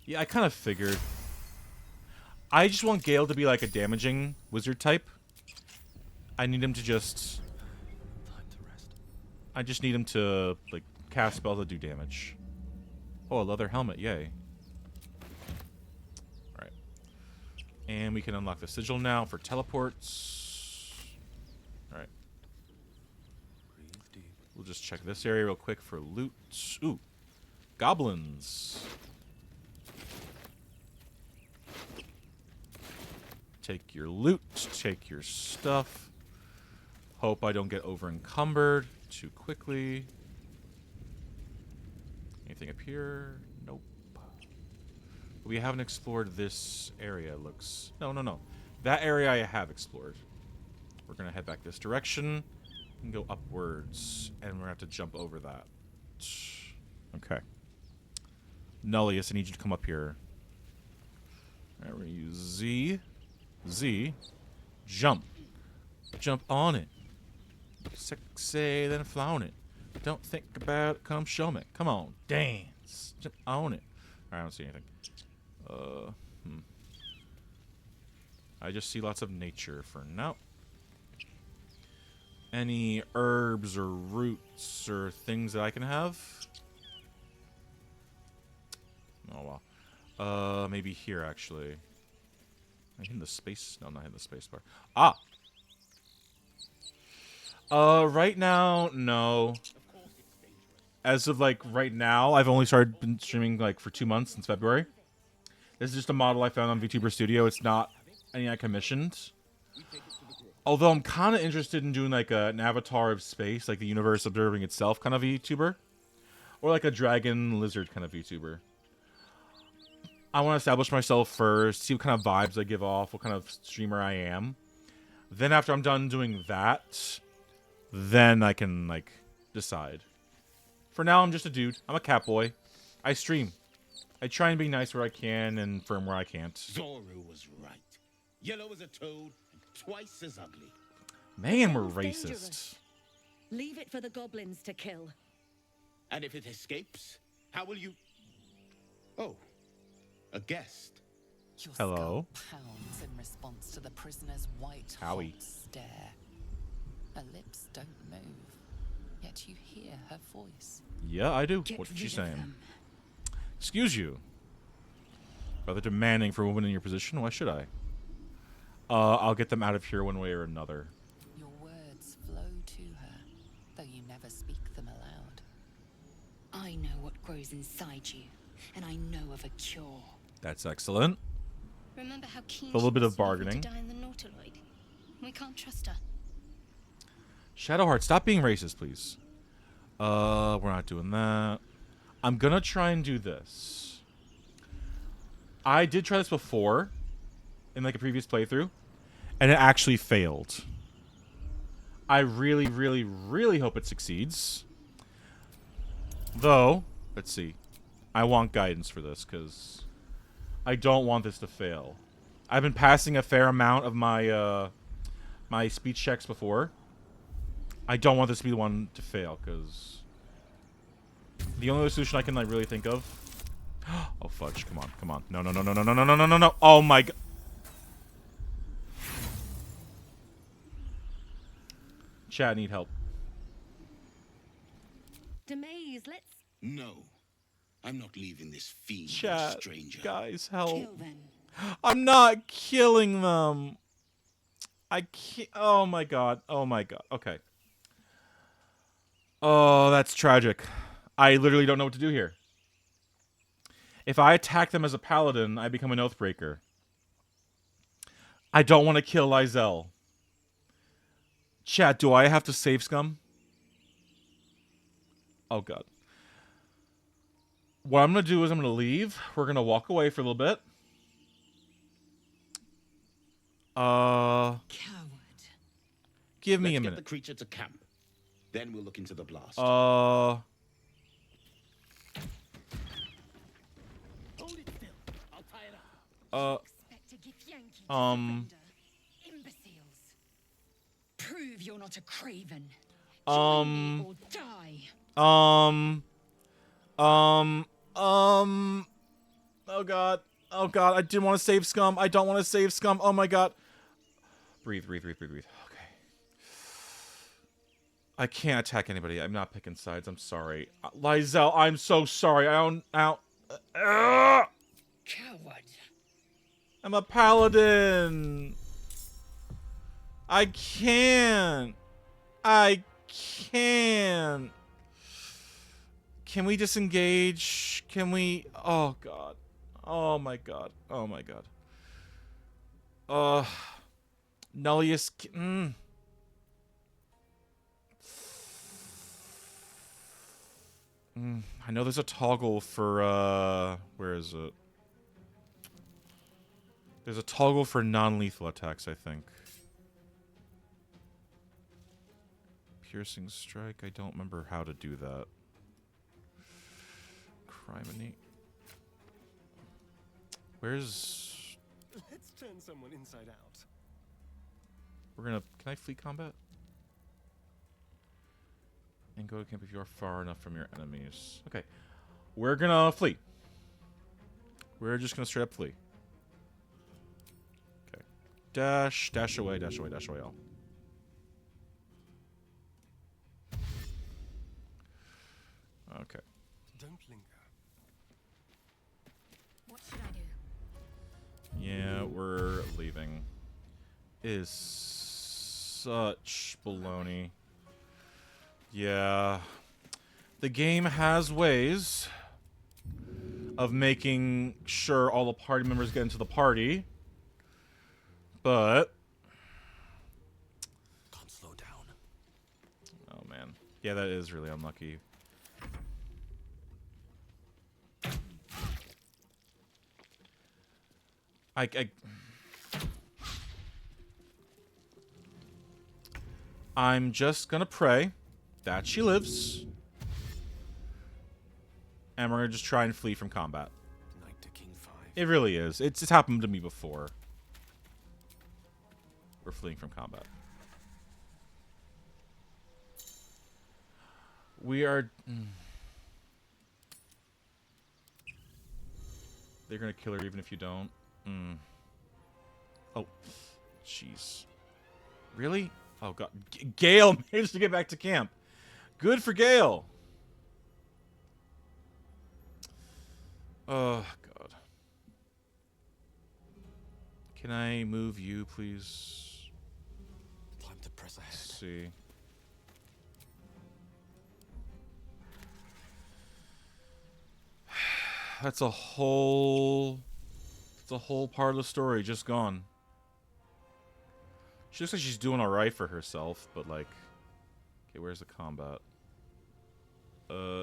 Yeah, I kind of figured. I just want Gale to be like a damaging wizard type. I need him to just... I just need him to, like, cast spells that do damage. Oh, a leather helmet, yay. Alright. And we can unlock the sigil now for teleports. Alright. We'll just check this area real quick for loot. Ooh. Goblins. Take your loot. Take your stuff. Hope I don't get over encumbered too quickly. Anything up here? Nope. We haven't explored this area, it looks... No. That area I have explored. We're going to head back this direction and go upwards. And we're going to have to jump over that. Okay. Nullius, I need you to come up here. Alright, we're going to use Z. Z. Jump. Jump on it. Sexy, then flown it. Don't think about it, come show me. Come on, dance. Jump on it. Alright, I don't see anything. I just see lots of nature for now. Any herbs or roots or things that I can have? Oh, wow. Maybe here, actually. I hitting the space? No, I'm not hitting the space bar. Ah! Right now, no. As of, like, right now, I've only been streaming, like, for 2 months since February. This is just a model I found on VTuber Studio. It's not any I commissioned. Although I'm kind of interested in doing, like, an avatar of space, like the universe observing itself kind of VTuber. Or, like, a dragon lizard kind of VTuber. I want to establish myself first, see what kind of vibes I give off, what kind of streamer I am. Then after I'm done doing that, then I can, like, decide. For now, I'm just a dude. I'm a cat boy. I stream. I try and be nice where I can and firm where I can't. Zoru was right. Yellow as a toad, and twice as ugly. Man, we're Dangerous. racist. Leave it for the goblins to kill. And if it escapes, how will you... Oh, a guest. Your Hello. skull pounds in response to the prisoner's white Howie. hot stare. Her lips don't move, yet you hear her voice. Yeah, I do. Get What's she rid of saying? them. Excuse you. Rather demanding for a woman in your position? Why should I? I'll get them out of here one way or another. Your words flow to her, though you never speak them aloud. I know what grows inside you, and I know of a cure. That's excellent. Remember how keen A little she bit was of to leave bargaining. to die in the Nautiloid? We can't trust her. Shadowheart, stop being racist, please. We're not doing that. I'm gonna try and do this. I did try this before, in like a previous playthrough, and it actually failed. I really, really, really hope it succeeds. Though, let's see. I want guidance for this, because I don't want this to fail. I've been passing a fair amount of my, my speech checks before. I don't want this to be the one to fail, because the only solution I can like really think of... Oh, fudge. Come on. Come on. No, no, no, no, no, no, no, no, no, no, no. Oh, my God. Chat, need help. Demaze, let's No, I'm not leaving this fiend, Chat, stranger. guys, help. kill them. I'm not killing them. I can't. Oh, my God. Oh, my God. Okay. Oh, that's tragic. I literally don't know what to do here. If I attack them as a paladin, I become an Oathbreaker. I don't want to kill Lysel. Chat, do I have to save scum? Oh, God. What I'm going to do is I'm going to leave. We're going to walk away for a little bit. Coward. Give me a Let's minute. get the creature to camp. Then we'll look into the blast. Hold it still. I'll tie it up. Expect to give Yankee to surrender. Imbeciles. Prove you're not a craven. Join me or die. Oh god. Oh god, I didn't want to save scum. I don't want to save scum. Oh my god. Breathe. Okay. I can't attack anybody. I'm not picking sides. I'm sorry. Lysel, I'm so sorry. Coward. I'm a paladin. I can't. Can we disengage? Can we? Oh god. Oh my god. Nullius. I know there's a toggle for where is it? There's a toggle for non-lethal attacks, I think. Piercing strike. I don't remember how to do that. Criminy. Where's... Let's turn someone inside out. We're gonna... Can I flee combat? And go to camp if you are far enough from your enemies. Okay. We're gonna flee. We're just gonna straight up flee. Okay. Dash away, all. Okay. Don't linger. What should I do? Yeah, we're leaving. It is such baloney. Yeah. The game has ways of making sure all the party members get into the party. But... Can't slow down. Oh, man. Yeah, that is really unlucky. I'm just gonna pray that she lives. And we're gonna just try and flee from combat. Knight to King 5. It really is. It's happened to me before. We're fleeing from combat. We are... They're gonna kill her even if you don't. Oh. Jeez. Really? Oh, God. Gale managed to get back to camp. Good for Gale. Oh, God. Can I move you, please? Time to press ahead. Let's see. That's a whole part of the story just gone. She looks like she's doing alright for herself, but like, okay, where's the combat?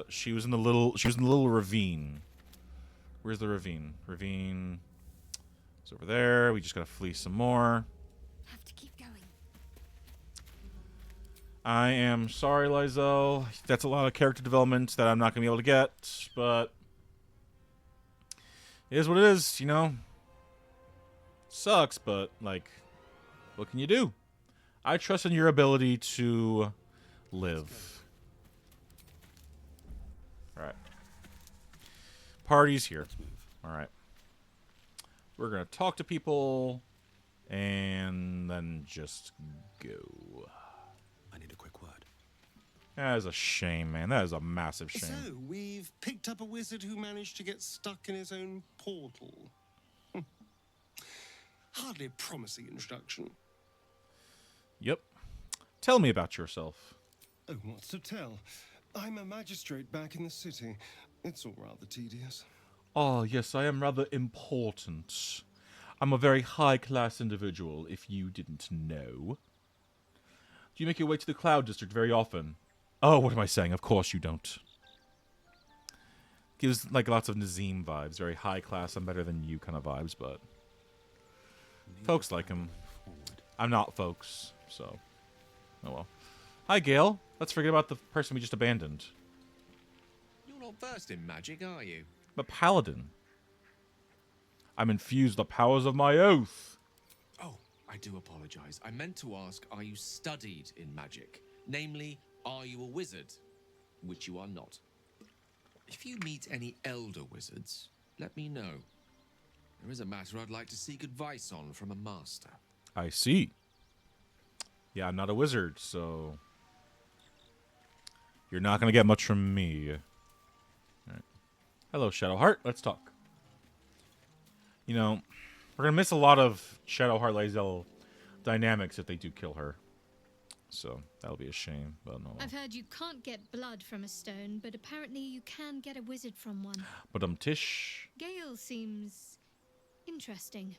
She was in the little ravine. Where's the ravine? Ravine is over there. We just gotta flee some more. Have to keep going. I am sorry, Lysel. That's a lot of character development that I'm not gonna be able to get, but it is what it is, you know? Sucks, but, like, what can you do? I trust in your ability to live. Alright. Party's here. Alright. We're gonna talk to people, and then just go. I need a quick word. That is a shame, man. That is a massive shame. So, we've picked up a wizard who managed to get stuck in his own portal. Hardly a promising introduction. Yep. Tell me about yourself. Oh, what's to tell? I'm a magistrate back in the city. It's all rather tedious. Ah, yes, I am rather important. I'm a very high-class individual, if you didn't know. Do you make your way to the Cloud District very often? Oh, what am I saying? Of course you don't. Gives, like, lots of Nazim vibes. Very high-class, I'm better than you kind of vibes, but... folks like him. I'm not folks, so... oh well. Hi, Gale. Let's forget about the person we just abandoned. You're not versed in magic, are you? I'm a paladin. I'm infused the powers of my oath. Oh, I do apologize. I meant to ask, are you studied in magic? Namely, are you a wizard? Which you are not. If you meet any elder wizards, let me know. There is a matter I'd like to seek advice on from a master. I see. Yeah, I'm not a wizard, so... you're not going to get much from me. All right. Hello, Shadowheart. Let's talk. You know, we're going to miss a lot of Shadowheart Lae'zel dynamics if they do kill her. So, that'll be a shame, but no. I've heard you can't get blood from a stone, but apparently you can get a wizard from one. But Tish... Gale seems... interesting.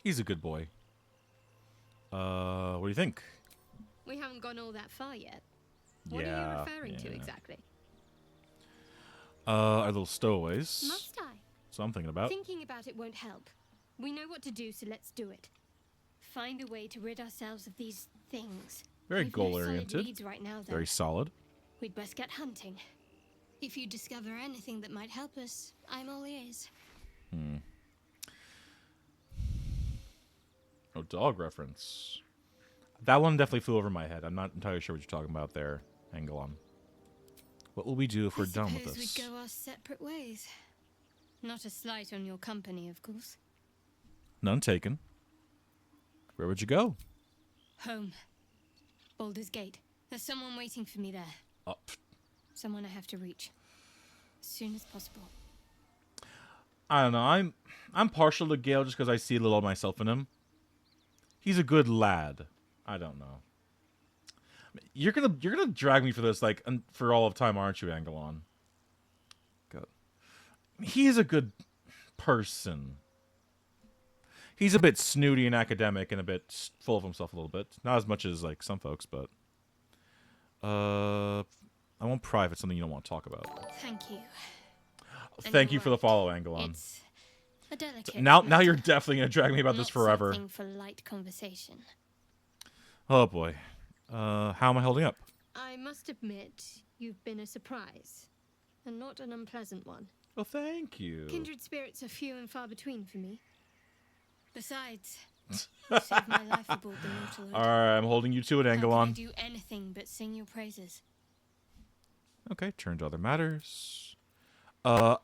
he's a good boy. What do you think? We haven't gone all that far yet. What Yeah, are you referring to exactly? Our little stowaways. Must I? So I'm thinking about. Thinking about it won't help. We know what to do, so let's do it. Find a way to rid ourselves of these things. Very We've no solid goal-oriented. leads right now, though. Very solid. We'd best get hunting. If you discover anything that might help us, I'm all ears. Oh, dog reference. That one definitely flew over my head. I'm not entirely sure what you're talking about there, Angelon. What will we do if we're done with Suppose this? we go our separate ways. Not a slight on your company, of course. None taken. Where would you go? Home. Baldur's Gate. There's someone waiting for me there. Up. Someone I have to reach. As soon as possible. I don't know. I'm partial to Gale just because I see a little of myself in him. He's a good lad. I don't know. You're gonna drag me for this like for all of time, aren't you, Angelon? God. He is a good person. He's a bit snooty and academic and a bit full of himself a little bit. Not as much as like some folks, but I won't pry if it's something you don't want to talk about. Thank you. Thank you for the follow, Angelon. It's a delicate Now you're definitely gonna drag me about this forever. Something for light conversation. Oh boy. How am I holding up? I must admit, you've been a surprise, and not an unpleasant one. Well, thank you. Kindred spirits are few and far between for me. Besides, you saved my life aboard the Nautilus. All right, I'm holding you to it, How can I Angelon. do anything but sing your praises? Okay, turn to other matters.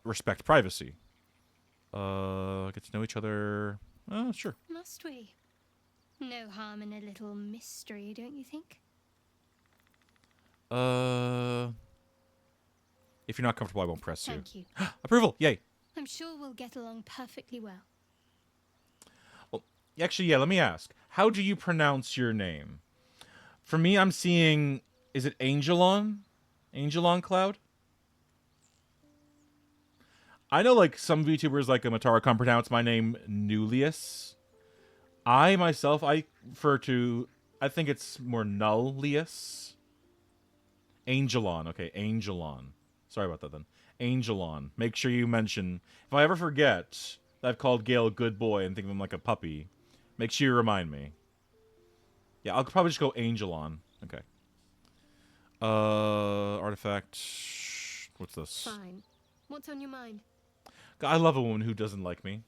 Respect privacy. Get to know each other. Sure. Must we? No harm in a little mystery, don't you think? If you're not comfortable, I won't press you. Thank you. Approval, yay. I'm sure we'll get along perfectly well. Well, actually, yeah, let me ask. How do you pronounce your name? For me, I'm seeing, is it Angelon? Angelon Cloud? I know, like, some VTubers like Amatara can pronounce my name Nullius. I, myself, I refer to, I think it's more Nullius. Angelon, okay, Angelon. Sorry about that, then. Angelon. Make sure you mention, if I ever forget that I've called Gale a good boy and think of him like a puppy, make sure you remind me. Yeah, I'll probably just go Angelon. Okay. Artifact. What's this? Fine. What's on your mind? I love a woman who doesn't like me.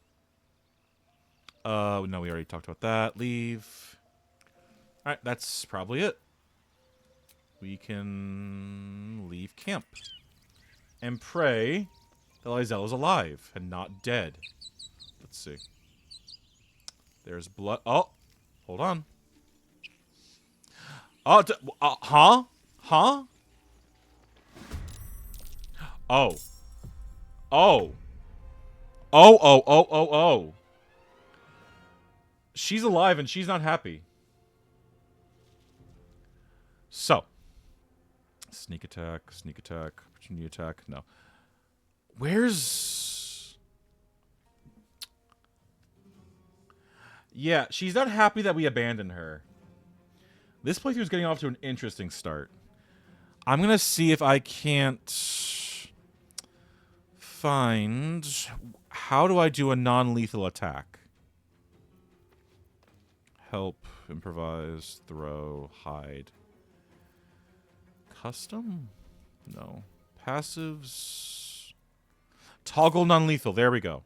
No, we already talked about that. Leave. Alright, that's probably it. We can leave camp. And pray that Lae'zel is alive and not dead. Let's see. There's blood. Oh, hold on. Oh, huh? Huh? Oh. Oh. Oh. She's alive and she's not happy. So. Sneak attack, opportunity attack. No. Where's... Yeah, she's not happy that we abandoned her. This playthrough is getting off to an interesting start. I'm gonna see if I can't find... How do I do a non-lethal attack? Help, improvise, throw, hide. Custom? No. Passives... Toggle non-lethal. There we go.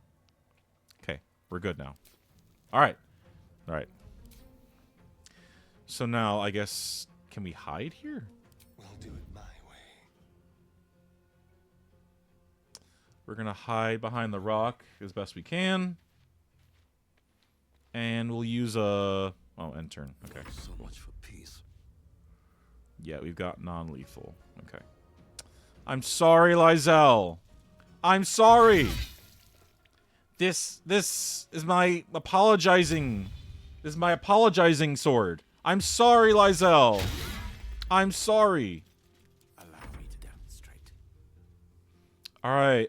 Okay, we're good now. Alright. Alright. So now, I guess... Can we hide here? We'll do it my way. We're gonna hide behind the rock as best we can. And we'll use a... Oh, end turn. Okay. So much for peace. Yeah, we've got non-lethal. Okay. I'm sorry, Lizelle. I'm sorry. This is my apologizing. This is my apologizing sword. I'm sorry, Lizelle. I'm sorry. Allow me to demonstrate. All right.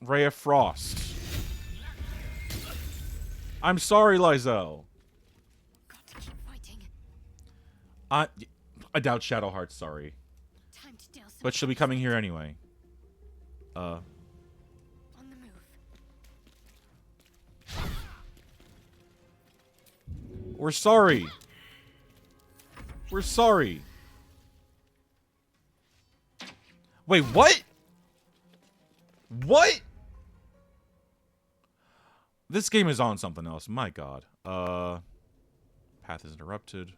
Ray of Frost. I'm sorry, Lizelle. Got to keep fighting. I doubt Shadowheart's sorry. Time to deal some But she'll be coming here anyway. on the move. We're sorry. We're sorry. Wait, what? What? This game is on something else. My god. Path is interrupted.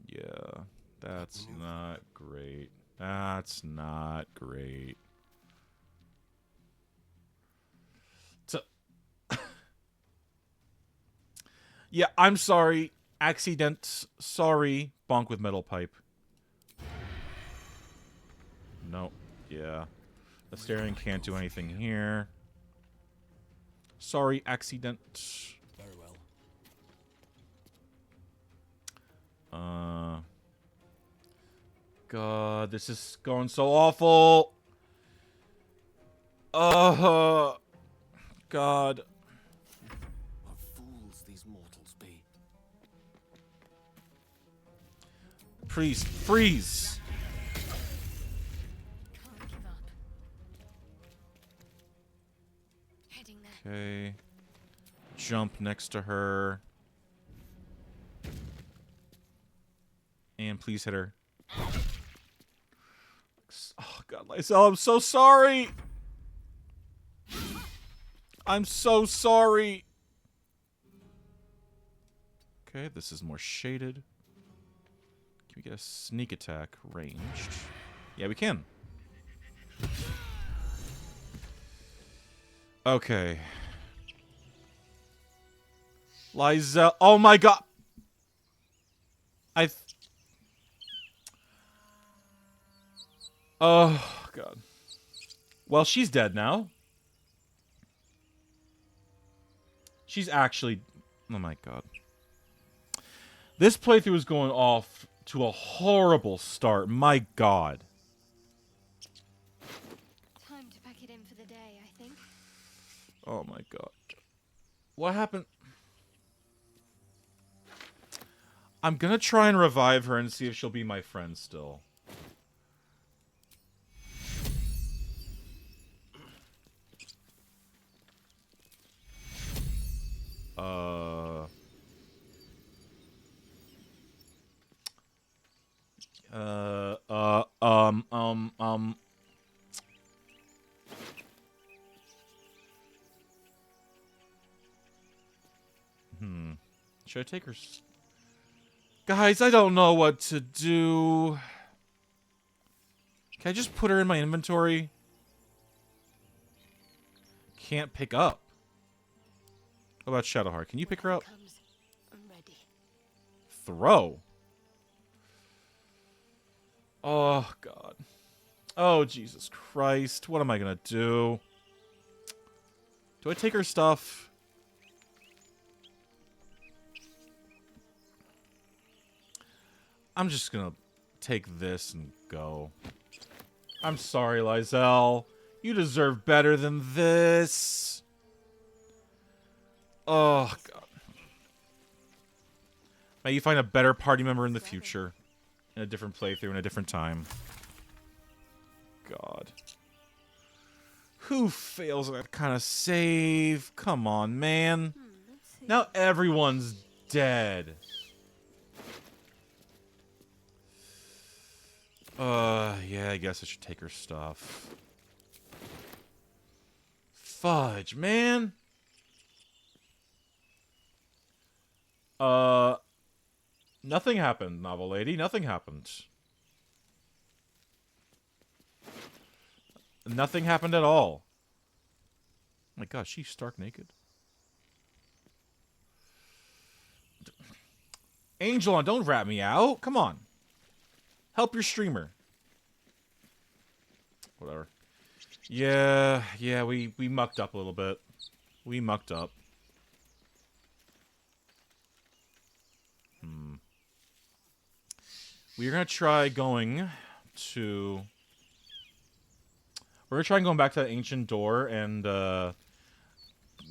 Yeah. That's not great. That's not great. So yeah, I'm sorry. Accident. Sorry. Bonk with metal pipe. Nope. Yeah. The staring can't do anything here. Sorry, accident. Very well. God, this is going so awful. God. What fools these mortals be. Priest, freeze. Can't give up. Heading there. Okay. Jump next to her. And please hit her. Oh, God, Lysel, I'm so sorry. I'm so sorry. Okay, this is more shaded. Can we get a sneak attack ranged? Yeah, we can. Okay. Lysel, oh my god. Oh, God. Well, she's dead now. She's actually... Oh, my God. This playthrough is going off to a horrible start. My God. Time to pack it in for the day, I think. Oh, my God. What happened? I'm gonna try and revive her and see if she'll be my friend still. Should I take her? Guys, I don't know what to do. Can I just put her in my inventory? Can't pick up. What about Shadowheart? Can you pick her up? I'm ready. Throw. Oh, God. Oh, Jesus Christ. What am I gonna do? Do I take her stuff? I'm just gonna take this and go. I'm sorry, Lysel. You deserve better than this. Oh, God. May you find a better party member in the future. In a different playthrough, in a different time. God. Who fails that kind of save? Come on, man. Now everyone's dead. Yeah, I guess I should take her stuff. Fudge, man. Nothing happened, novel lady. Nothing happened. Nothing happened at all. Oh my gosh, she's stark naked. Angel, don't rat me out. Come on. Help your streamer. Whatever. Yeah, we mucked up a little bit. We mucked up. We're gonna try going to... We're gonna try going back to that ancient door and,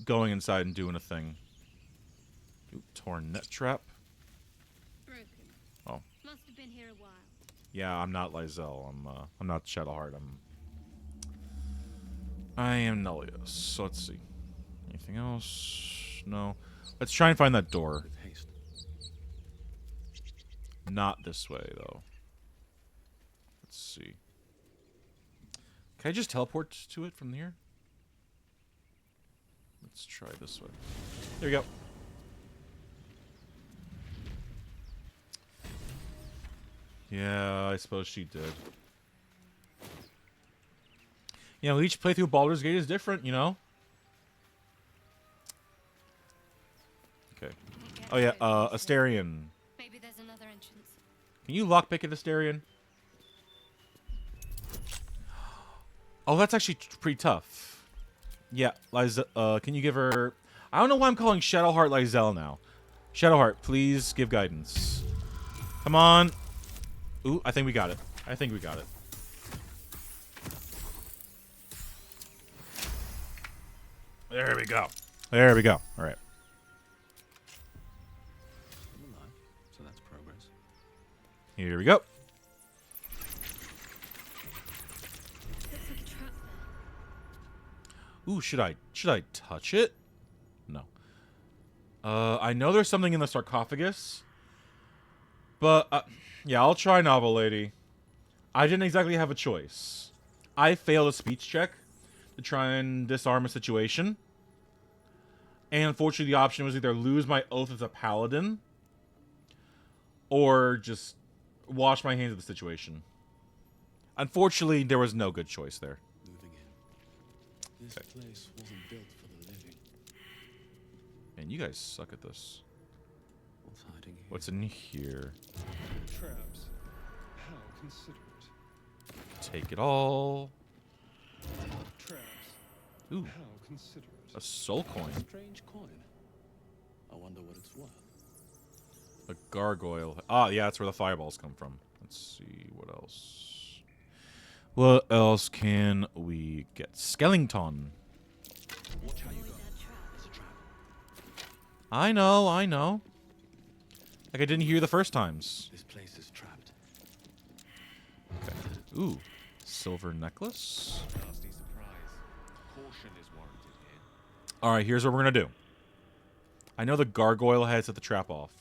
going inside and doing a thing. Ooh, torn net trap. Broken. Oh. Must have been here a while. Yeah, I'm not Lysel. I'm not Shadowheart. I am Nullius. So let's see. Anything else? No. Let's try and find that door. Not this way, though. Let's see. Can I just teleport to it from here? Let's try this way. There we go. Yeah, I suppose she did. You know, each playthrough of Baldur's Gate is different, you know? Okay. Oh yeah, Asterion. Maybe there's another entrance. Can you lockpick it, Asterion? Oh, that's actually pretty tough. Yeah, can you give her... I don't know why I'm calling Shadowheart Lysel now. Shadowheart, please give guidance. Come on. Ooh, I think we got it. I think we got it. There we go. There we go. All right. I'm alive, so that's progress. Here we go. Looks like a trap there. Ooh, should I touch it? No. I know there's something in the sarcophagus. But, yeah, I'll try, novel lady. I didn't exactly have a choice. I failed a speech check to try and disarm a situation. And unfortunately, the option was either lose my oath as a paladin or just wash my hands of the situation. Unfortunately, there was no good choice there. Moving in. This place wasn't built for the living. Man, you guys suck at this. What's hiding here? What's in here? Traps. How considerate. Take it all. Traps. Ooh. How considerate. A soul coin. Strange coin. I wonder what it's worth. A gargoyle. Ah, yeah, that's where the fireballs come from. Let's see, what else? What else can we get? Skeleton. Watch how you go. It's a trap. I know. Like I didn't hear the first times. This place is trapped. Okay. Ooh. Silver necklace. Nasty surprise. Caution is warranted here. Alright, here's what we're gonna do. I know the gargoyle has set the trap off.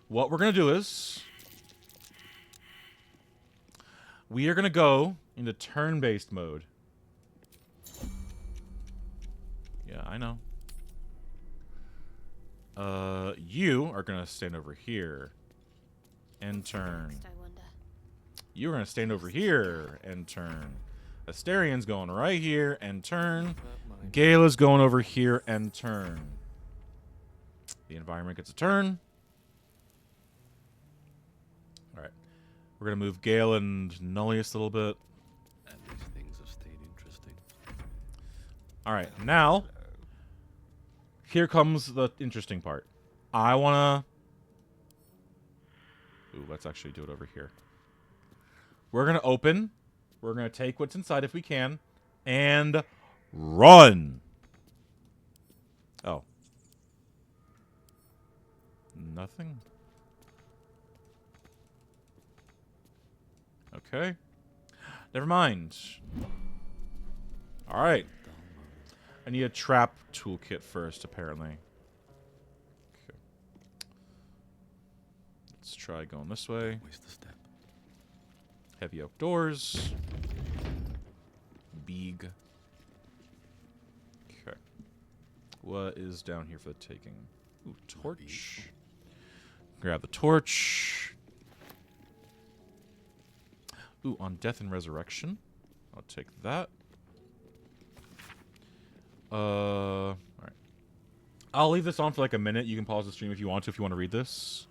What we're gonna do is... we are gonna go into turn-based mode. Yeah, I know. You are gonna stand over here. And turn. Next, I wonder. You're gonna stand over here and turn. Asterion's going right here and turn. Gala's going over here and turn. The environment gets a turn. Alright. We're gonna move Gale and Nullius a little bit. And these things have stayed interesting. Alright, now here comes the interesting part. I wanna... ooh, let's actually do it over here. We're gonna open. We're gonna take what's inside if we can. And run! Oh, Nothing. Okay. Never mind. Alright. I need a trap toolkit first, apparently. Okay. Let's try going this way. Waste the step. Heavy oak doors. Big. Okay. What is down here for the taking? Ooh, torch. Grab the torch. Ooh, on death and resurrection. I'll take that. Alright. I'll leave this on for like a minute. You can pause the stream if you want to read this.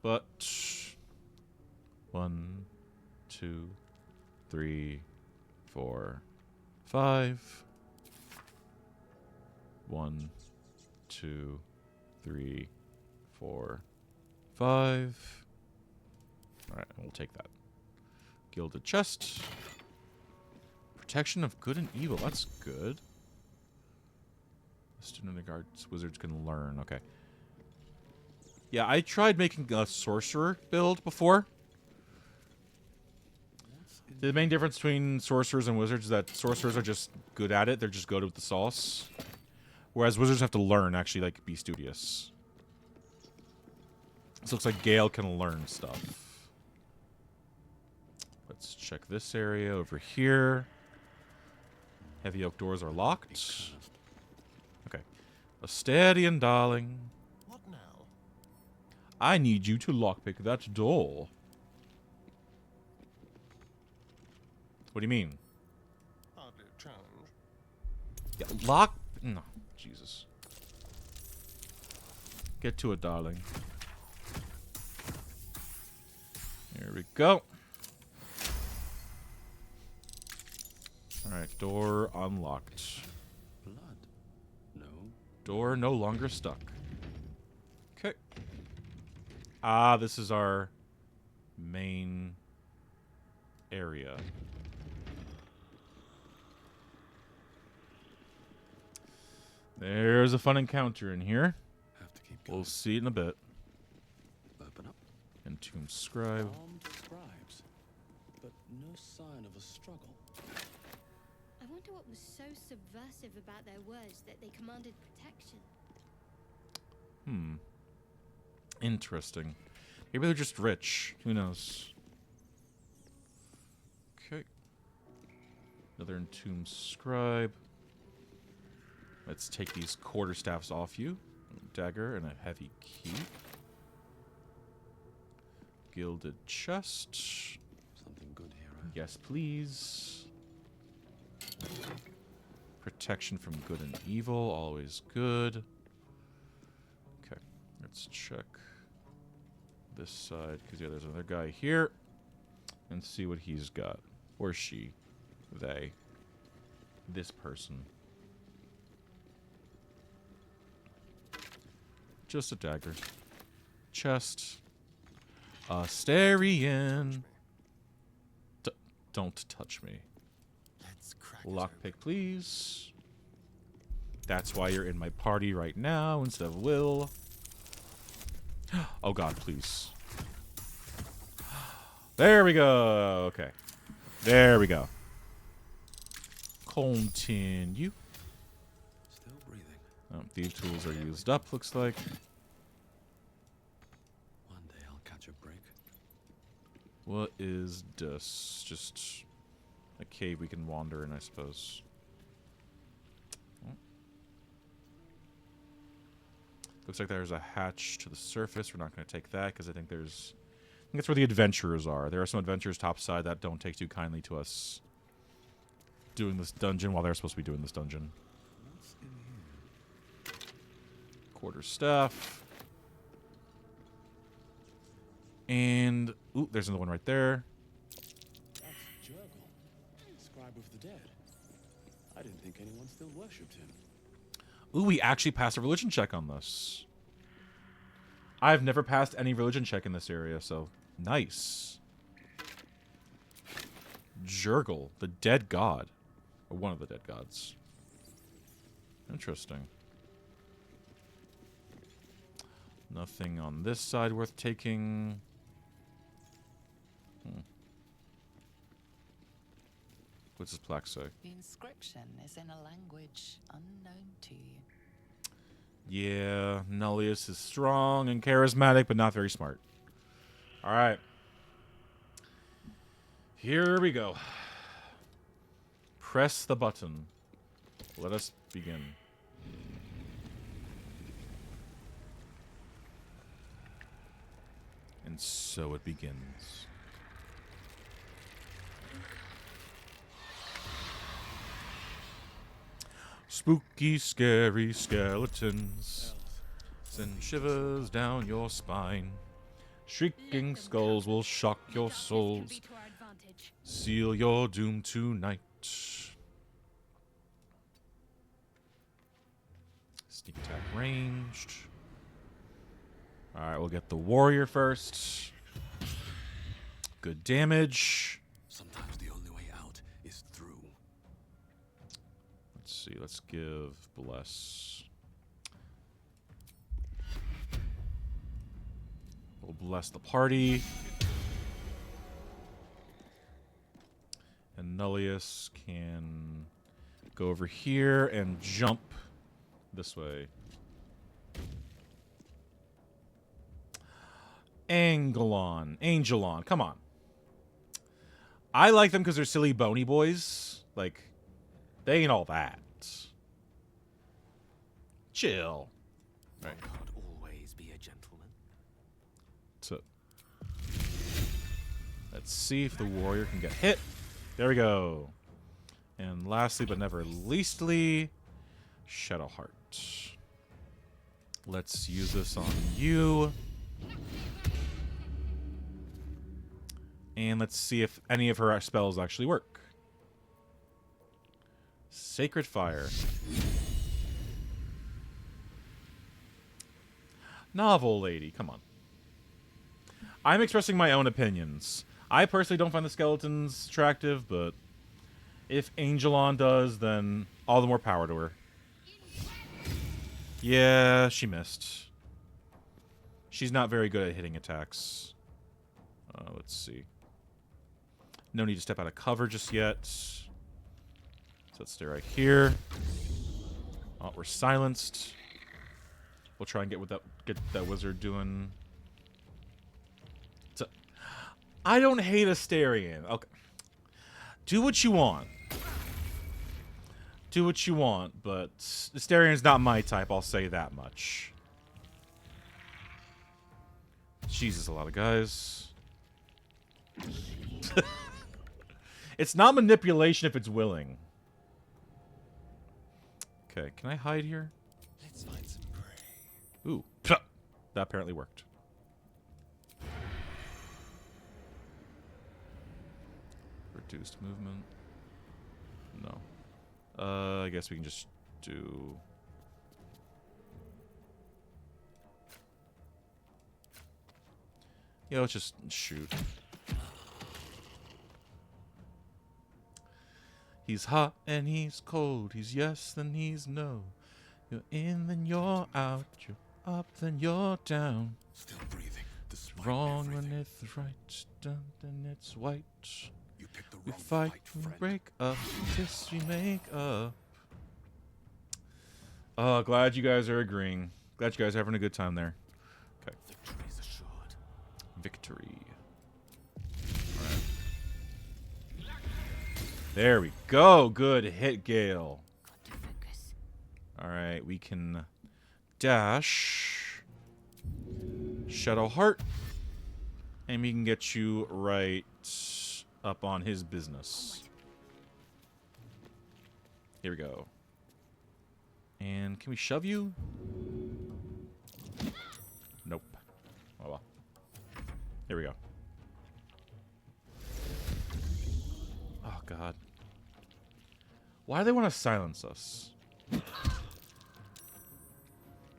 But 1, 2, 3, 4, 5. 1, 2, 3, 4, 5. Alright, we'll take that. Gilded chest. Protection of good and evil. That's good. The student of the guards wizards can learn. Okay. Yeah, I tried making a sorcerer build before. The main difference between sorcerers and wizards is that sorcerers are just good at it. They're just good with the sauce. Whereas wizards have to learn, actually, like, be studious. This looks like Gale can learn stuff. Let's check this area over here. Heavy oak doors are locked. Okay. Astarion, darling. What now? I need you to lockpick that door. What do you mean? Hardly a challenge. Yeah, lock... No. Jesus. Get to it, darling. Here we go. Alright, door unlocked. Blood. No. Door no longer stuck. Okay. Ah, this is our main area. There's a fun encounter in here. Have to keep going. We'll see it in a bit. Open up. Entomb scribe. Armed scribes, but no sign of a struggle. I wonder what was so subversive about their words that they commanded protection. Interesting. Maybe they're just rich. Who knows? Okay. Another entombed scribe. Let's take these quarterstaffs off you. A dagger and a heavy key. Gilded chest. Something good here, right? Yes, please. Protection from good and evil. Always good. Okay. Let's check this side. Because, yeah, there's another guy here. And see what he's got. Or she. They. This person. Just a dagger. Chest. Astarion. Don't touch me. Lockpick, please. That's why you're in my party right now instead of Will. Oh god, please. There we go. Okay. There we go. Continue. Still breathing. Oh, these tools are used up, looks like. One day I'll catch a break. What is this? Just a cave we can wander in, I suppose. Oh. Looks like there's a hatch to the surface. We're not going to take that because I think that's where the adventurers are. There are some adventurers topside that don't take too kindly to us doing this dungeon while they're supposed to be doing this dungeon. What's in here? Quarterstaff. And ooh, there's another one right there. That's Jurgle, scribe of the dead. I didn't think anyone still worshipped him. Ooh, we actually passed a religion check on this. I've never passed any religion check in this area, so nice. Jurgle, the dead god. Or one of the dead gods. Interesting. Nothing on this side worth taking. What's this plaque say? The inscription is in a language unknown to you. Yeah, Nullius is strong and charismatic, but not very smart. Alright. Here we go. Press the button. Let us begin. And so it begins. Spooky, scary skeletons send shivers down your spine. Shrieking skulls will shock your souls. Seal your doom tonight. Sneak attack ranged. Alright, we'll get the warrior first. Good damage. Sometimes the only way out is through. Let's see, let's give bless. We'll bless the party. And Nullius can go over here and jump this way. Angelon, come on. I like them because they're silly bony boys. Like, they ain't all that. Chill. Right. Can't always be a gentleman. So, let's see if the warrior can get hit. There we go. And lastly, but never leastly, Shadowheart. Let's use this on you. And let's see if any of her spells actually work. Sacred Fire. Novel lady, come on. I'm expressing my own opinions. I personally don't find the skeletons attractive, but if Angelon does, then all the more power to her. Yeah, she missed. She's not very good at hitting attacks. Let's see. No need to step out of cover just yet. So let's stay right here. Oh, we're silenced. We'll try and get that wizard doing. So, I don't hate Asterion. Okay. Do what you want. Do what you want, but Asterion's not my type, I'll say that much. Jesus, a lot of guys. It's not manipulation if it's willing. Okay, can I hide here? Let's find some prey. Ooh, that apparently worked. Reduced movement. No. I guess we can just do... Yeah, let's just shoot. He's hot and he's cold. He's yes, then he's no. You're in, then you're out. You're up, then you're down. Still breathing. It's wrong when it's right. Done, then it's white. You picked the We wrong fight, we friend. break up. Kiss, we make up. Oh, glad you guys are agreeing. Glad you guys are having a good time there. Okay. Victory's assured. Victory. There we go. Good hit, Gale. Alright, we can dash. Shadowheart. And we can get you right up on his business. Here we go. And can we shove you? Nope. Oh well. Here we go. Oh god. Why do they want to silence us?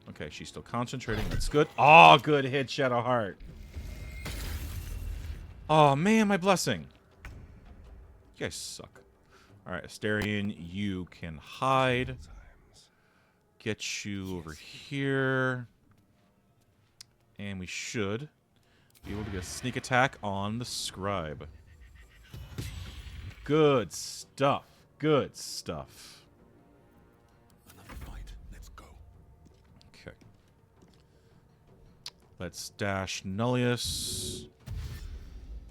Okay, she's still concentrating. That's good. Oh, good hit, Shadowheart. Oh, man, my blessing. You guys suck. Alright, Asterion, you can hide. Get you over here. And we should be able to get a sneak attack on the scribe. Good stuff. Good stuff. Another fight. Let's go. Okay. Let's dash Nullius.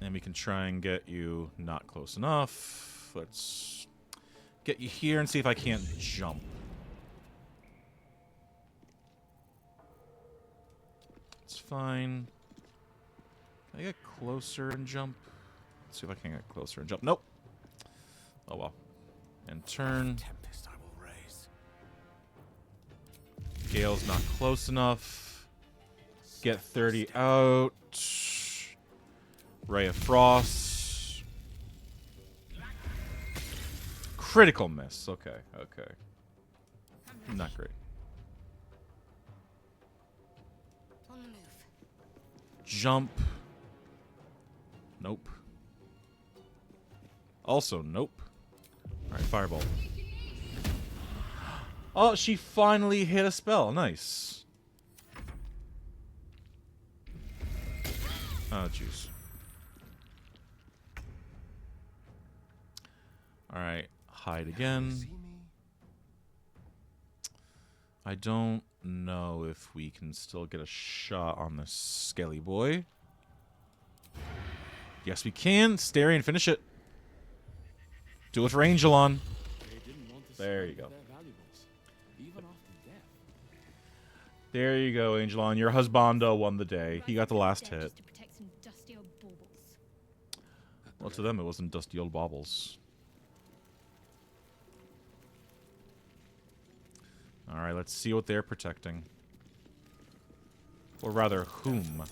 And we can try and get you not close enough. Let's get you here and see if I can't jump. It's fine. Can I get closer and jump? Let's see if I can get closer and jump. Nope. Oh well. And turn. Tempest I will raise. Gale's not close enough. Get 30 out. Ray of Frost. Critical miss. Okay, okay. Not great. On the move. Jump. Nope. Also, nope. Alright, fireball. Oh, she finally hit a spell. Nice. Oh, jeez. Alright, hide again. I don't know if we can still get a shot on this skelly boy. Yes, we can. Stary and finish it. Do it for Angelon. There you go. There you go, Angelon. Your husbando won the day. He got the last hit. Well, to them, it wasn't dusty old baubles. Alright, let's see what they're protecting. Or rather, whom.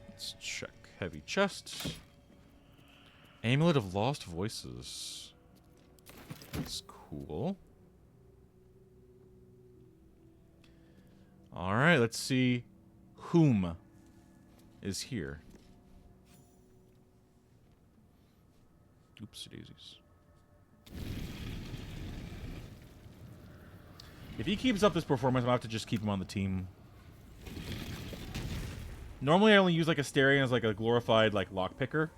Let's check. Heavy chest. Amulet of Lost Voices. That's cool. Alright, let's see whom is here. Oopsie daisies. If he keeps up this performance, I'm going to have to just keep him on the team. Normally I only use like Asterion as like a glorified like lockpicker.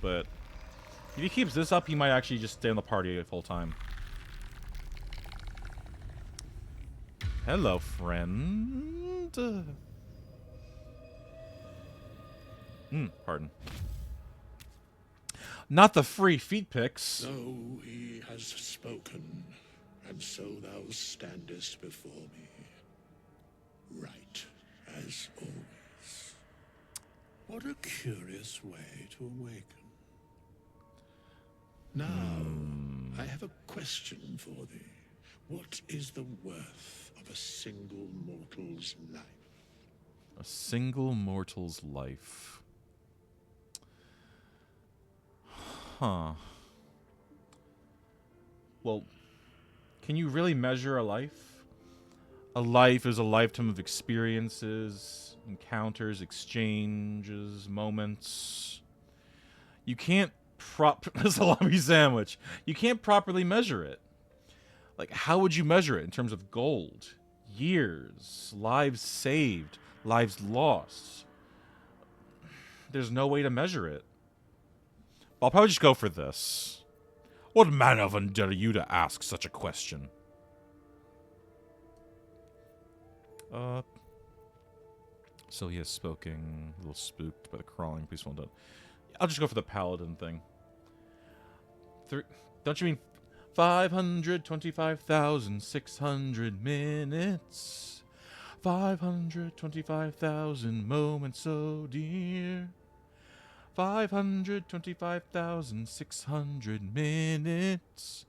But if he keeps this up, he might actually just stay in the party the whole time. Hello, friend. Pardon. Not the free feet pics. So he has spoken, and so thou standest before me. Right, as always. What a curious way to awaken. Now, I have a question for thee. What is the worth of a single mortal's life? A single mortal's life. Huh. Well, can you really measure a life? A life is a lifetime of experiences, encounters, exchanges, moments. You can't salami sandwich. You can't properly measure it. Like, how would you measure it in terms of gold, years, lives saved, lives lost? There's no way to measure it. I'll probably just go for this. What man of dare you to ask such a question? So he has spoken, a little spooked by the crawling, peaceful and done. I'll just go for the paladin thing. Don't you mean 525,600 minutes? 525,000 moments so dear. 525,600 minutes.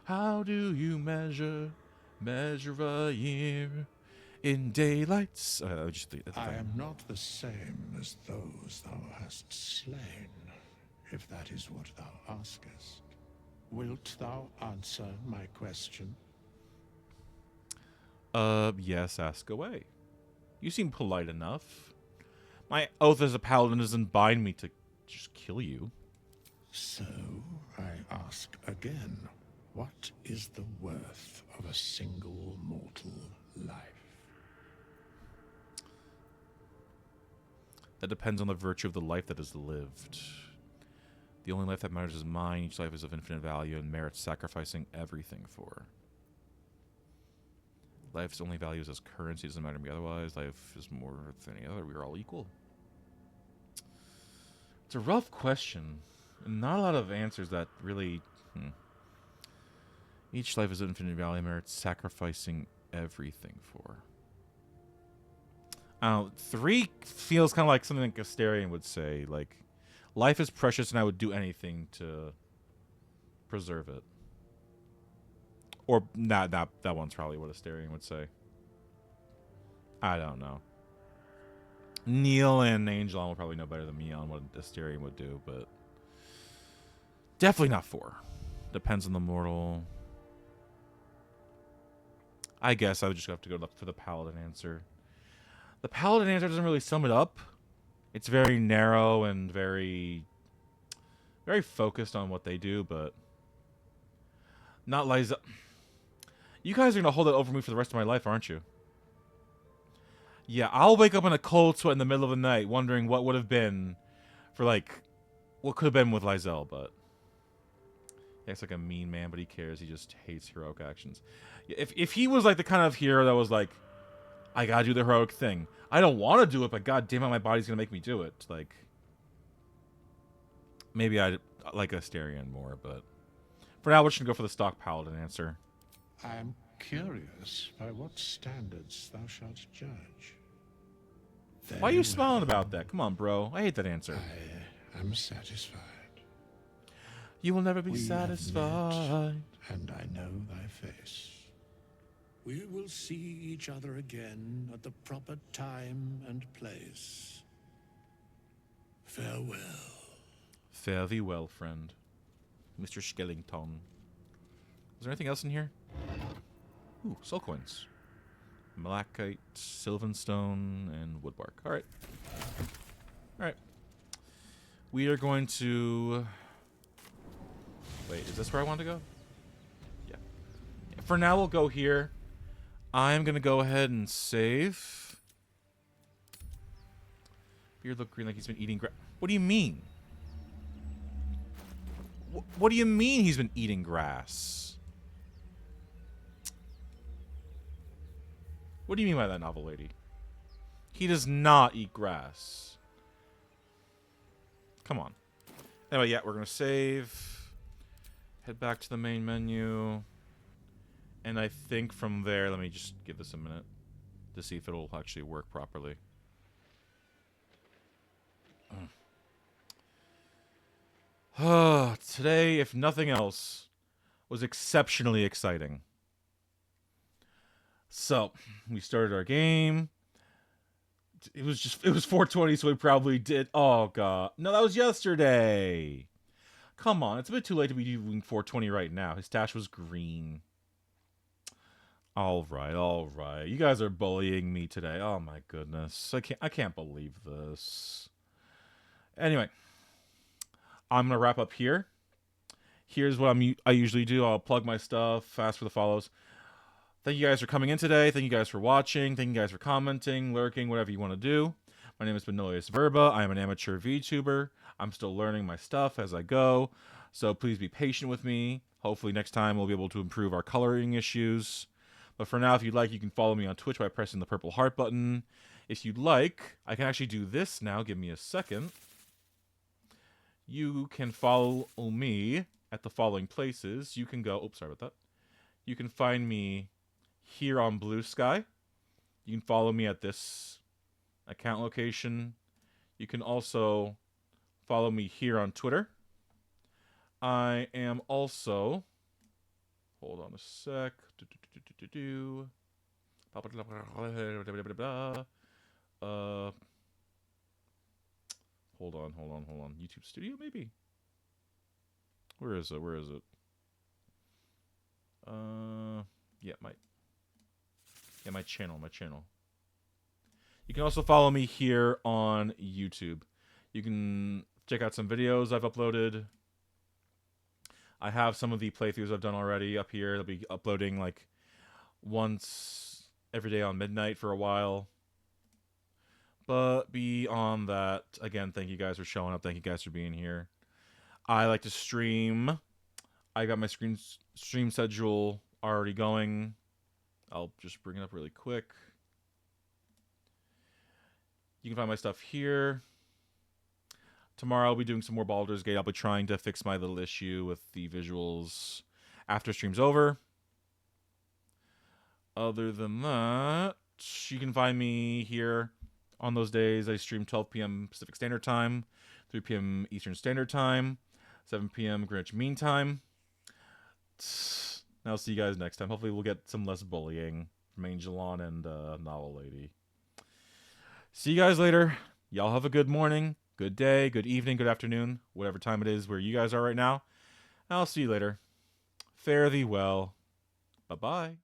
How do you measure a year in daylights? I am not the same as those thou hast slain, if that is what thou askest. Wilt thou answer my question? Yes, ask away. You seem polite enough. My oath as a paladin doesn't bind me to just kill you. So, I ask again, what is the worth of a single mortal life? That depends on the virtue of the life that is lived. The only life that matters is mine. Each life is of infinite value and merits sacrificing everything for. Life's only value is as currency. Doesn't matter to me otherwise. Life is more than any other. We are all equal. It's a rough question. And not a lot of answers that really... Each life is of infinite value and merits sacrificing everything for. I don't know. 3 feels kind of like something like Asterion would say. Like, life is precious and I would do anything to preserve it. Or, that one's probably what Asterion would say. I don't know. Neil and Angelon will probably know better than me on what Asterion would do, but... Definitely not 4. Depends on the mortal. I guess I would just have to go for the Paladin answer. The Paladin answer doesn't really sum it up. It's very narrow and very focused on what they do, but not Liza. You guys are going to hold it over me for the rest of my life, aren't you? Yeah, I'll wake up in a cold sweat in the middle of the night wondering what would have been for, like, what could have been with Lizelle, but he acts like a mean man, but he cares. He just hates heroic actions. If he was, like, the kind of hero that was like, I gotta do the heroic thing. I don't want to do it, but god damn it, my body's gonna make me do it. Like, maybe I'd like Asterion more, but for now, we're just gonna go for the stock Paladin answer. I am curious by what standards thou shalt judge. Why are you smiling about that? Come on, bro. I hate that answer. I am satisfied. You will never be We satisfied. have met, and I know thy face. We will see each other again at the proper time and place. Farewell. Fare thee well, friend. Mr. Skellington. Is there anything else in here? Ooh, soul coins. Malachite, Sylvanstone, and Woodbark. Alright. Alright. We are going to... Wait, is this where I want to go? Yeah. For now, we'll go here. I'm going to go ahead and save. Beard look green like he's been eating grass. What do you mean? What do you mean he's been eating grass? What do you mean by that, novel lady? He does not eat grass. Come on. Anyway, yeah, we're going to save. Head back to the main menu. And I think from there, let me just give this a minute to see if it'll actually work properly. Today, if nothing else, was exceptionally exciting. So, we started our game. It was 4:20, so we probably did. Oh god, no, that was yesterday. Come on, it's a bit too late to be doing 4:20 right now. His stash was green. All right. You guys are bullying me today. Oh my goodness, I can't believe this. Anyway, I'm gonna wrap up here. Here's what I usually do. I'll plug my stuff, ask for the follows. Thank you guys for coming in today. Thank you guys for watching. Thank you guys for commenting, lurking, whatever you want to do. My name has been Nullius Verba. I am an amateur VTuber. I'm still learning my stuff as I go, so please be patient with me. Hopefully next time we'll be able to improve our coloring issues. But for now, if you'd like, you can follow me on Twitch by pressing the purple heart button. If you'd like, I can actually do this now. Give me a second. You can follow me at the following places. You can go... Oops, sorry about that. You can find me here on Blue Sky. You can follow me at this account location. You can also follow me here on Twitter. I am also... Hold on a sec. Hold on. YouTube Studio, maybe? Where is it? My channel. You can also follow me here on YouTube. You can check out some videos I've uploaded. I have some of the playthroughs I've done already up here. I'll be uploading like once every day on midnight for a while. But beyond that, again, thank you guys for showing up. Thank you guys for being here. I like to stream. I got my stream schedule already going. I'll just bring it up really quick. You can find my stuff here. Tomorrow I'll be doing some more Baldur's Gate. I'll be trying to fix my little issue with the visuals after stream's over. Other than that, you can find me here on those days. I stream 12 p.m. Pacific Standard Time, 3 p.m. Eastern Standard Time, 7 p.m. Greenwich Mean Time. I'll see you guys next time. Hopefully we'll get some less bullying from Angelon and Novel Lady. See you guys later. Y'all have a good morning, good day, good evening, good afternoon, whatever time it is where you guys are right now. I'll see you later. Fare thee well. Bye-bye.